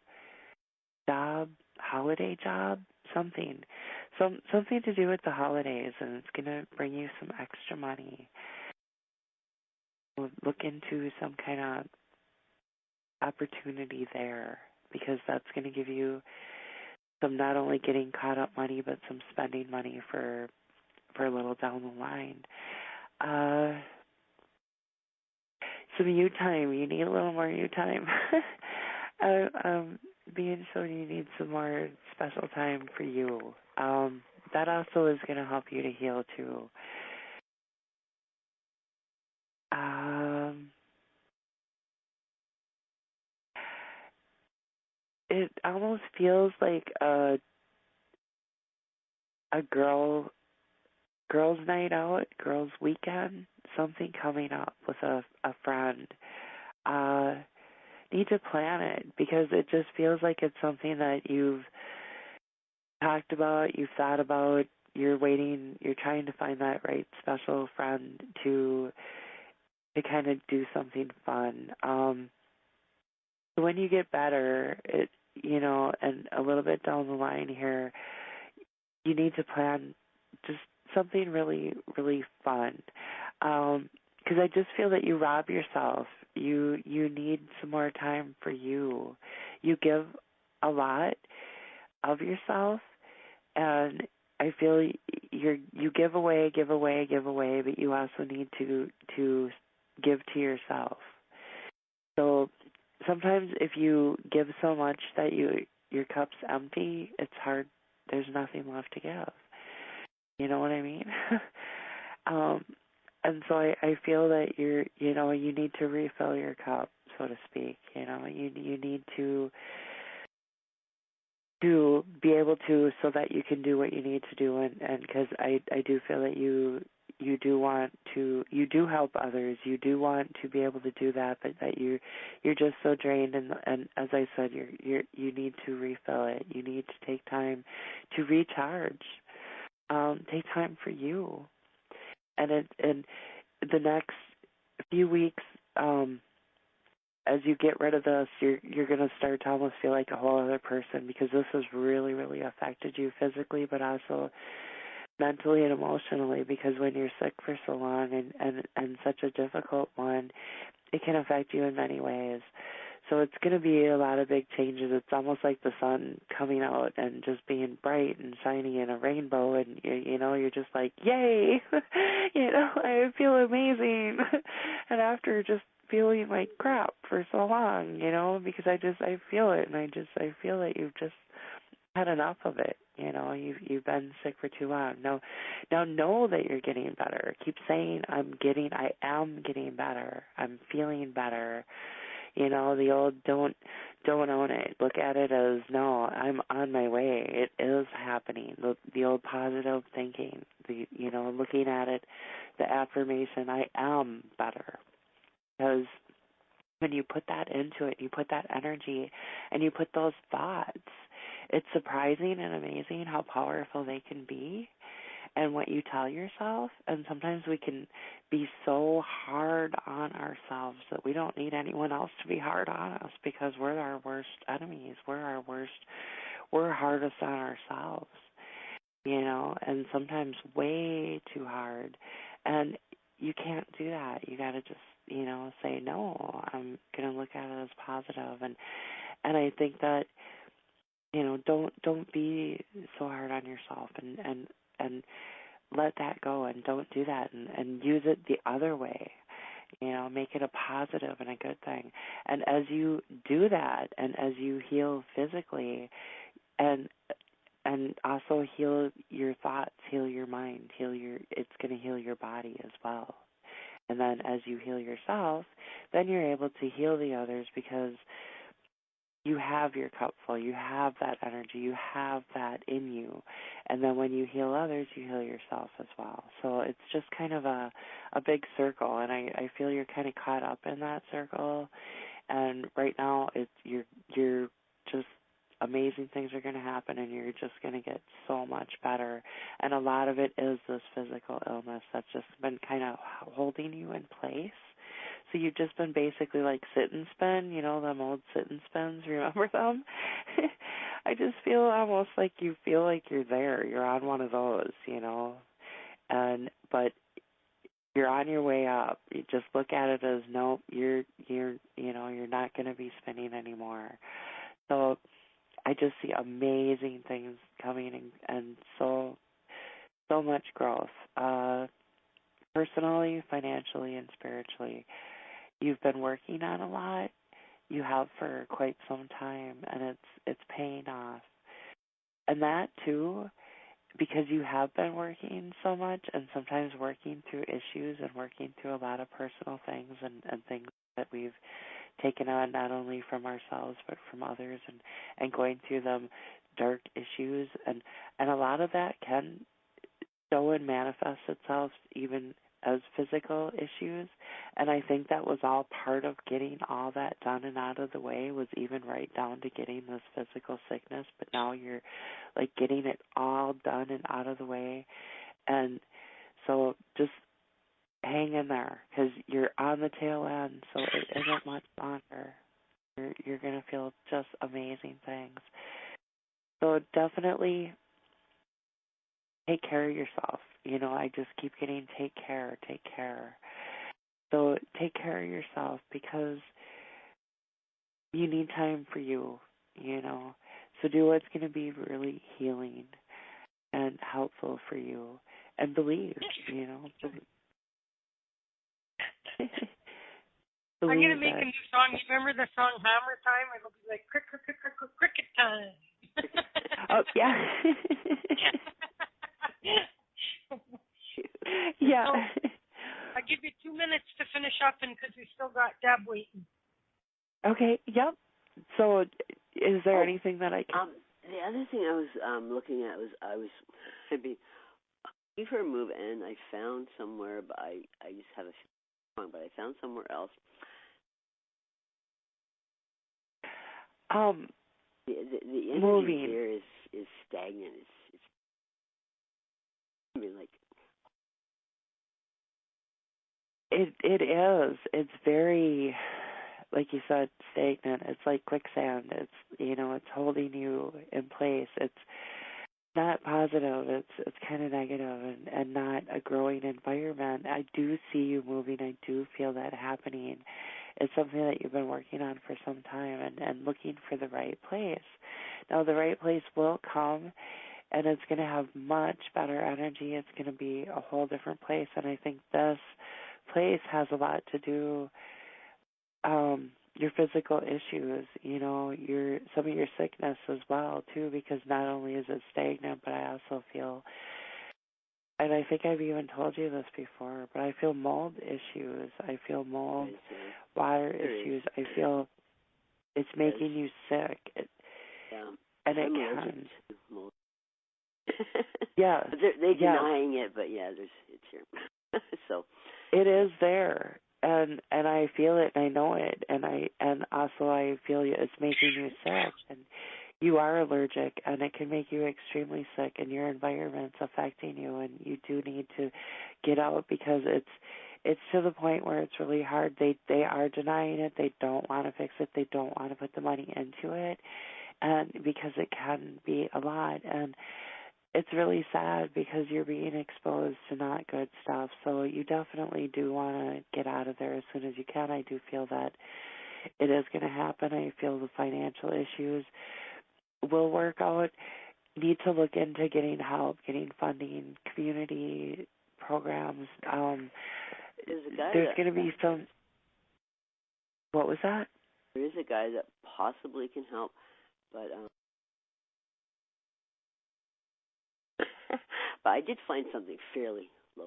job, holiday job, something to do with the holidays, and it's going to bring you some extra money. We'll look into some kind of opportunity there, because that's going to give you some not only getting caught up money, but some spending money for a little down the line. Some you time. You need a little more you time. Being so you need some more special time for you. That also is going to help you to heal too. It almost feels like a girls' night out, girls' weekend, something coming up with a friend. Need to plan it, because it just feels like it's something that you've talked about, you've thought about, you're waiting, you're trying to find that right special friend to kind of do something fun. When you get better, and a little bit down the line here, you need to plan just something really, really fun. Because I just feel that you rob yourself. You need some more time for you. You give a lot of yourself, and I feel you give away, but you also need to give to yourself. So sometimes if you give so much that your cup's empty, it's hard. There's nothing left to give. You know what I mean? And so I feel that you need to refill your cup, so to speak. You need to be able to, so that you can do what you need to do, and because I do feel that you do help others, you do want to be able to do that, but that you're just so drained, and as I said, you need to refill it. You need to take time to recharge. Take time for you, and the next few weeks, as you get rid of this, you're going to start to almost feel like a whole other person, because this has really, really affected you physically, but also mentally and emotionally, because when you're sick for so long and such a difficult one, it can affect you in many ways. So it's going to be a lot of big changes. It's almost like the sun coming out and just being bright and shiny in a rainbow, and you're just like, yay, I feel amazing. And after just feeling like crap for so long, because I feel it, and I feel that you've just had enough of it. You've been sick for too long. Now know that you're getting better. Keep saying, I am getting better. I'm feeling better. The old don't own it. Look at it as, no, I'm on my way. It is happening. The old positive thinking, looking at it, the affirmation, I am better. Because when you put that into it, you put that energy, and you put those thoughts, it's surprising and amazing how powerful they can be, and what you tell yourself. And sometimes we can be so hard on ourselves that we don't need anyone else to be hard on us, because we're our worst enemies. We're hardest on ourselves, and sometimes way too hard. And you can't do that. You got to just, say, no, I'm going to look at it as positive. And I think that, don't be so hard on yourself, and let that go, and don't do that, and use it the other way. Make it a positive and a good thing. And as you do that, and as you heal physically, and also heal your thoughts, heal your mind, it's going to heal your body as well. And then as you heal yourself, then you're able to heal the others, because you have your cup full, you have that energy, you have that in you. And then when you heal others, you heal yourself as well. So it's just kind of a big circle, and I feel you're kind of caught up in that circle. And right now, you're just, amazing things are going to happen, and you're just going to get so much better. And a lot of it is this physical illness that's just been kind of holding you in place. So you've just been basically like sit and spin, them old sit and spins, remember them? I just feel almost like you feel like you're there. You're on one of those, but you're on your way up. You just look at it as, nope, you're not going to be spinning anymore. So I just see amazing things coming, and so much growth, personally, financially, and spiritually. You've been working on a lot. You have for quite some time, and it's paying off. And that too, because you have been working so much, and sometimes working through issues and working through a lot of personal things and things that we've taken on, not only from ourselves but from others, and going through them dark issues, and a lot of that can show and manifest itself even as physical issues. And I think that was all part of getting all that done and out of the way, was even right down to getting this physical sickness. But now you're like getting it all done and out of the way. And so just hang in there, because you're on the tail end, so it isn't much longer. You're going to feel just amazing things. So definitely take care of yourself. You know, I just keep getting take care. So take care of yourself, because you need time for you, you know. So do what's going to be really healing and helpful for you. And believe, you know. I'm going to make a new song. You remember the song Hammer Time? It'll be like cricket time. Oh, yeah. Yeah. So, I'll give you 2 minutes to finish up, and because we still got Deb waiting. Okay, yep. So is there anything that I can... the other thing I was looking at was leave her move in. I found somewhere, but I just have a song, but I found somewhere else. The energy moving here is stagnant. It's I mean, like, it is. It's very, like you said, stagnant. It's like quicksand. It's, you know, it's holding you in place. It's not positive. It's kind of negative and not a growing environment. I do see you moving. I do feel that happening. It's something that you've been working on for some time and looking for the right place. Now, the right place will come, and it's going to have much better energy. It's going to be a whole different place, and I think this place has a lot to do your physical issues, you know, some of your sickness as well, too, because not only is it stagnant, but I also feel, and I think I've even told you this before, but I feel mold issues. I feel mold, water issues. I feel it's making you sick. And it can. Yeah. They're denying it, but yeah, it's here. So it is there. And I feel it, and I know it, and also I feel it's making you sick, and you are allergic, and it can make you extremely sick, and your environment's affecting you, and you do need to get out, because it's to the point where it's really hard. They are denying it. They don't want to fix it. They don't want to put the money into it, and because it can be a lot, and it's really sad because you're being exposed to not good stuff. So you definitely do want to get out of there as soon as you can. I do feel that it is going to happen. I feel the financial issues will work out. Need to look into getting help, getting funding, community programs. There's going to be some... What was that? There is a guy that possibly can help, but... But I did find something fairly low.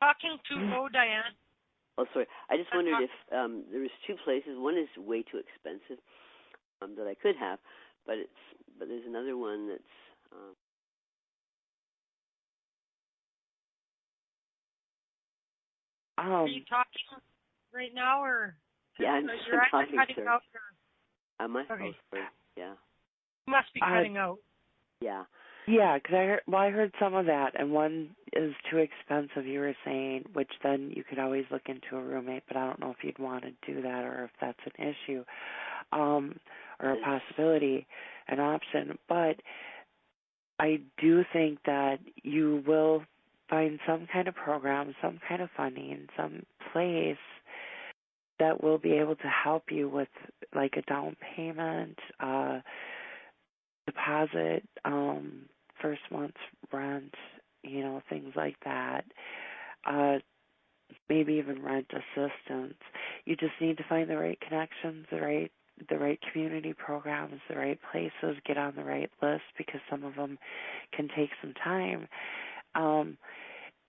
Talking too low, Diane. Oh, sorry. I just wondered if there was two places. One is way too expensive that I could have, but there's another one that's. Are you talking right now, or? Yeah, I'm talking. Cutting out. I must. Okay. Oh, sorry. Yeah. You must be cutting out. Yeah. Yeah, because I heard some of that, and one is too expensive, you were saying, which then you could always look into a roommate, but I don't know if you'd want to do that or if that's an issue or a possibility, an option. But I do think that you will find some kind of program, some kind of funding, some place that will be able to help you with like a down payment, deposit, first month's rent, you know, things like that. Maybe even rent assistance. You just need to find the right connections, the right community programs, the right places, get on the right list, because some of them can take some time.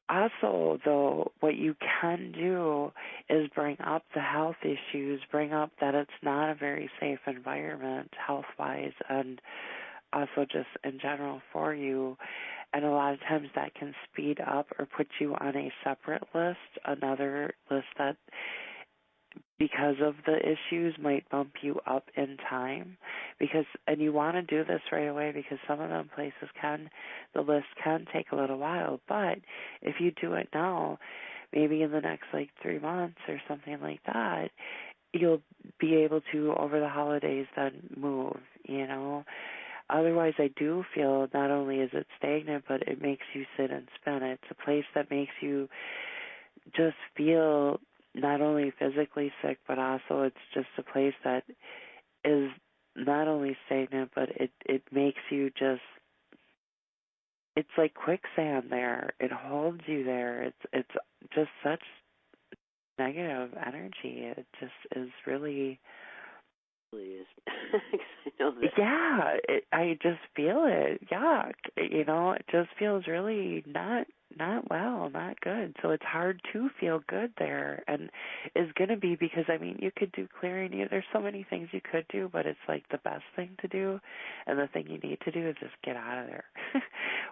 Also, though, what you can do is bring up the health issues, bring up that it's not a very safe environment health-wise, and also just in general for you. And a lot of times that can speed up or put you on a separate list, another list that, because of the issues, might bump you up in time. And you want to do this right away, because some of them places the list can take a little while. But if you do it now, maybe in the next 3 months or something like that, you'll be able to, over the holidays, then move, Otherwise, I do feel not only is it stagnant, but it makes you sit and spin. It's a place that makes you just feel not only physically sick, but also it's just a place that is not only stagnant, but it makes you just, it's like quicksand there. It holds you there. It's just such negative energy. It just is really... Is. I know that. Yeah, I just feel it. Yuck. It just feels really not well, not good. So it's hard to feel good there, and it's going to be because, you could do clearing. There's so many things you could do, but it's the best thing to do, and the thing you need to do is just get out of there,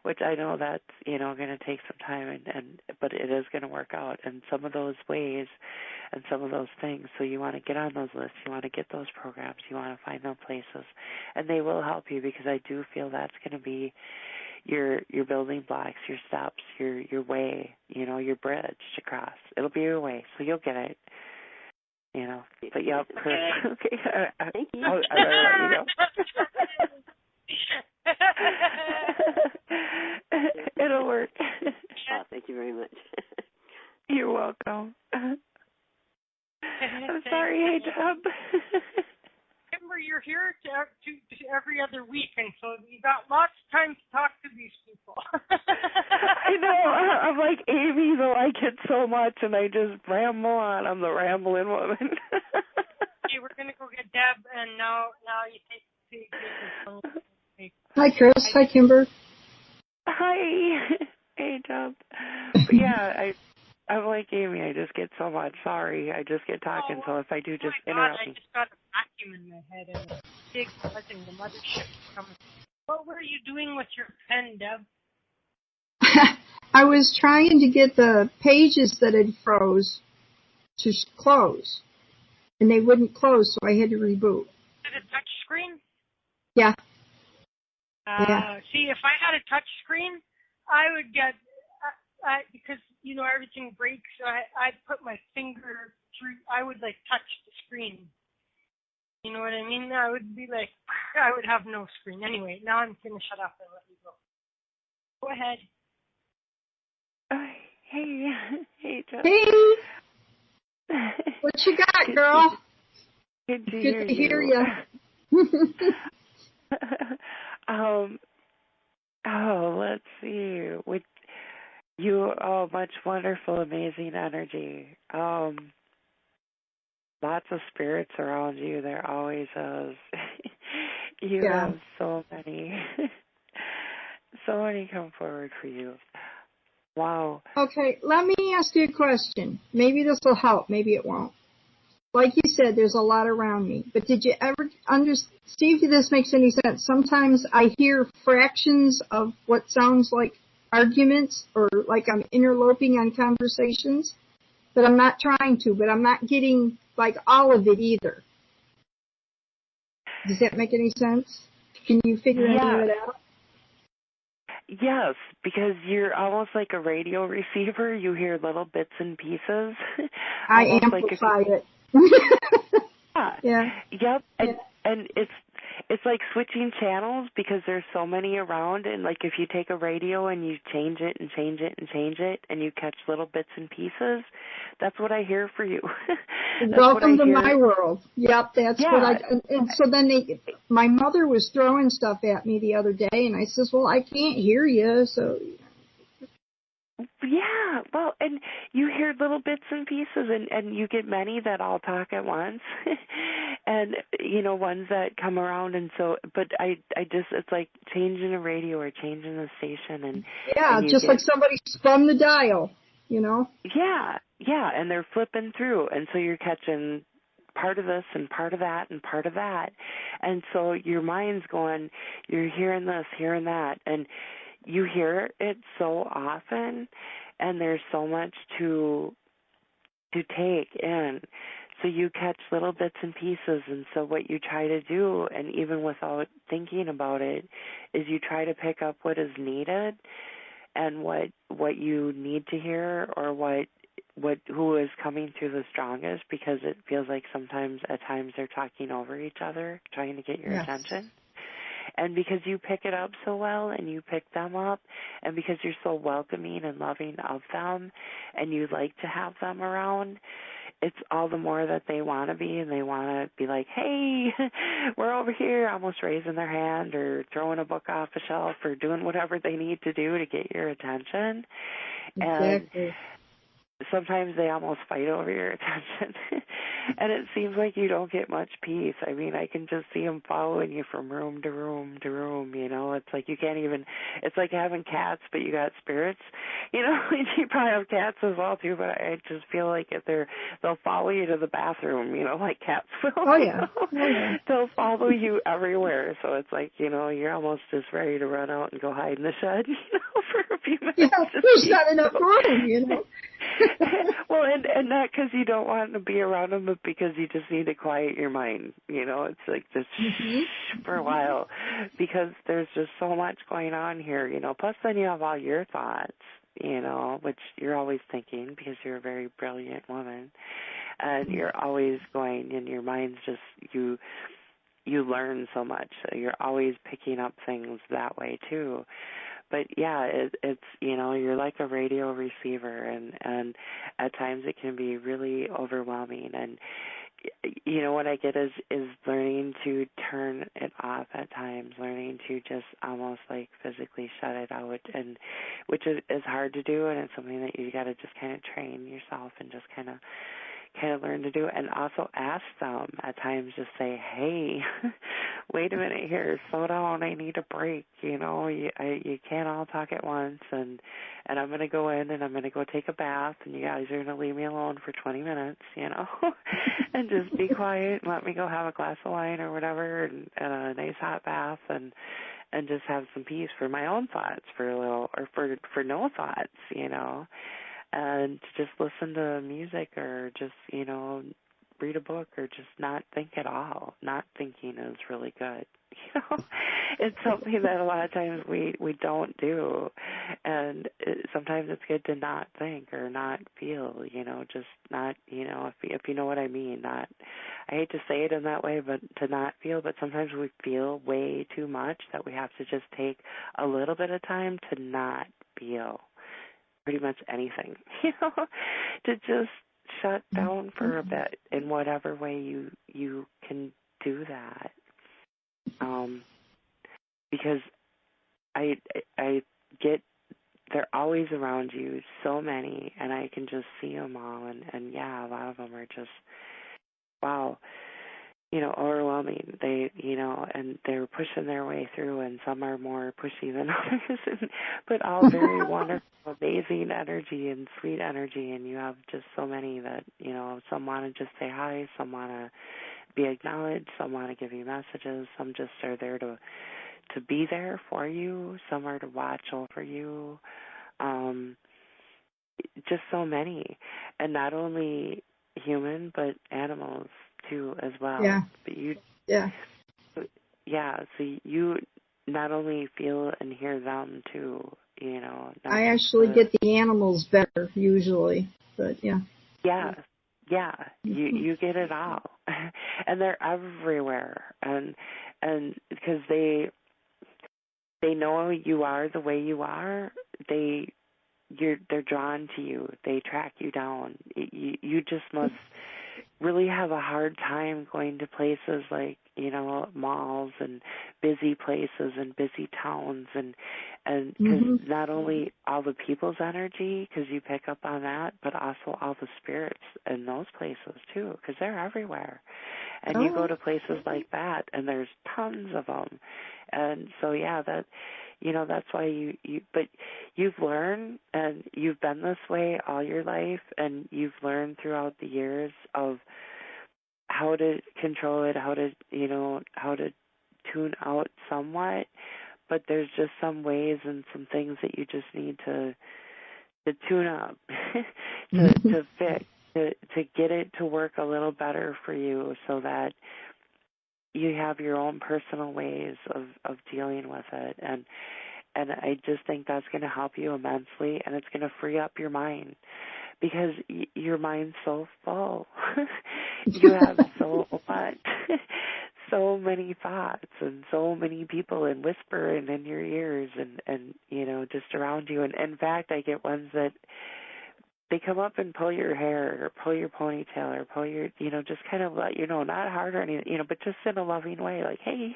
which I know that's, going to take some time, but it is going to work out in some of those ways and some of those things. So you want to get on those lists, you want to get those programs, you want to find those places, and they will help you, because I do feel that's going to be your building blocks, your steps, your way, your bridge to cross. It'll be your way, so you'll get it. But yeah, okay. Thank you. I'll let you go. It'll work. Oh, thank you very much. You're welcome. I'm sorry, hey, Deb. Kimber, you're here to every other week, and so you got lots of time to talk to these people. I know. I'm like Amy, though I get so much, and I just ramble on. I'm the rambling woman. Okay, we're gonna go get Deb, and now you take. Hi, Chris. Hi, Kimber. Hi. Hey, Deb. But yeah, I'm like Amy. I just get so much. Sorry, I just get talking. So if I do, just interrupt me. I just got a vacuum in my head and a big buzzing. The mothership coming. What were you doing with your pen, Deb? I was trying to get the pages that had froze to close, and they wouldn't close, so I had to reboot. Is it a touch screen? Yeah. See, if I had a touch screen, I would get, because, everything breaks, so I'd put my finger through, I would, touch the screen. You know what I mean? I would be I would have no screen. Anyway, now I'm going to shut up and let you go. Go ahead. Hey, Joe. Hey! What you got, girl? Good to hear you. Let's see. With you, much wonderful, amazing energy. Lots of spirits around you. There always is. You have so many. So many come forward for you. Wow. Okay, let me ask you a question. Maybe this will help. Maybe it won't. Like you said, there's a lot around me. But did you ever see if this makes any sense? Sometimes I hear fractions of what sounds like arguments, or like I'm interloping on conversations, but I'm not trying to, but I'm not getting all of it either. Does that make any sense? Can you figure any of it out? Yes, because you're almost like a radio receiver. You hear little bits and pieces. I amplify it. Yeah. Yep. And it's like switching channels, because there's so many around, and if you take a radio and you change it and change it and change it, and you catch little bits and pieces, that's what I hear for you. Welcome to my world. Yep, that's what and so then my mother was throwing stuff at me the other day, and I says, well, I can't hear you, so. Yeah, well, and you hear little bits and pieces, and you get many that all talk at once, and, ones that come around, and so, but I just, it's like changing a radio or changing the station, and. Yeah, and just like somebody spun the dial, Yeah, and they're flipping through, and so you're catching part of this and part of that and part of that. And so your mind's going, you're hearing this, hearing that, and you hear it so often, and there's so much to take in. So you catch little bits and pieces, and so what you try to do, and even without thinking about it, is you try to pick up what is needed and what you need to hear, or who is coming through the strongest, because it feels like at times they're talking over each other, trying to get your attention. And because you pick it up so well and you pick them up, and because you're so welcoming and loving of them and you like to have them around, it's all the more that they want to be, and they want to be like, hey, we're over here, almost raising their hand or throwing a book off a shelf or doing whatever they need to do to get your attention. Exactly. And sometimes they almost fight over your attention, and it seems like you don't get much peace. I mean, I can just see them following you from room to room to room, you know. It's like you can't even, it's like having cats, but you got spirits, you know. You probably have cats as well, too, but I just feel like they'll follow you to the bathroom, you know, like cats will. Oh, yeah. They'll follow you everywhere, so it's like, you know, you're almost just ready to run out and go hide in the shed, you know, for a few minutes. Yeah, there's not enough room, you know. Well, and not because you don't want to be around them, but because you just need to quiet your mind. You know, it's like just for a while, because there's just so much going on here. You know, plus then you have all your thoughts, you know, which you're always thinking because you're a very brilliant woman, and you're always going, and your mind's just you learn so much. So you're always picking up things that way too. But yeah, it's you know, you're like a radio receiver, and at times it can be really overwhelming. And you know what I get is learning to turn it off at times, learning to just almost like physically shut it out, and which is hard to do, and it's something that you got to just kind of train yourself and just kind of learn to do, and also ask them at times, just say, hey, wait a minute here, slow down, I need a break, you know, you can't all talk at once, and I'm going to go in and I'm going to go take a bath, and you guys are going to leave me alone for 20 minutes, you know, and just be quiet and let me go have a glass of wine or whatever, and a nice hot bath, and just have some peace for my own thoughts for a little, or for no thoughts, you know. And just listen to music, or just, you know, read a book, or just not think at all. Not thinking is really good. You know, it's something that a lot of times we don't do, and sometimes it's good to not think or not feel. You know, just not. You know, if you know what I mean. Not. I hate to say it in that way, but to not feel. But sometimes we feel way too much that we have to just take a little bit of time to not feel pretty much anything, you know, to just shut down for a bit in whatever way you can do that. Because I get, they're always around you, so many, and I can just see them all, and yeah, a lot of them are just, wow, you know, overwhelming. They, you know, and they're pushing their way through, and some are more pushy than others, but all very wonderful, amazing energy and sweet energy. And you have just so many that, you know, some want to just say hi, some want to be acknowledged, some want to give you messages, some just are there to be there for you, some are to watch over you. Just so many, and not only human but animals too as well. Yeah. But you, yeah. So you not only feel and hear them too, you know. I actually get the animals better usually, but yeah. Yeah. You get it all, and they're everywhere, and because they know you are the way you are, they're drawn to you. They track you down. You just must really have a hard time going to places like, you know, malls and busy places and busy towns, and because not only all the people's energy, because you pick up on that, but also all the spirits in those places too, because they're everywhere. And you go to places like that, and there's tons of them. And so, yeah, that, you know, that's why but you've learned, and you've been this way all your life, and you've learned throughout the years of how to control it, how to tune out somewhat, but there's just some ways and some things that you just need to tune up, to fix, to get it to work a little better for you, so that you have your own personal ways of dealing with it. And I just think that's going to help you immensely, and it's going to free up your mind, because your mind's so full. You have so much, so many thoughts, and so many people and whispering in your ears, and just around you. And in fact, I get ones that they come up and pull your hair, or pull your ponytail, or pull your, just kind of let you know, not hard or anything, but just in a loving way, like, hey,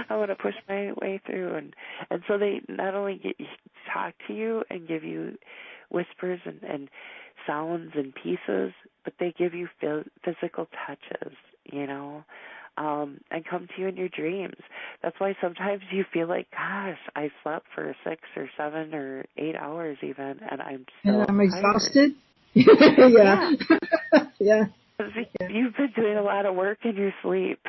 I want to push my way through. And so they not only talk to you and give you whispers and sounds and pieces, but they give you physical touches, and come to you in your dreams. That's why sometimes you feel like, gosh, I slept for 6 or 7 or 8 hours even, and I'm so I'm exhausted. Yeah. Yeah. You've been doing a lot of work in your sleep.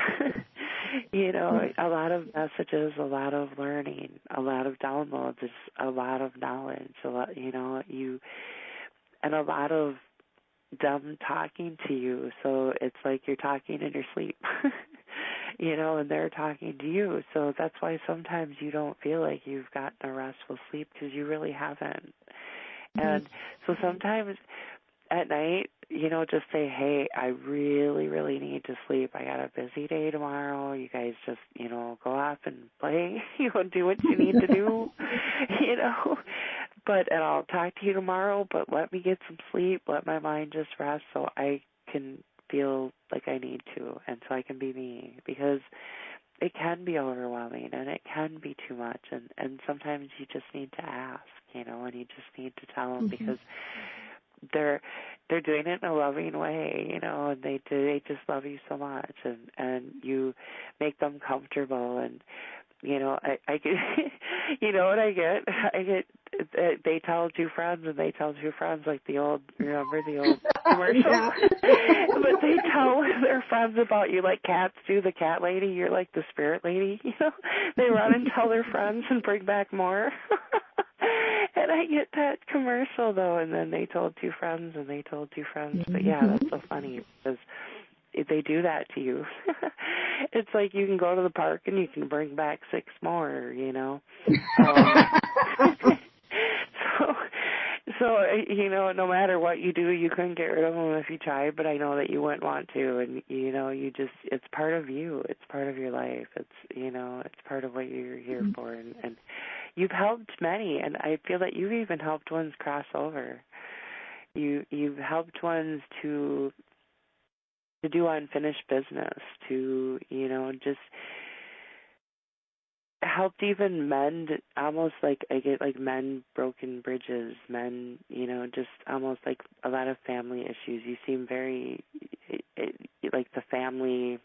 A lot of messages, a lot of learning, a lot of downloads, a lot of knowledge, a lot, and a lot of them talking to you. So it's like you're talking in your sleep, and they're talking to you. So that's why sometimes you don't feel like you've gotten a restful sleep, because you really haven't. And so sometimes at night, just say, hey, I really, really need to sleep. I got a busy day tomorrow. You guys just, go off and play, do what you need to do, and I'll talk to you tomorrow, but let me get some sleep. Let my mind just rest so I can feel like I need to, and so I can be me, because it can be overwhelming and it can be too much, and sometimes you just need to ask, and you just need to tell them, because they're doing it in a loving way, and they just love you so much, and you make them comfortable, and I get, what I get, they tell 2 friends, and they tell 2 friends, like remember the old commercial? Yeah. But they tell their friends about you like cats do, the cat lady, you're like the spirit lady, They run and tell their friends and bring back more. And I get that commercial, though, and then they told 2 friends, and they told 2 friends. But, yeah, that's so funny, because they do that to you. It's like you can go to the park and you can bring back 6 more, So, no matter what you do, you couldn't get rid of them if you tried, but I know that you wouldn't want to, and, it's part of you. It's part of your life. It's, it's part of what you're here for, and you've helped many, and I feel that you've even helped ones cross over. You've helped ones to do unfinished business, to, just helped even mend, almost like I get like mend broken bridges, mend, just almost like a lot of family issues. You seem very like the family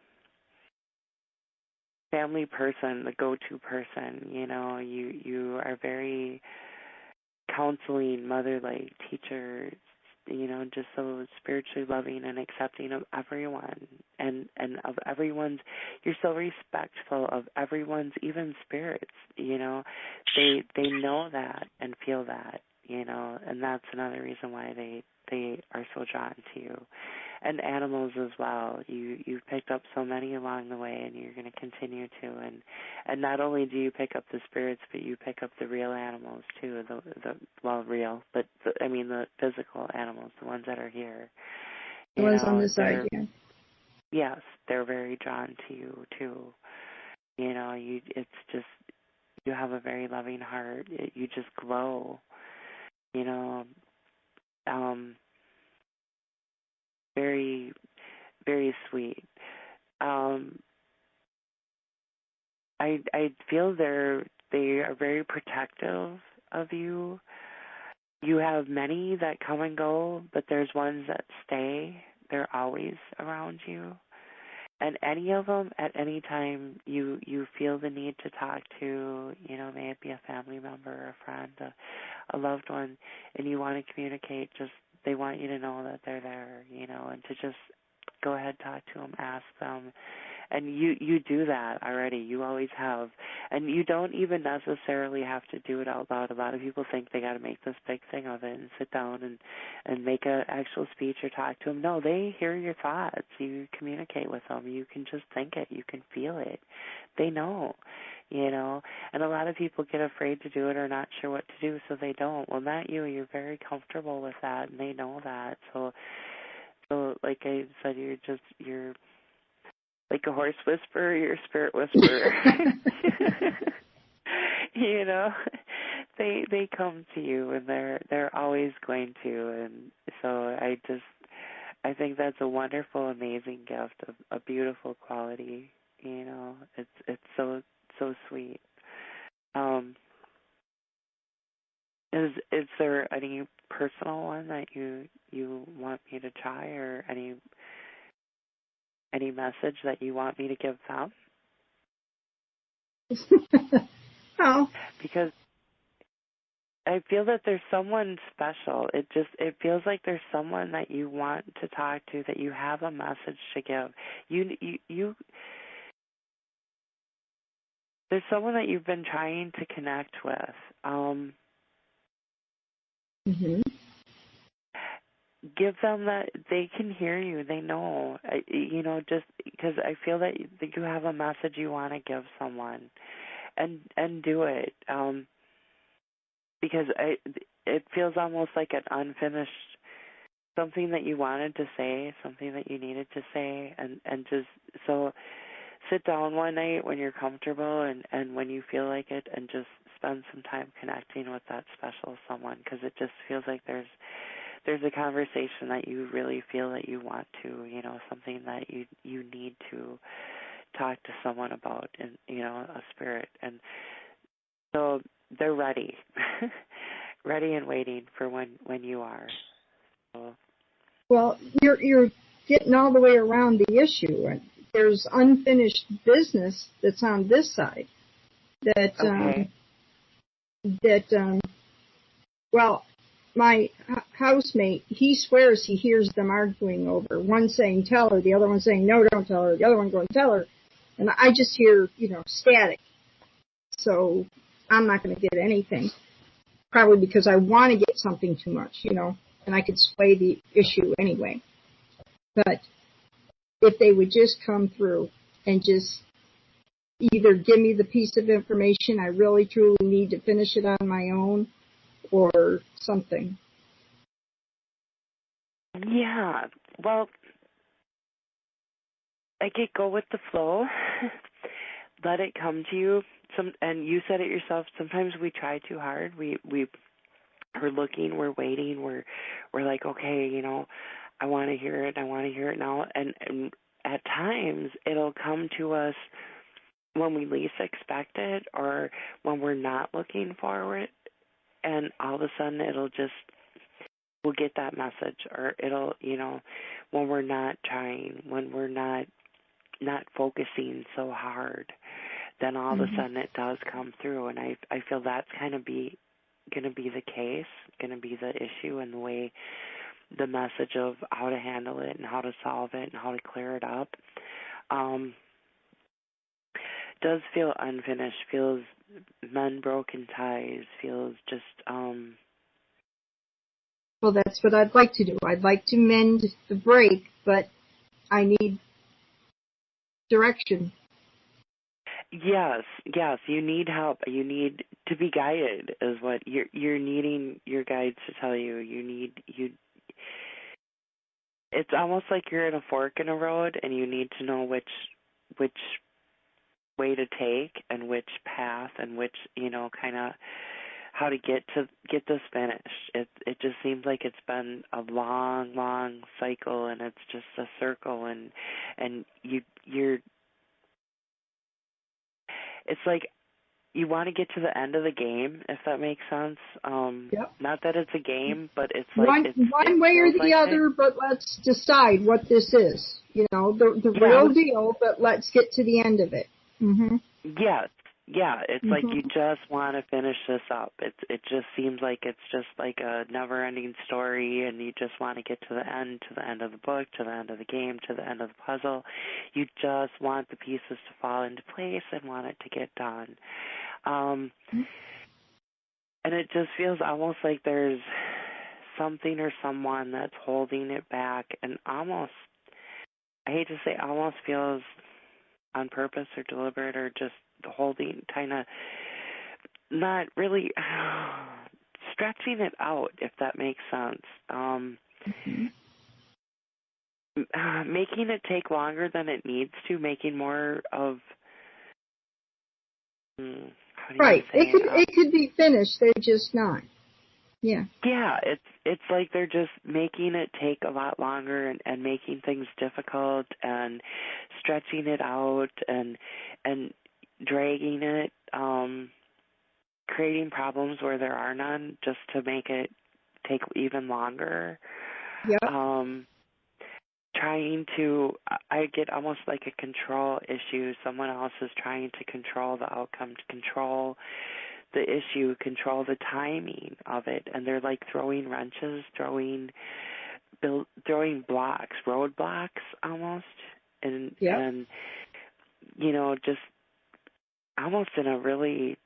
person, the go-to person, you are very counseling, mother-like teacher, just so spiritually loving and accepting of everyone, and of everyone's, you're so respectful of everyone's, even spirits, they know that and feel that, and that's another reason why they are so drawn to you. And animals as well. You've picked up so many along the way, and you're going to continue to. And not only do you pick up the spirits, but you pick up the real animals too. The physical animals, the ones that are here. The ones on the side, yeah. Yes, they're very drawn to you too. It's just, you have a very loving heart. You just glow. Very, very sweet. I feel they are very protective of you. You have many that come and go, but there's ones that stay. They're always around you. And any of them, at any time, you feel the need to talk to, may it be a family member, a friend, a loved one, and you want to communicate, just they want you to know that they're there, and to just go ahead, talk to them, ask them. And you do that already. You always have. And you don't even necessarily have to do it out loud. A lot of people think they got to make this big thing of it and sit down and make an actual speech or talk to them. No, they hear your thoughts. You communicate with them. You can just think it. You can feel it. They know, you know. And a lot of people get afraid to do it or not sure what to do, so they don't. Well, not you. You're very comfortable with that, and they know that. So like I said, you're like a horse whisperer, you're a spirit whisperer. You know, they come to you, and they're always going to. And so I think that's a wonderful, amazing gift, a beautiful quality. You know, it's so sweet. Is there any personal one that you want me to try, or any message that you want me to give them? Oh. Because I feel that there's someone special. It feels like there's someone that you want to talk to, that you have a message to give. You there's someone that you've been trying to connect with. Mm-hmm. Give them that they can hear you. They know, you know, just because I feel that you have a message you want to give someone, and do it. Because it feels almost like an unfinished, something that you wanted to say, something that you needed to say, and just so sit down one night when you're comfortable and when you feel like it, and just spend some time connecting with that special someone, because it just feels like there's a conversation that you really feel that you want to, you know, something that you need to talk to someone about, and, you know, a spirit. And so they're ready, ready and waiting for when you are. So. Well, you're getting all the way around the issue. There's unfinished business that's on this side that, well, my housemate, he swears he hears them arguing over. One saying, tell her, the other one saying, no, don't tell her, the other one going, tell her. And I just hear, you know, static. So I'm not going to get anything. Probably because I want to get something too much, you know, and I could sway the issue anyway. But if they would just come through and just either give me the piece of information I really truly need to finish it on my own, or something. Yeah, well, I could go with the flow. Let it come to you. And you said it yourself. Sometimes we try too hard. We're looking. We're waiting. We're like, okay, you know, I want to hear it. I want to hear it now. And at times it'll come to us when we least expect it, or when we're not looking for it. And all of a sudden we'll get that message, or it'll, you know, when we're not trying, when we're not focusing so hard, then all of a sudden it does come through. And I feel that's kind of going to be the case, going to be the issue, and the way, the message of how to handle it and how to solve it and how to clear it up. Does feel unfinished, feels mend broken ties, feels just Well, that's what I'd like to do. I'd like to mend the break, but I need direction. Yes, you need help. You need to be guided, is what you're needing your guides to tell you. It's almost like you're in a fork in a road, and you need to know which way to take, and which path, and which, you know, kind of how to get this finished. It just seems like it's been a long cycle, and it's just a circle, and you're it's like you want to get to the end of the game, if that makes sense. Yep. Not that it's a game, but it's like one way or the other. But let's decide what this is. You know, the real deal. But let's get to the end of it. Mm-hmm. Yes, it's like you just want to finish this up. It just seems like it's just like a never-ending story, and you just want to get to the end of the book, to the end of the game, to the end of the puzzle. You just want the pieces to fall into place and want it to get done. And it just feels almost like there's something or someone that's holding it back, and almost, I hate to say, almost feels on purpose or deliberate, or just holding, kind of not really stretching it out, if that makes sense. Making it take longer than it needs to, making more of right. It could be finished. They're just not. Yeah. Yeah, it's like they're just making it take a lot longer and making things difficult and stretching it out and dragging it, creating problems where there are none just to make it take even longer. Yep. Trying to, I get almost like a control issue. Someone else is trying to control the outcome, to control the issue, control the timing of it, and they're like throwing wrenches, throwing blocks, roadblocks almost, and you know, just almost in a really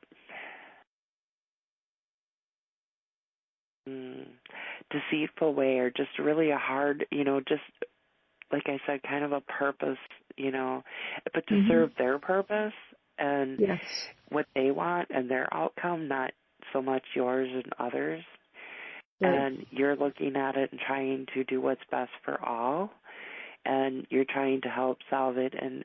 deceitful way, or just really a hard, you know, just like I said, kind of a purpose, you know, but to serve their purpose and what they want and their outcome, not so much yours and others. Right. And you're looking at it and trying to do what's best for all, and you're trying to help solve it, and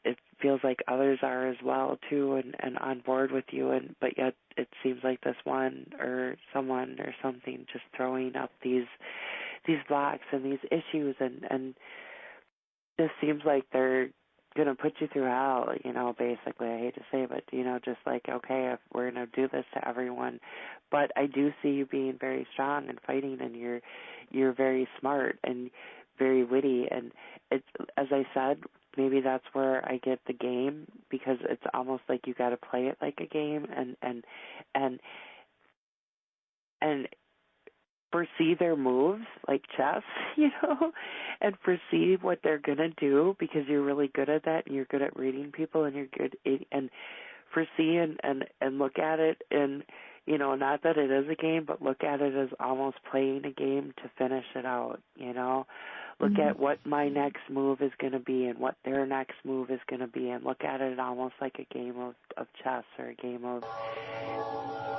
it feels like others are as well too, and on board with you, but yet it seems like this one or someone or something just throwing up these blocks and these issues, and just seems like they're going to put you through hell, you know, basically. I hate to say it, but, you know, just like, okay, if we're going to do this to everyone. But I do see you being very strong and fighting, and you're very smart and very witty. And it's, as I said, maybe that's where I get the game, because it's almost like you got to play it like a game and foresee their moves like chess, you know, and foresee what they're going to do, because you're really good at that, and you're good at reading people, and you're good and foresee and look at it, and, you know, not that it is a game, but look at it as almost playing a game to finish it out, you know. Look at what my next move is going to be and what their next move is going to be, and look at it almost like a game of chess or a game of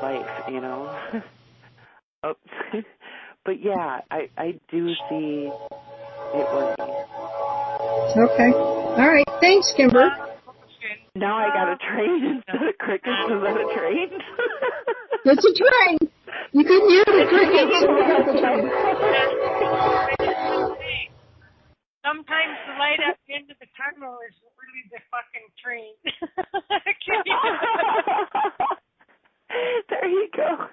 life, you know. Oh. But yeah, I do see it working. Okay. All right. Thanks, Kimber. Now I got a train instead of crickets. Is that a train? It's a train. You can hear the crickets. Sometimes the light at the end of the tunnel is really the fucking train. There you go.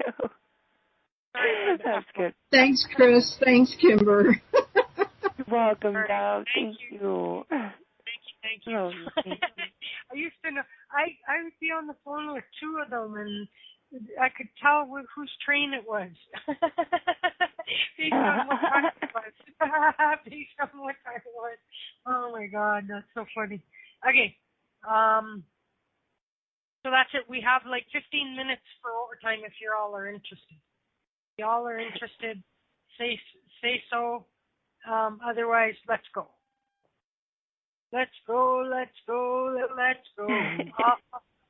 No. That's good. Thanks, Chris. Thanks, Kimber. You're welcome, Deb. Thank you. Thank you. I used to know. I would be on the phone with two of them, and I could tell whose train it was based on what time it was. Based on what time it was. Oh my God, that's so funny. Okay. So that's it. We have like 15 minutes for overtime if you all are interested. If you all are interested, say so. Otherwise, let's go. Let's go.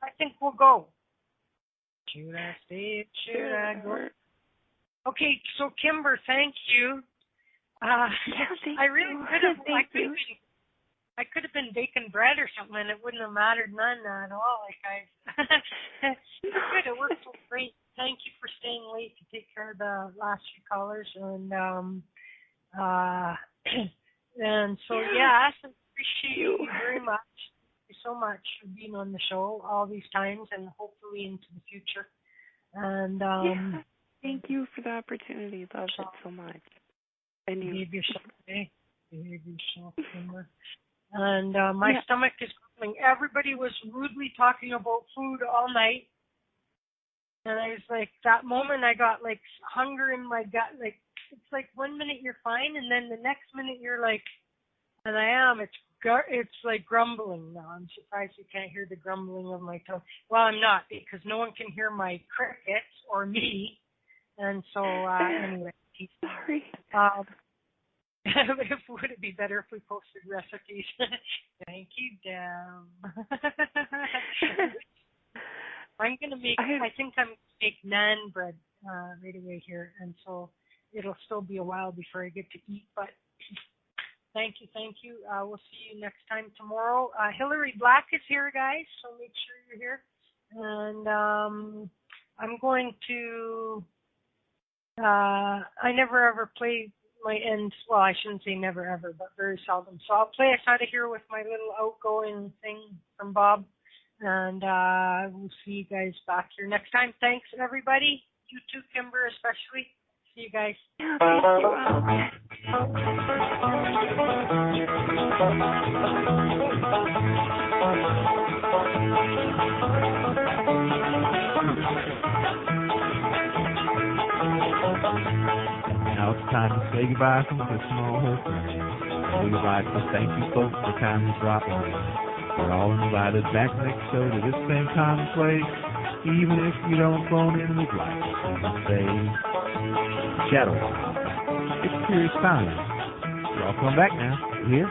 I think we'll go. Should I stay? Should I go? Okay, so Kimber, thank you. I really could have. I could have been baking bread or something, and it wouldn't have mattered none at all. Good. It worked so great. Thank you for staying late to take care of the last few callers, and so I appreciate you very much. Thank you so much for being on the show all these times, and hopefully into the future. And thank you for the opportunity. Love it so much. And you behave yourself today. Behave yourself, Kimber. And my stomach is something. Everybody was rudely talking about food all night. And I was like, that moment I got like hunger in my gut. Like, it's like 1 minute you're fine, and then the next minute you're like, and I am. It's like grumbling now. I'm surprised you can't hear the grumbling of my tongue. Well, I'm not, because no one can hear my crickets or me. And so, anyway. Sorry. Would it be better if we posted recipes? Thank you, Deb. I'm going to make, I think I'm going to make naan bread right away here. And so it'll still be a while before I get to eat. But thank you. We'll see you next time tomorrow. Hillary Black is here, guys, so make sure you're here. And I'm going to, I never ever play my ends, well, I shouldn't say never ever, but very seldom. So I'll play us out of here with my little outgoing thing from Bob. And we'll see you guys back here next time. Thanks, everybody. You too, Kimber, especially. See you guys. Yeah, thank you. Now it's time to say goodbye from the small host. Say goodbye, so thank you folks for kindly dropping in. We're all invited back next show to this same time and place. Even if you don't phone in with lights, you can say shadow. It's curious time. Y'all come back now. Here.